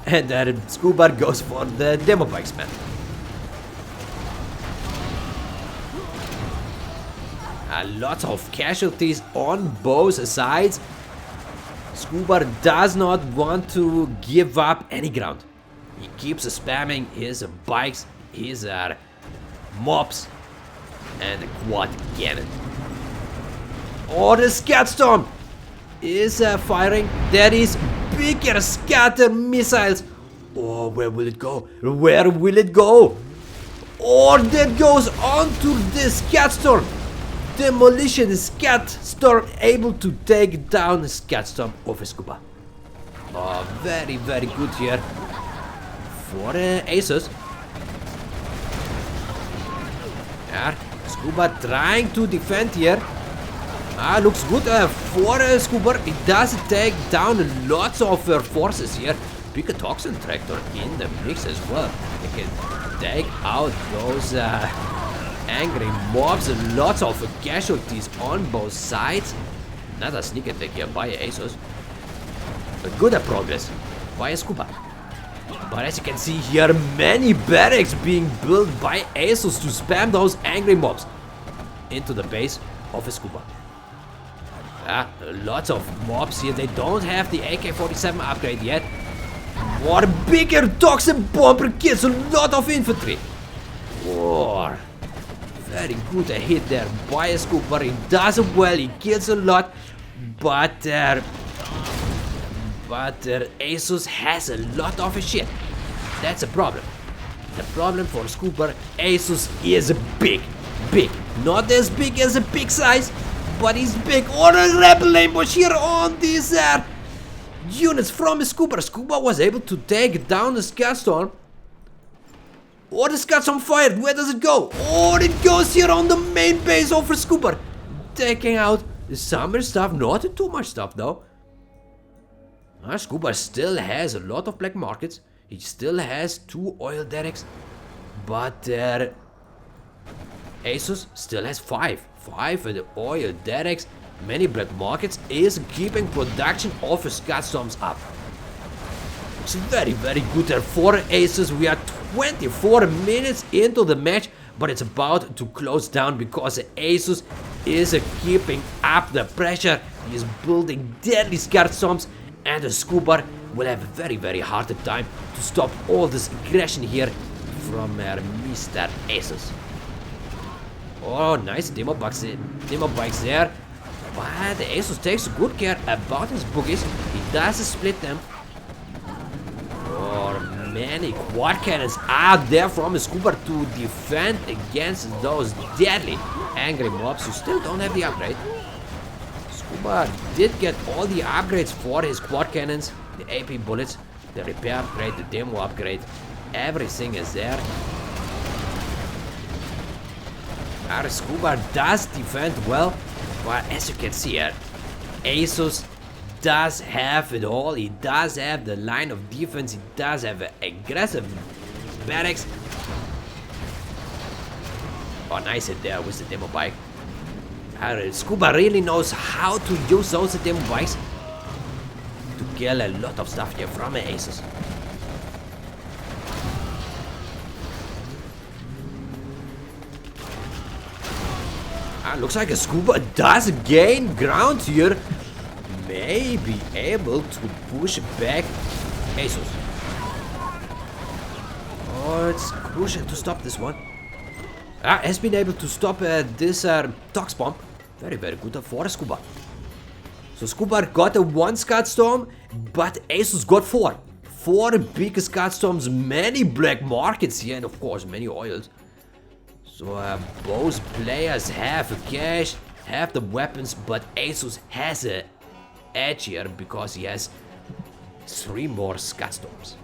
And Scuba goes for the demo bike spam. Lots of casualties on both sides. Scuba does not want to give up any ground. He keeps spamming his bikes, his mobs, and the quad cannon. Oh, the Scat Storm is firing. That is bigger scatter missiles. Oh, where will it go? Where will it go? Oh, that goes onto the Scat Storm. Demolition Scat Storm able to take down the Scat Storm of Scuba. Oh, very, very good here for Asus. Yeah, Scuba trying to defend here. Looks good for Scuba. It does take down lots of forces here. Pick a toxin tractor in the mix as well. They can take out those angry mobs and lots of casualties on both sides. Another sneak attack here by Asus. A good progress by a scuba. But as you can see here, many barracks being built by Asus to spam those angry mobs into the base of a scuba. Lots of mobs here. They don't have the AK-47 upgrade yet. What a bigger toxic bomber kills a lot of infantry. Oh, very good hit there by a scuba. He does it well. He kills a lot, but Asus has a lot of shit. That's a problem. The problem for scuba, Asus is big. Not as big as a big size, but he's big. Or a rebel ambush here on these units from Scuba. Scuba was able to take down the Scout Storm. Oh, the Scout Storm fired. Where does it go? Oh, it goes here on the main base of Scuba. Taking out some stuff. Not too much stuff though. Scuba still has a lot of black markets. He still has 2 oil derricks. But Asus still has 5 oil derricks. Many black markets is keeping production of Scout Storms up. It's very good there for Asus. We are 24 minutes into the match, but it's about to close down because Asus is keeping up the pressure. He is building deadly Scout Storms, and the scuba will have a very hard time to stop all this aggression here from Mr. Asus. Oh, nice demo bikes there. But Asus takes good care about his boogies. He does split them. Oh, many quad cannons are there from Scuba to defend against those deadly angry mobs who still don't have the upgrade. Scuba did get all the upgrades for his quad cannons, the AP bullets, the repair upgrade, the demo upgrade. Everything is there. Our Scuba does defend well, but as you can see here, Asus does have it all. He does have the line of defense. He does have an aggressive barracks. Oh, nice hit there with the demo bike. Scuba really knows how to use those demo bikes to kill a lot of stuff here from Asus. Looks like a Scuba does gain ground here. May be able to push back Asus. Oh, it's crucial to stop this one. Has been able to stop this Tox Bomb. Very good for Scuba. So Scuba got a 1 Scout Storm, but Asus got 4. 4 big Scout Storms, many black markets here, and of course many oils. So both players have cash, have the weapons, but Asus has an edge here because he has 3 more Scout Storms.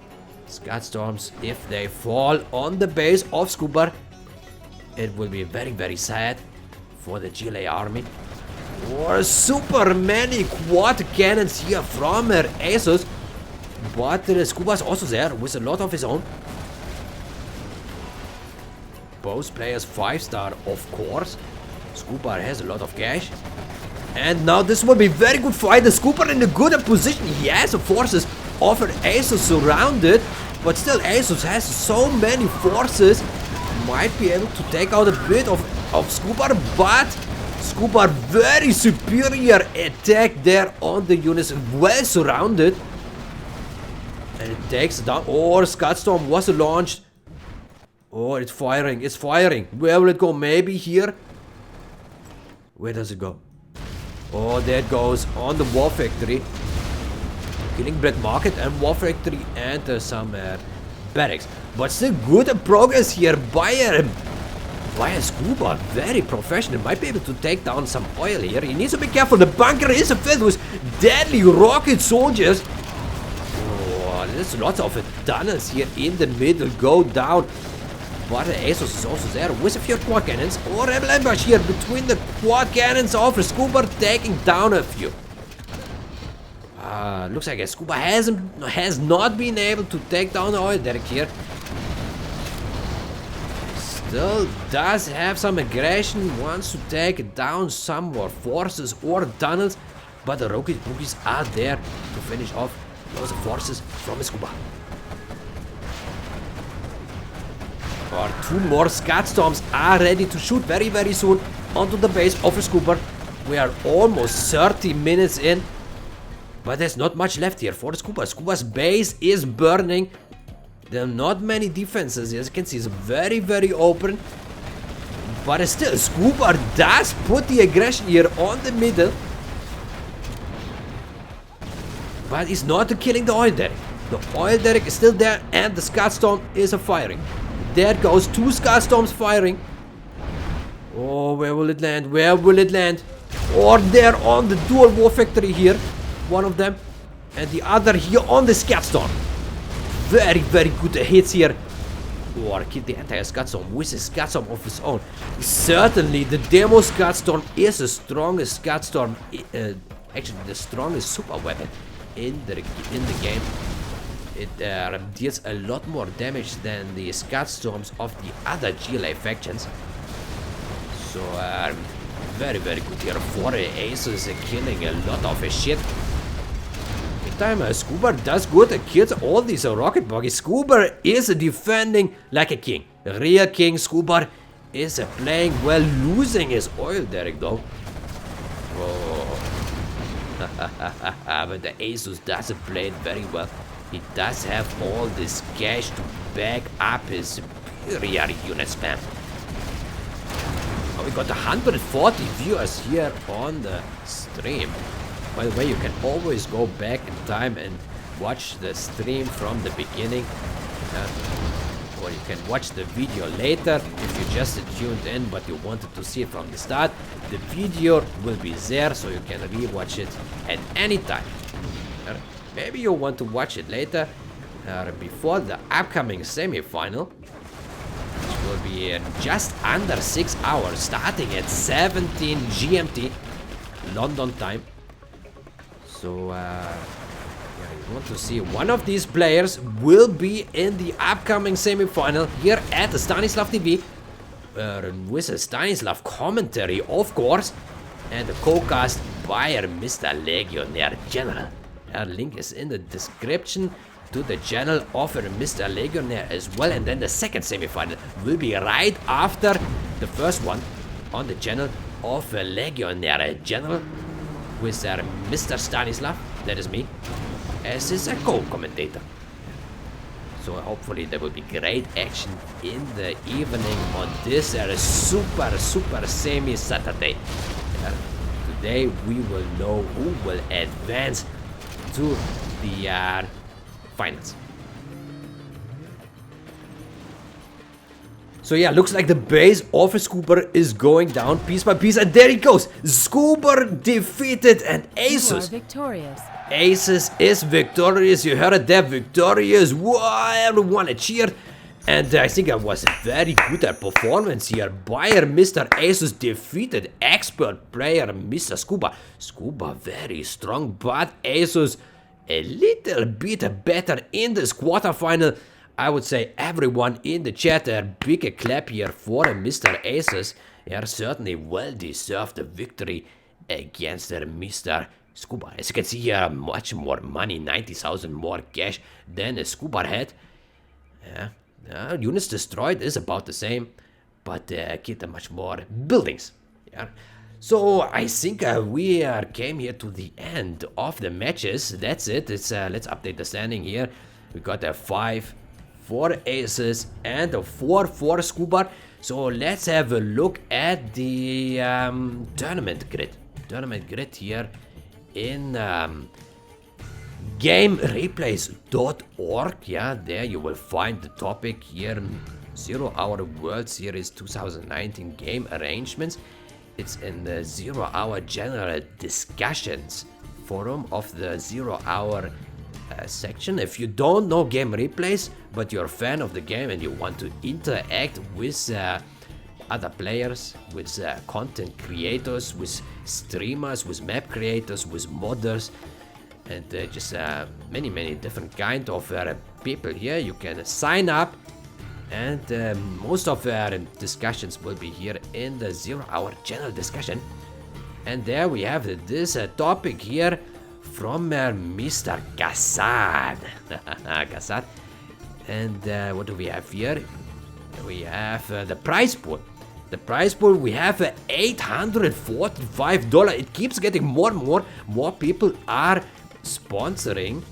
Scout Storms, if they fall on the base of Scuba, it will be very sad for the GLA army. Or super many quad cannons here from Asus, but Scuba is also there with a lot of his own. Both players 5-star, of course. Scuba has a lot of cash. And now this will be very good fight. The Scuba in a good position. He has the forces of Asus surrounded, but still Asus has so many forces. Might be able to take out a bit of Scuba, but Scuba very superior attack there on the units, well surrounded. And it takes down. Oh, Scout Storm was launched. Oh, it's firing. Where will it go? Maybe here? Where does it go? Oh, there it goes on the War Factory. Killing Black Market and War Factory and some barracks. But still good progress here by a Scuba. Very professional. Might be able to take down some oil here. He needs to be careful. The bunker is filled with deadly rocket soldiers. Oh, there's lots of tunnels here in the middle. Go down. But Asus is also there with a few quad cannons. Or Rebel Ambush here between the quad cannons of Scuba, taking down a few. Looks like Scuba has not been able to take down the oil derrick here. still does have some aggression, wants to take down some more forces or tunnels, but the rocket boogies are there to finish off those forces from scuba. Or 2 more Scat Storms are ready to shoot very, very soon onto the base of a scuba. We are almost 30 minutes in, but there's not much left here for the scuba. Scuba's base is burning. There are not many defenses, as you can see, it's very, very open. But still, scuba does put the aggression here on the middle. But it's not killing the oil derrick. The oil derrick is still there, and the Scat Storm is firing. There goes 2 Scat Storms firing. Oh, where will it land? Where will it land? Or they're on the dual war factory here. One of them. And the other here on the Scat Storm. Very, very good hits here. Or kill the entire Scat Storm with a Scat Storm of his own. Certainly, the demo Scat Storm is the strongest Scat Storm. Actually, the strongest super weapon in the game. It deals a lot more damage than the Scat Storms of the other GLA factions. So, very, very good here for Asus, killing a lot of shit. Meantime, Scuba does good, kills all these rocket buggies. Scuba is defending like a king. A real king. Scuba is playing well, losing his oil derrick though. Oh. But the Asus does play it very well. He does have all this cash to back up his superior unit spam. Oh, we got 140 viewers here on the stream. By the way, you can always go back in time and watch the stream from the beginning. Or you can watch the video later if you just tuned in but you wanted to see it from the start. The video will be there so you can rewatch it at any time. Maybe you want to watch it later before the upcoming semi-final. Which will be in just under 6 hours, starting at 17 GMT, London time. So, yeah, you want to see one of these players will be in the upcoming semi-final here at the Stanislav TV. With a Stanislav commentary, of course, and the co-cast by Mr. Legionnaire General. Link is in the description to the channel of Mr. Legionnaire as well. And then the second semi-final will be right after the first one on the channel of Legionnaire General with Mr. Stanislav, that is me, as his co-commentator. So hopefully there will be great action in the evening on this super semi-Saturday. Today we will know who will advance to the finals. So yeah, looks like the base of a Scuba is going down piece by piece, and there it goes. Scuba defeated, and Asus. Victorious. Asus is victorious. You heard it there, victorious. Wow, everyone cheered. And I think it was a very good performance here by Mr. Asus. Defeated expert player Mr. Scuba. Scuba very strong, but Asus a little bit better in this quarterfinal. I would say everyone in the chat, a big clap here for Mr. Asus. Certainly well deserved victory against Mr. Scuba. As you can see here, much more money, 90,000 more cash than Scuba had. Units destroyed is about the same, but get much more buildings. So I think we came here to the end of the matches. That's it. Let's update the standing here. We got a 5 for Asus and a 4 for Scuba. So let's have a look at the tournament grid. Tournament grid here in gamereplays.org. There you will find the topic here, 0 Hour World Series 2019 game arrangements. It's in the 0 Hour general discussions forum of the 0 Hour section. If you don't know game replays, but you're a fan of the game and you want to interact with other players, with content creators, with streamers, with map creators, with modders, and just many different kind of people here, you can sign up And most of our discussions will be here in the 0 hour channel discussion. And there we have this topic here from Mr. Gassad. Gassad. And what do we have here? We have the prize pool. The prize pool, we have $845. It keeps getting more and more. More people are sponsoring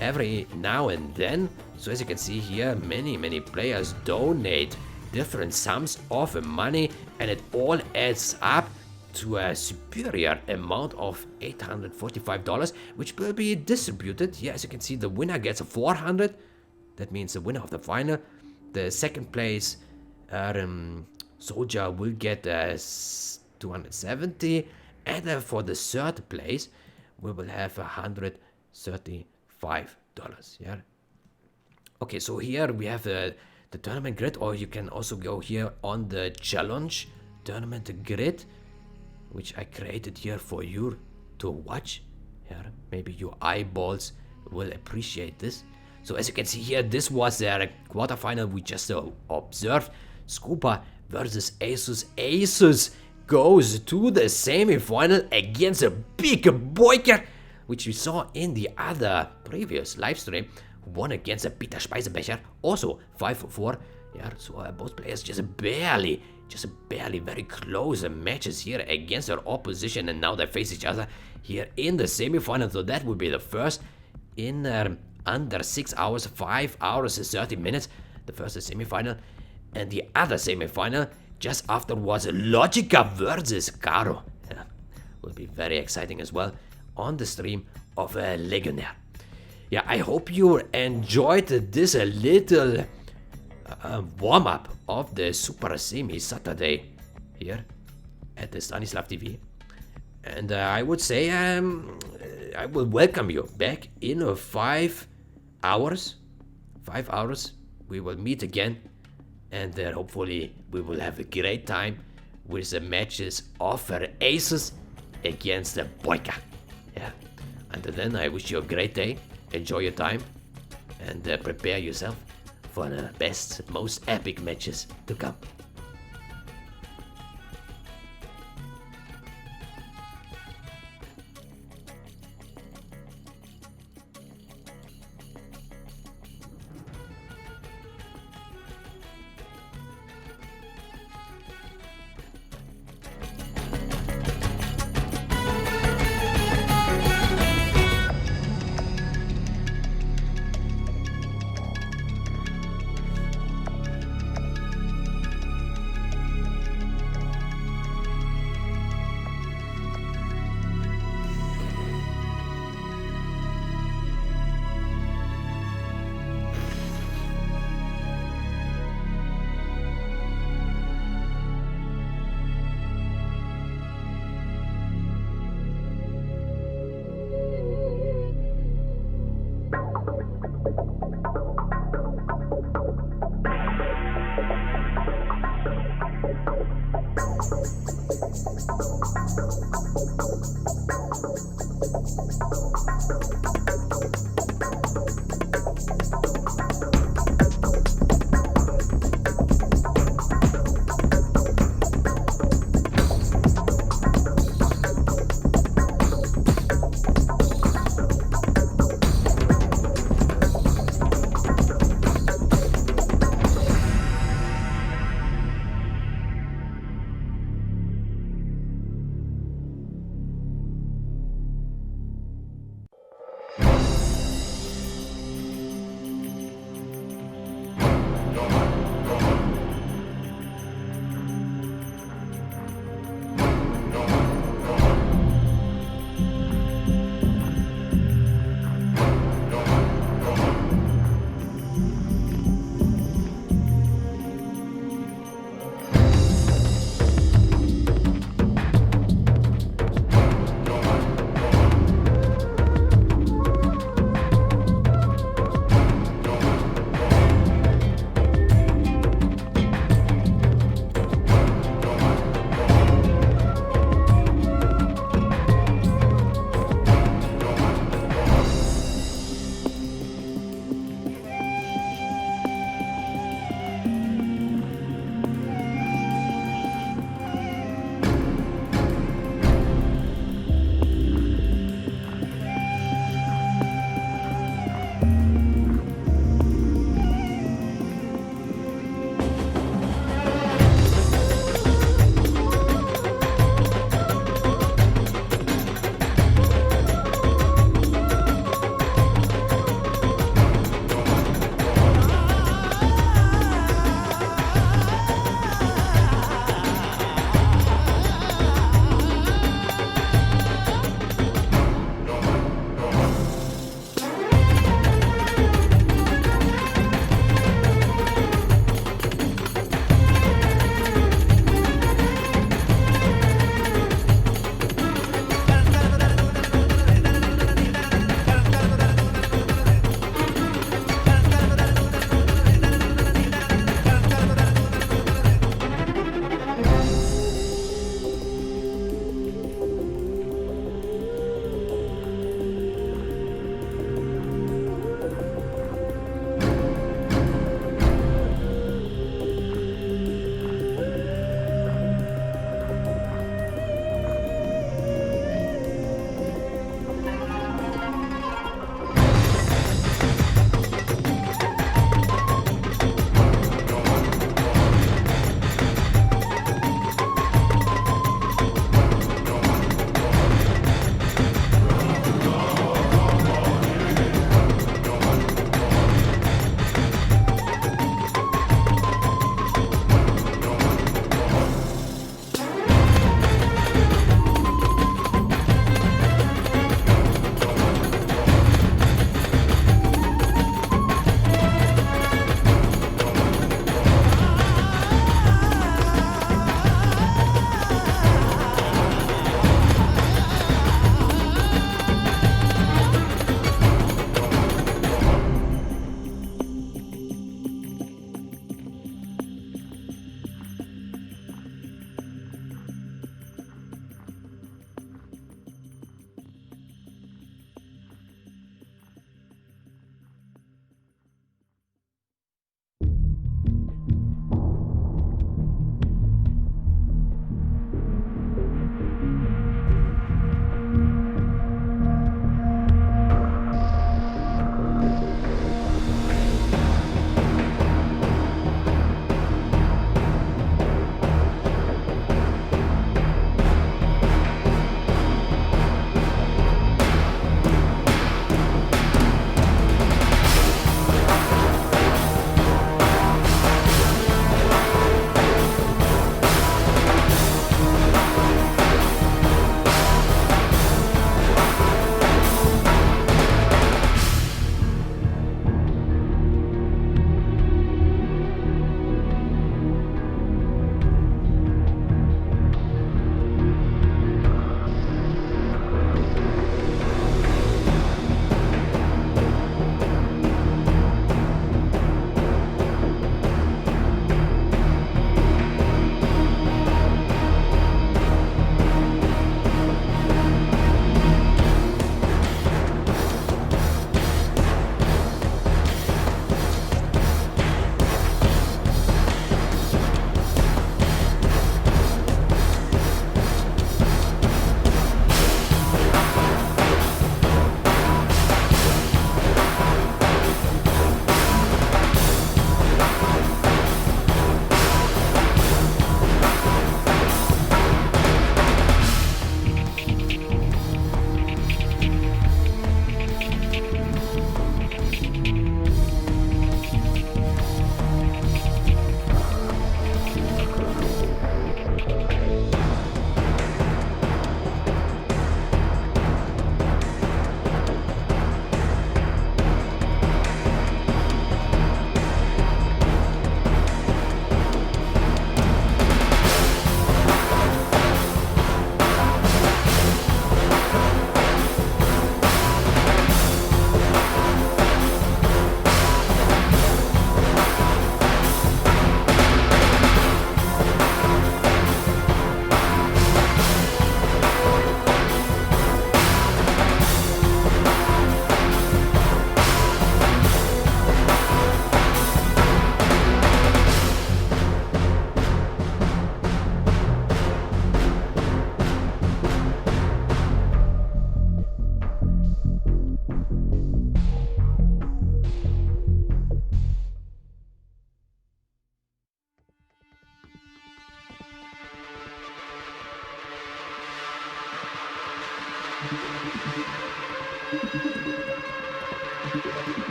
every now and then. So as you can see here, many players donate different sums of money, and it all adds up to a superior amount of $845, which will be distributed. Yeah, as you can see, the winner gets 400. That means the winner of the final. The second place soldier will get 270, and for the third place we will have $135. Yeah. Okay, so here we have the tournament grid, or you can also go here on the challenge tournament grid, which I created here for you to watch. Here, maybe your eyeballs will appreciate this. So as you can see here, this was the quarterfinal we just observed. Scuba versus Asus. Asus goes to the semi-final against a big Boyker, which we saw in the other previous live stream, who won against a Peter Speisebecher, also 5-4. Yeah, so both players just barely very close matches here against their opposition, and now they face each other here in the semi-final. So that will be the first in under 6 hours, 5 hours and 30 minutes. The first semi-final, and the other semi-final just after was Logica versus Caro. Yeah, will be very exciting as well on the stream of Legionnaire. Yeah, I hope you enjoyed this little warm-up of the Super Semi Saturday here at the Stanislav TV. And I would say I will welcome you back in 5 hours. 5 hours we will meet again, and hopefully we will have a great time with the matches of Asus against the Boyka. Yeah. Until then, I wish you a great day. Enjoy your time, and prepare yourself for the best, most epic matches to come.